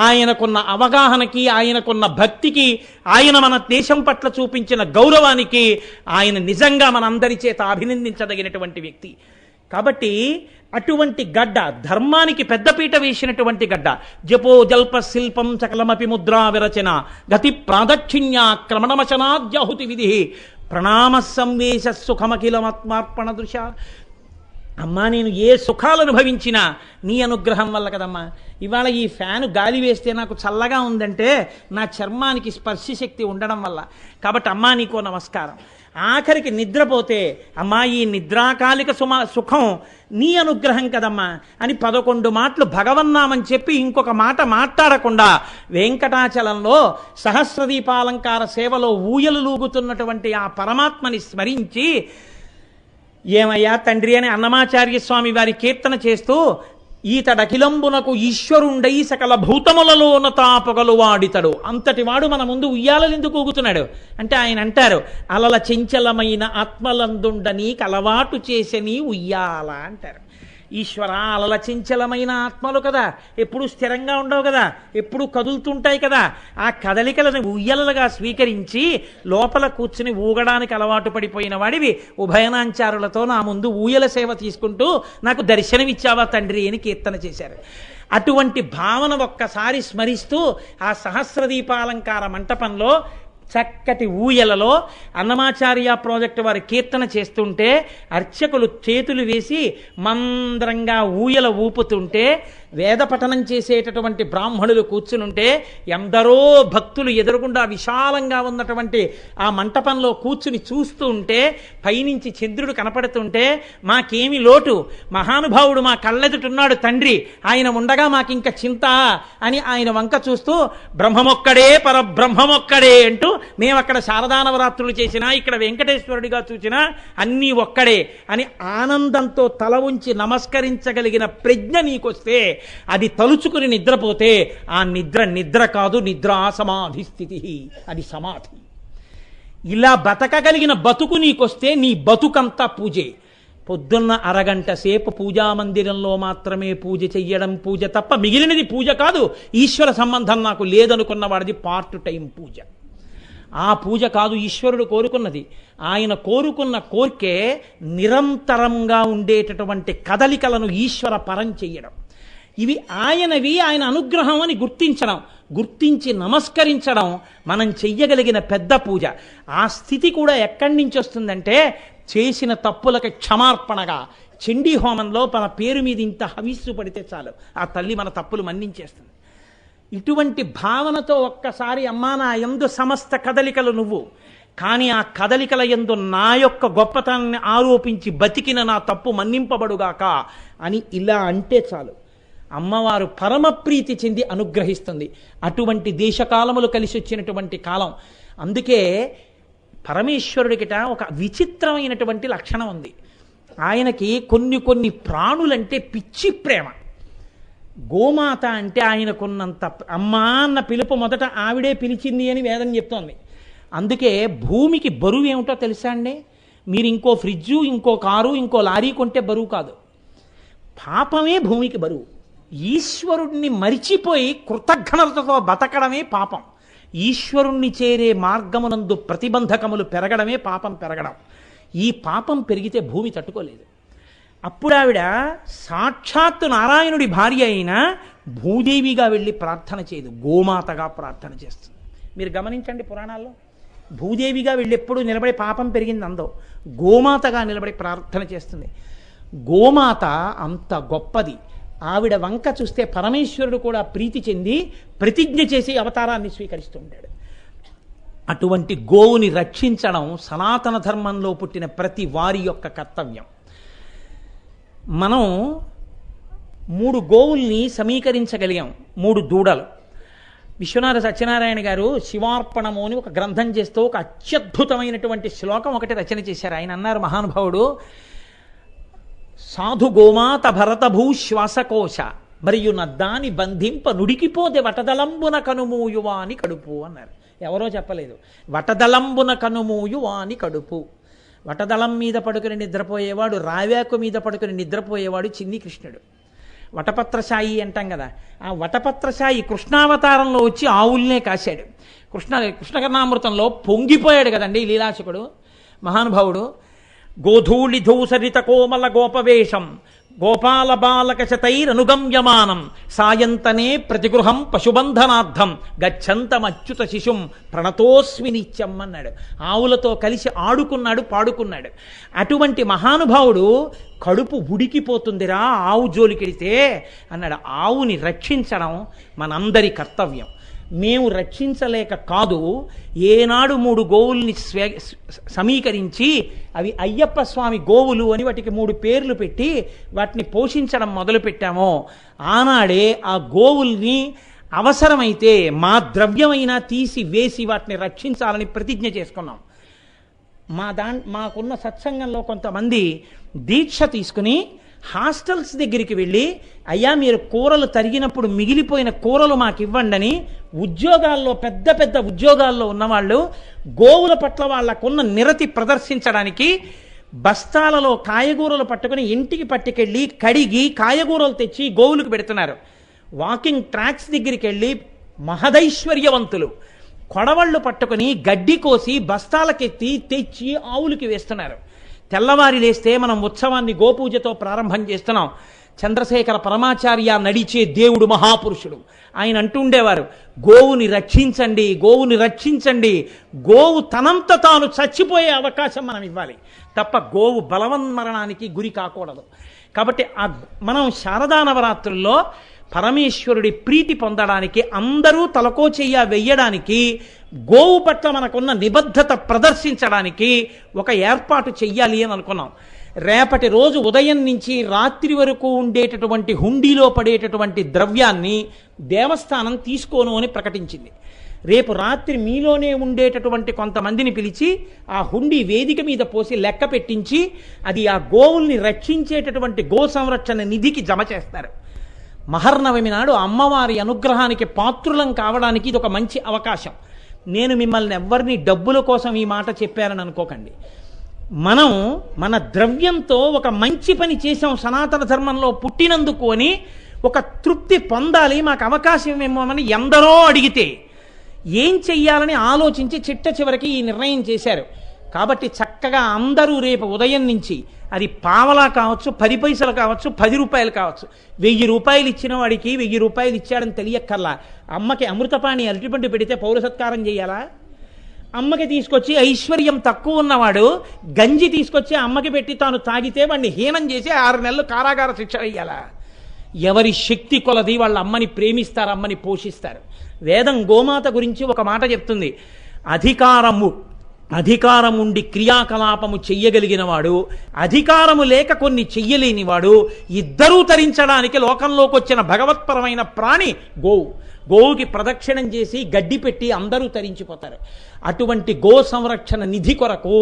ఆయనకున్న అవగాహనకి, ఆయనకున్న భక్తికి, ఆయన మన దేశం పట్ల చూపించిన గౌరవానికి ఆయన నిజంగా మనందరి చేత అభినందించదగినటువంటి వ్యక్తి. కాబట్టి అటువంటి గడ్డ, ధర్మానికి పెద్దపీట వేసినటువంటి గడ్డ, జపో జల్ప శిల్పం సకలమపి ముద్రా విరచన గతి ప్రాదక్షిణ్యాక్రమణమశనాద్యాహుతి విధి ప్రణామ సంవేశ సుఖమఖిలమాత్మార్పణ దృశ. అమ్మా, నేను ఏ సుఖాలు అనుభవించినా నీ అనుగ్రహం వల్ల కదమ్మా. ఇవాళ ఈ ఫ్యాను గాలి వేస్తే నాకు చల్లగా ఉందంటే నా చర్మానికి స్పర్శశక్తి ఉండడం వల్ల. కాబట్టి అమ్మా నీకో నమస్కారం. ఆఖరికి నిద్రపోతే అమ్మా ఈ నిద్రాకాలిక సుఖం నీ అనుగ్రహం కదమ్మా అని 11 మాటలు భగవన్నామని చెప్పి ఇంకొక మాట మాట్లాడకుండా వెంకటాచలంలో సహస్రదీపాలంకార సేవలో ఊయలులూగుతున్నటువంటి ఆ పరమాత్మని స్మరించి, ఏమయ్యా తండ్రి అని అన్నమాచార్య స్వామి వారి కీర్తన చేస్తూ, ఈతడఖిలంబునకు ఈశ్వరుండై సకల భూతములలోన తాపగలు వాడితడు. అంతటి వాడు మన ముందు ఉయ్యాలెందుకు ఊగుతున్నాడు అంటే ఆయన అంటారు, అలల చెంచలమైన ఆత్మలందుండని కలవాటు చేసని ఉయ్యాల అంటారు. ఈశ్వర, అలల చెంచలమైన ఆత్మలు కదా, ఎప్పుడు స్థిరంగా ఉండవు కదా, ఎప్పుడు కదులుతుంటాయి కదా. ఆ కదలికలను ఉయ్యలలుగా స్వీకరించి లోపల కూర్చుని ఊగడానికి అలవాటు పడిపోయిన వాడివి ఉభయనాంచారులతో నా ముందు ఊయల సేవ తీసుకుంటూ నాకు దర్శనమిచ్చావా తండ్రి అని కీర్తన చేశారు. అటువంటి భావన ఒక్కసారి స్మరిస్తూ ఆ సహస్రదీపాలంకార మంటపంలో చక్కటి ఊయలలో అన్నమాచార్య ప్రాజెక్టు వారి కీర్తన చేస్తుంటే అర్చకులు చేతులు వేసి మంద్రంగా ఊయల ఊపుతుంటే వేద పఠనం చేసేటటువంటి బ్రాహ్మణులు కూర్చునుంటే ఎందరో భక్తులు ఎదురుగుండా విశాలంగా ఉన్నటువంటి ఆ మంటపంలో కూర్చుని చూస్తూ ఉంటే పైనుంచి చంద్రుడు కనపడుతుంటే మాకేమి లోటు, మహానుభావుడు మా కళ్ళెదుటున్నాడు తండ్రి, ఆయన ఉండగా మాకింక చింత అని ఆయన వంక చూస్తూ బ్రహ్మమొక్కడే పరబ్రహ్మమొక్కడే అంటూ మేము అక్కడ శారదానవరాత్రులు చేసినా ఇక్కడ వెంకటేశ్వరుడిగా చూసినా అన్నీ ఒక్కడే అని ఆనందంతో తల ఉంచి నమస్కరించగలిగిన ప్రజ్ఞ నీకొస్తే అది తలుచుకుని నిద్రపోతే ఆ నిద్ర కాదు, నిద్రా సమాధి స్థితి, అది సమాధి. ఇలా బతకగలిగిన బతుకు నీకొస్తే నీ బతుకంతా పూజే. పొద్దున్న అరగంట సేపు పూజామందిరంలో మాత్రమే పూజ చెయ్యడం పూజ తప్ప మిగిలినది పూజ కాదు. ఈశ్వర సంబంధం నాకు లేదనుకున్న వాడిది పార్ట్ టైం పూజ. ఆ పూజ కాదు ఈశ్వరుడు కోరుకున్నది. ఆయన కోరుకున్న కోరికే నిరంతరంగా ఉండేటటువంటి కదలికలను ఈశ్వర పరం చెయ్యడం. ఇవి ఆయనవి, ఆయన అనుగ్రహం అని గుర్తించి నమస్కరించడం మనం చెయ్యగలిగిన పెద్ద పూజ. ఆ స్థితి కూడా ఎక్కడి నుంచి వస్తుందంటే చేసిన తప్పులకి క్షమార్పణగా చండీ హోమంలో మన పేరు మీద ఇంత హవిస్సు పడితే చాలు, ఆ తల్లి మన తప్పులు మన్నించేస్తుంది. ఇటువంటి భావనతో ఒక్కసారి అమ్మా నా యందు సమస్త కదలికలు నువ్వు, కానీ ఆ కదలికల యందు నా యొక్క గొప్పతనాన్ని ఆరోపించి బతికిన నా తప్పు మన్నింపబడుగాక అని ఇలా అంటే చాలు, అమ్మవారు పరమప్రీతి చెంది అనుగ్రహిస్తుంది. అటువంటి దేశకాలములు కలిసి వచ్చినటువంటి కాలం. అందుకే పరమేశ్వరుడికిట ఒక విచిత్రమైనటువంటి లక్షణం ఉంది. ఆయనకి కొన్ని ప్రాణులంటే పిచ్చి ప్రేమ. గోమాత అంటే ఆయనకున్నంత అమ్మా అన్న పిలుపు మొదట ఆవిడే పిలిచింది అని వేదం చెప్తోంది. అందుకే భూమికి బరువు ఏమిటో తెలుసా అండి? మీరు ఇంకో ఫ్రిడ్జు, ఇంకో కారు, ఇంకో లారీ కొంటే బరువు కాదు, పాపమే భూమికి బరువు. ఈశ్వరుణ్ణి మరిచిపోయి కృతజ్ఞతతో బతకడమే పాపం. ఈశ్వరుణ్ణి చేరే మార్గమునందు ప్రతిబంధకములు పెరగడమే పాపం పెరగడం. ఈ పాపం పెరిగితే భూమి తట్టుకోలేదు. అప్పుడు ఆవిడ సాక్షాత్తు నారాయణుడి భార్య అయినా భూదేవిగా వెళ్ళి ప్రార్థన చేయదు, గోమాతగా ప్రార్థన చేస్తుంది. మీరు గమనించండి, పురాణాల్లో భూదేవిగా వెళ్ళి ఎప్పుడు నిలబడి పాపం పెరిగింది అందో, గోమాతగా నిలబడి ప్రార్థన చేస్తుంది. గోమాత అంత గొప్పది. ఆవిడ వంక చూస్తే పరమేశ్వరుడు కూడా ప్రీతి చెంది ప్రతిజ్ఞ చేసి అవతారాన్ని స్వీకరిస్తూ ఉంటాడు. అటువంటి గోవుని రక్షించడం సనాతన ధర్మంలో పుట్టిన ప్రతి వారి యొక్క కర్తవ్యం. మనం 3 గోవుల్ని సమీకరించగలిగాం, 3 దూడలు. విశ్వనాథ సత్యనారాయణ గారు శివార్పణము అని ఒక గ్రంథం చేస్తూ ఒక అత్యద్భుతమైనటువంటి శ్లోకం ఒకటి రచన చేశారు. ఆయన అన్నారు, మహానుభావుడు, సాధు గోమాత భరతభూ శ్వాసకోశ మరియు నద్దాని బంధింప నుడికిపోతే వటదలంబున కనుమూయువా అని కడుపు అన్నారు. ఎవరో చెప్పలేదు, వటదలంబున కనుమూయువా అని కడుపు. వటదళం మీద పడుకుని నిద్రపోయేవాడు, రావ్యాకు మీద పడుకుని నిద్రపోయేవాడు చిన్ని కృష్ణుడు. వటపత్రశాయి అంటాం కదా, ఆ వటపత్రశాయి కృష్ణావతారంలో వచ్చి ఆవుల్నే కాశాడు. కృష్ణకర్ణామృతంలో పొంగిపోయాడు కదండి లీలాశకుడు మహానుభావుడు. గోధూళి ధూసరిత కోమల గోపవేషం గోపాల బాలక శతైరనుగమ్యమానం సాయంతనే ప్రతిగృహం పశుబంధనార్థం గచ్చంతమచ్యుత శిశుం ప్రణతోస్మి నిత్యం అన్నాడు. ఆవులతో కలిసి ఆడుకున్నాడు, పాడుకున్నాడు. అటువంటి మహానుభావుడు కడుపు ఉడికిపోతుందిరా ఆవు జోలికెడితే అన్నాడు. ఆవుని రక్షించడం మనందరి కర్తవ్యం. మేము రక్షించలేక కాదు, ఏనాడు 3 గోవుల్ని సమీకరించి అవి అయ్యప్ప స్వామి గోవులు అని వాటికి 3 పేర్లు పెట్టి వాటిని పోషించడం మొదలుపెట్టామో ఆనాడే ఆ గోవుల్ని అవసరమైతే మా ద్రవ్యమైనా తీసి వేసి వాటిని రక్షించాలని ప్రతిజ్ఞ చేసుకున్నాం. మాకున్న సత్సంగంలో కొంతమంది దీక్ష తీసుకుని హాస్టల్స్ దగ్గరికి వెళ్ళి, అయ్యా మీరు కూరలు తరిగినప్పుడు మిగిలిపోయిన కూరలు మాకు ఇవ్వండి అని ఉద్యోగాల్లో పెద్ద పెద్ద ఉద్యోగాల్లో ఉన్నవాళ్ళు గోవుల పట్ల వాళ్ళకున్న నిరతి ప్రదర్శించడానికి బస్తాలలో కాయగూరలు పట్టుకుని ఇంటికి పట్టుకెళ్ళి కడిగి కాయగూరలు తెచ్చి గోవులకు పెడుతున్నారు. వాకింగ్ ట్రాక్స్ దగ్గరికి వెళ్ళి మహదైశ్వర్యవంతులు కొడవళ్ళు పట్టుకుని గడ్డి కోసి బస్తాలకెత్తి తెచ్చి ఆవులకి వేస్తున్నారు. తెల్లవారి లేస్తే మనం ఉత్సవాన్ని గోపూజతో ప్రారంభం చేస్తున్నాం. చంద్రశేఖర పరమాచార్య నడిచే దేవుడు, మహాపురుషుడు. ఆయన అంటుండేవారు, గోవుని రక్షించండి, గోవుని రక్షించండి. గోవు తనంత తాను చచ్చిపోయే అవకాశం మనం ఇవ్వాలి తప్ప గోవు బలవన్మరణానికి గురి కాకూడదు. కాబట్టి మనం శారదా నవరాత్రుల్లో పరమేశ్వరుడి ప్రీతి పొందడానికి, అందరూ తలకో చెయ్య వెయ్యడానికి, గోవు పట్ల మనకున్న నిబద్ధత ప్రదర్శించడానికి ఒక ఏర్పాటు చెయ్యాలి అని అనుకున్నాం. రేపటి రోజు ఉదయం నుంచి రాత్రి వరకు ఉండేటటువంటి హుండీలో పడేటటువంటి ద్రవ్యాన్ని దేవస్థానం తీసుకోను అని ప్రకటించింది. రేపు రాత్రి మీలోనే ఉండేటటువంటి కొంతమందిని పిలిచి ఆ హుండీ వేదిక మీద పోసి లెక్క పెట్టించి అది ఆ గోవుల్ని రక్షించేటటువంటి గో సంరక్షణ నిధికి జమ చేస్తారు. మహర్నవమి నాడు అమ్మవారి అనుగ్రహానికి పాత్రులం కావడానికి ఇది ఒక మంచి అవకాశం. నేను మిమ్మల్ని ఎవ్వరిని డబ్బుల కోసం ఈ మాట చెప్పారని అనుకోకండి. మనం మన ద్రవ్యంతో ఒక మంచి పని చేసాం, సనాతన ధర్మంలో పుట్టినందుకు అని ఒక తృప్తి పొందాలి, మాకు అవకాశం ఏమోమని ఎందరో అడిగితే ఏం చెయ్యాలని ఆలోచించి చిట్ట చివరికి ఈ నిర్ణయం చేశారు. కాబట్టి చక్కగా అందరూ రేపు ఉదయం నుంచి, అది పావలా కావచ్చు, 10 పైసలు కావచ్చు, 10 రూపాయలు కావచ్చు, 1000 రూపాయలు ఇచ్చిన వాడికి 1000 రూపాయలు ఇచ్చాడని తెలియక్కర్లా. అమ్మకి అమృతపాణి అరటిపండు పెడితే పౌర సత్కారం చేయాలా? అమ్మకి తీసుకొచ్చి ఐశ్వర్యం తక్కువ ఉన్నవాడు గంజి తీసుకొచ్చి అమ్మకి పెట్టి తాను తాగితే వాడిని హీనం చేసి 6 నెలలు కారాగార శిక్ష వేయాలా? ఎవరి శక్తి కొలది వాళ్ళ అమ్మని ప్రేమిస్తారు, అమ్మని పోషిస్తారు. వేదం గోమాత గురించి ఒక మాట చెప్తుంది, అధికారం ఉండి క్రియాకలాపము చెయ్యగలిగిన వాడు, అధికారము లేక కొన్ని చెయ్యలేనివాడు, ఇద్దరూ తరించడానికి లోకంలోకి వచ్చిన భగవత్పరమైన ప్రాణి గోవు. గోవుకి ప్రదక్షిణం చేసి గడ్డి పెట్టి అందరూ తరించిపోతారు. అటువంటి గో సంరక్షణ నిధి కొరకు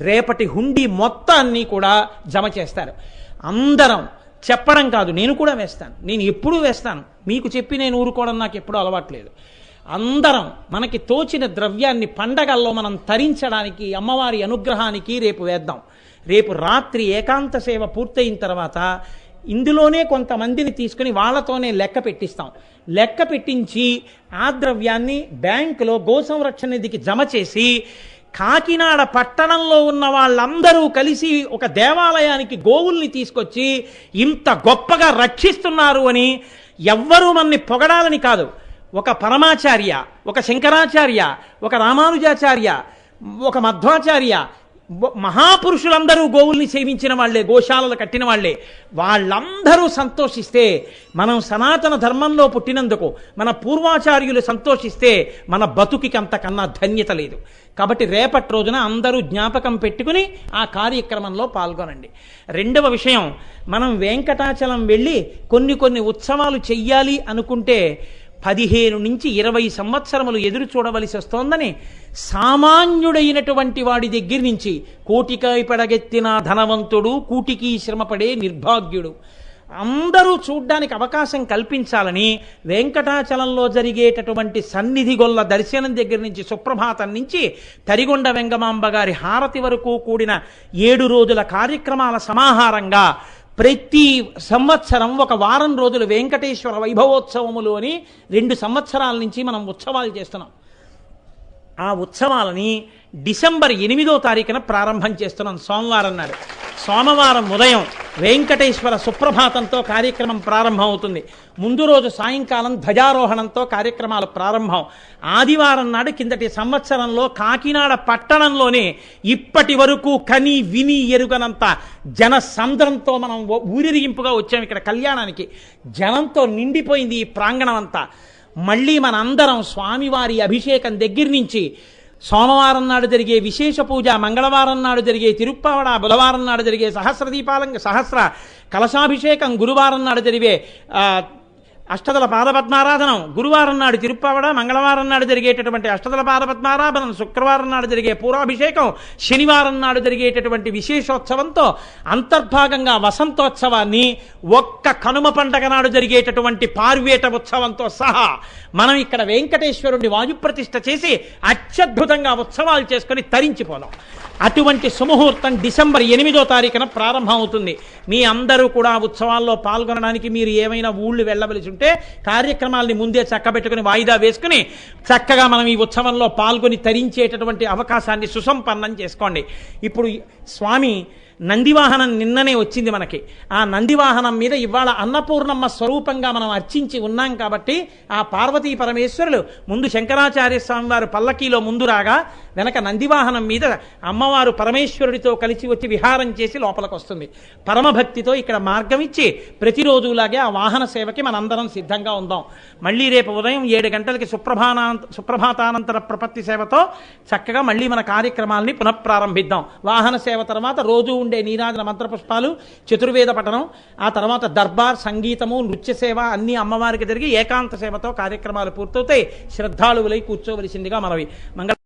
రేపటి హుండీ మొత్తాన్ని కూడా జమ చేస్తారు. అందరం చెప్పడం కాదు, నేను కూడా వేస్తాను, నేను ఎప్పుడూ వేస్తాను. మీకు చెప్పి నేను ఊరుకోవడం నాకు ఎప్పుడూ అలవాట్లేదు. అందరం మనకి తోచిన ద్రవ్యాన్ని పండగల్లో మనం తరించడానికి, అమ్మవారి అనుగ్రహానికి రేపు వేద్దాం. రేపు రాత్రి ఏకాంత సేవ పూర్తయిన తర్వాత ఇందులోనే కొంతమందిని తీసుకుని వాళ్ళతోనే లెక్క పెట్టిస్తాం. లెక్క పెట్టించి ఆ ద్రవ్యాన్ని బ్యాంకులో గోసంరక్షణ నిధికి జమ చేసి కాకినాడ పట్టణంలో ఉన్న వాళ్ళందరూ కలిసి ఒక దేవాలయానికి గోవుల్ని తీసుకొచ్చి ఇంత గొప్పగా రక్షిస్తున్నారు అని ఎవ్వరూ మనని పొగడాలని కాదు, ఒక పరమాచార్య, ఒక శంకరాచార్య, ఒక రామానుజాచార్య, ఒక మధ్వాచార్య, మహాపురుషులందరూ గోవుల్ని సేవించిన వాళ్లే, గోశాలలు కట్టిన వాళ్లే, వాళ్ళందరూ సంతోషిస్తే, మనం సనాతన ధర్మంలో పుట్టినందుకు మన పూర్వాచార్యులు సంతోషిస్తే మన బతుకికి అంతకన్నా ధన్యత లేదు. కాబట్టి రేపటి రోజున అందరూ జ్ఞాపకం పెట్టుకుని ఆ కార్యక్రమంలో పాల్గొనండి. రెండవ విషయం, మనం వెంకటాచలం వెళ్ళి కొన్ని ఉత్సవాలు చెయ్యాలి అనుకుంటే 15 నుంచి 20 సంవత్సరములు ఎదురు చూడవలసి వస్తోందని సామాన్యుడైనటువంటి వాడి దగ్గర నుంచి కోటికై పడగెత్తిన ధనవంతుడు, కూటికి శ్రమపడే నిర్భాగ్యుడు అందరూ చూడ్డానికి అవకాశం కల్పించాలని వెంకటాచలంలో జరిగేటటువంటి సన్నిధి గొల్ల దర్శనం దగ్గర నుంచి సుప్రభాతం నుంచి తరిగొండ వెంగమాంబ గారి హారతి వరకు కూడిన 7 రోజుల కార్యక్రమాల సమాహారంగా ప్రతి సంవత్సరం ఒక వారం రోజులు వెంకటేశ్వర వైభవోత్సవములు అని 2 సంవత్సరాల నుంచి మనం ఉత్సవాలు చేస్తున్నాం. ఆ ఉత్సవాలని డిసెంబర్ 8వ తారీఖున ప్రారంభం చేస్తున్నాం. సోమవారం నాడు, సోమవారం ఉదయం వెంకటేశ్వర సుప్రభాతంతో కార్యక్రమం ప్రారంభం అవుతుంది. ముందు రోజు సాయంకాలం ధ్వజారోహణంతో కార్యక్రమాలు ప్రారంభం. ఆదివారం నాడు కిందటి సంవత్సరంలో కాకినాడ పట్టణంలోనే ఇప్పటి వరకు కని విని ఎరుగనంత జన సంద్రంతో మనం ఊరిరిగింపుగా వచ్చాం. ఇక్కడ కళ్యాణానికి జనంతో నిండిపోయింది ఈ ప్రాంగణం అంతా. మళ్ళీ మన అందరం స్వామివారి అభిషేకం దగ్గర నుంచి సోమవారం నాడు జరిగే విశేష పూజ, మంగళవారం నాడు జరిగే తిరుప్పావడ, బుధవారం నాడు జరిగే సహస్ర కలశాభిషేకం, గురువారం నాడు జరిగే అష్టదల పాదపద్మారాధనం, గురువారం నాడు తిరుప్పావడ, మంగళవారం నాడు జరిగేటటువంటి అష్టదల పాదపద్మారాధనం, శుక్రవారం నాడు జరిగే పూర్వాభిషేకం, శనివారం నాడు జరిగేటటువంటి విశేషోత్సవంతో అంతర్భాగంగా వసంతోత్సవాన్ని ఒక్క కనుమ పండగ నాడు జరిగేటటువంటి పార్వేట ఉత్సవంతో సహా మనం ఇక్కడ వెంకటేశ్వరుడి వాయుప్రతిష్ఠ చేసి అత్యద్భుతంగా ఉత్సవాలు చేసుకుని తరించిపోదాం. అటువంటి సుముహూర్తం డిసెంబర్ 8వ తారీఖున ప్రారంభం అవుతుంది. మీ అందరూ కూడా ఉత్సవాల్లో పాల్గొనడానికి మీరు ఏమైనా ఊళ్ళు వెళ్ళవలసి ఉంటే కార్యక్రమాల్ని ముందే చక్కబెట్టుకుని వాయిదా వేసుకుని చక్కగా మనం ఈ ఉత్సవంలో పాల్గొని తరించేటటువంటి అవకాశాన్ని సుసంపన్నం చేసుకోండి. ఇప్పుడు స్వామి నందివాహనం నిన్ననే వచ్చింది మనకి. ఆ నందివాహనం మీద ఇవాళ అన్నపూర్ణమ్మ స్వరూపంగా మనం అర్చించి ఉన్నాం కాబట్టి ఆ పార్వతీ పరమేశ్వరులు ముందు శంకరాచార్య స్వామి వారు పల్లకీలో ముందు రాగా వెనక నందివాహనం మీద అమ్మవారు పరమేశ్వరుడితో కలిసి వచ్చి విహారం చేసి లోపలికి వస్తుంది. పరమభక్తితో ఇక్కడ మార్గం ఇచ్చి ప్రతిరోజులాగే ఆ వాహన సేవకి మనందరం సిద్ధంగా ఉందాం. మళ్ళీ రేపు ఉదయం 7 గంటలకి సుప్రభాతానంతర ప్రపత్తి సేవతో చక్కగా మళ్ళీ మన కార్యక్రమాల్ని పునఃప్రారంభిద్దాం. వాహన సేవ తర్వాత రోజు ఉండే నీరాజన మంత్రపుష్పాలు, చతుర్వేద పఠనం, ఆ తర్వాత దర్బార్, సంగీతము, నృత్య సేవ అన్ని అమ్మవారికి జరిగి ఏకాంత సేవతో కార్యక్రమాలు పూర్తవుతాయి. శ్రద్ధాళువులై కూర్చోవలసిందిగా మనవి. మంగళ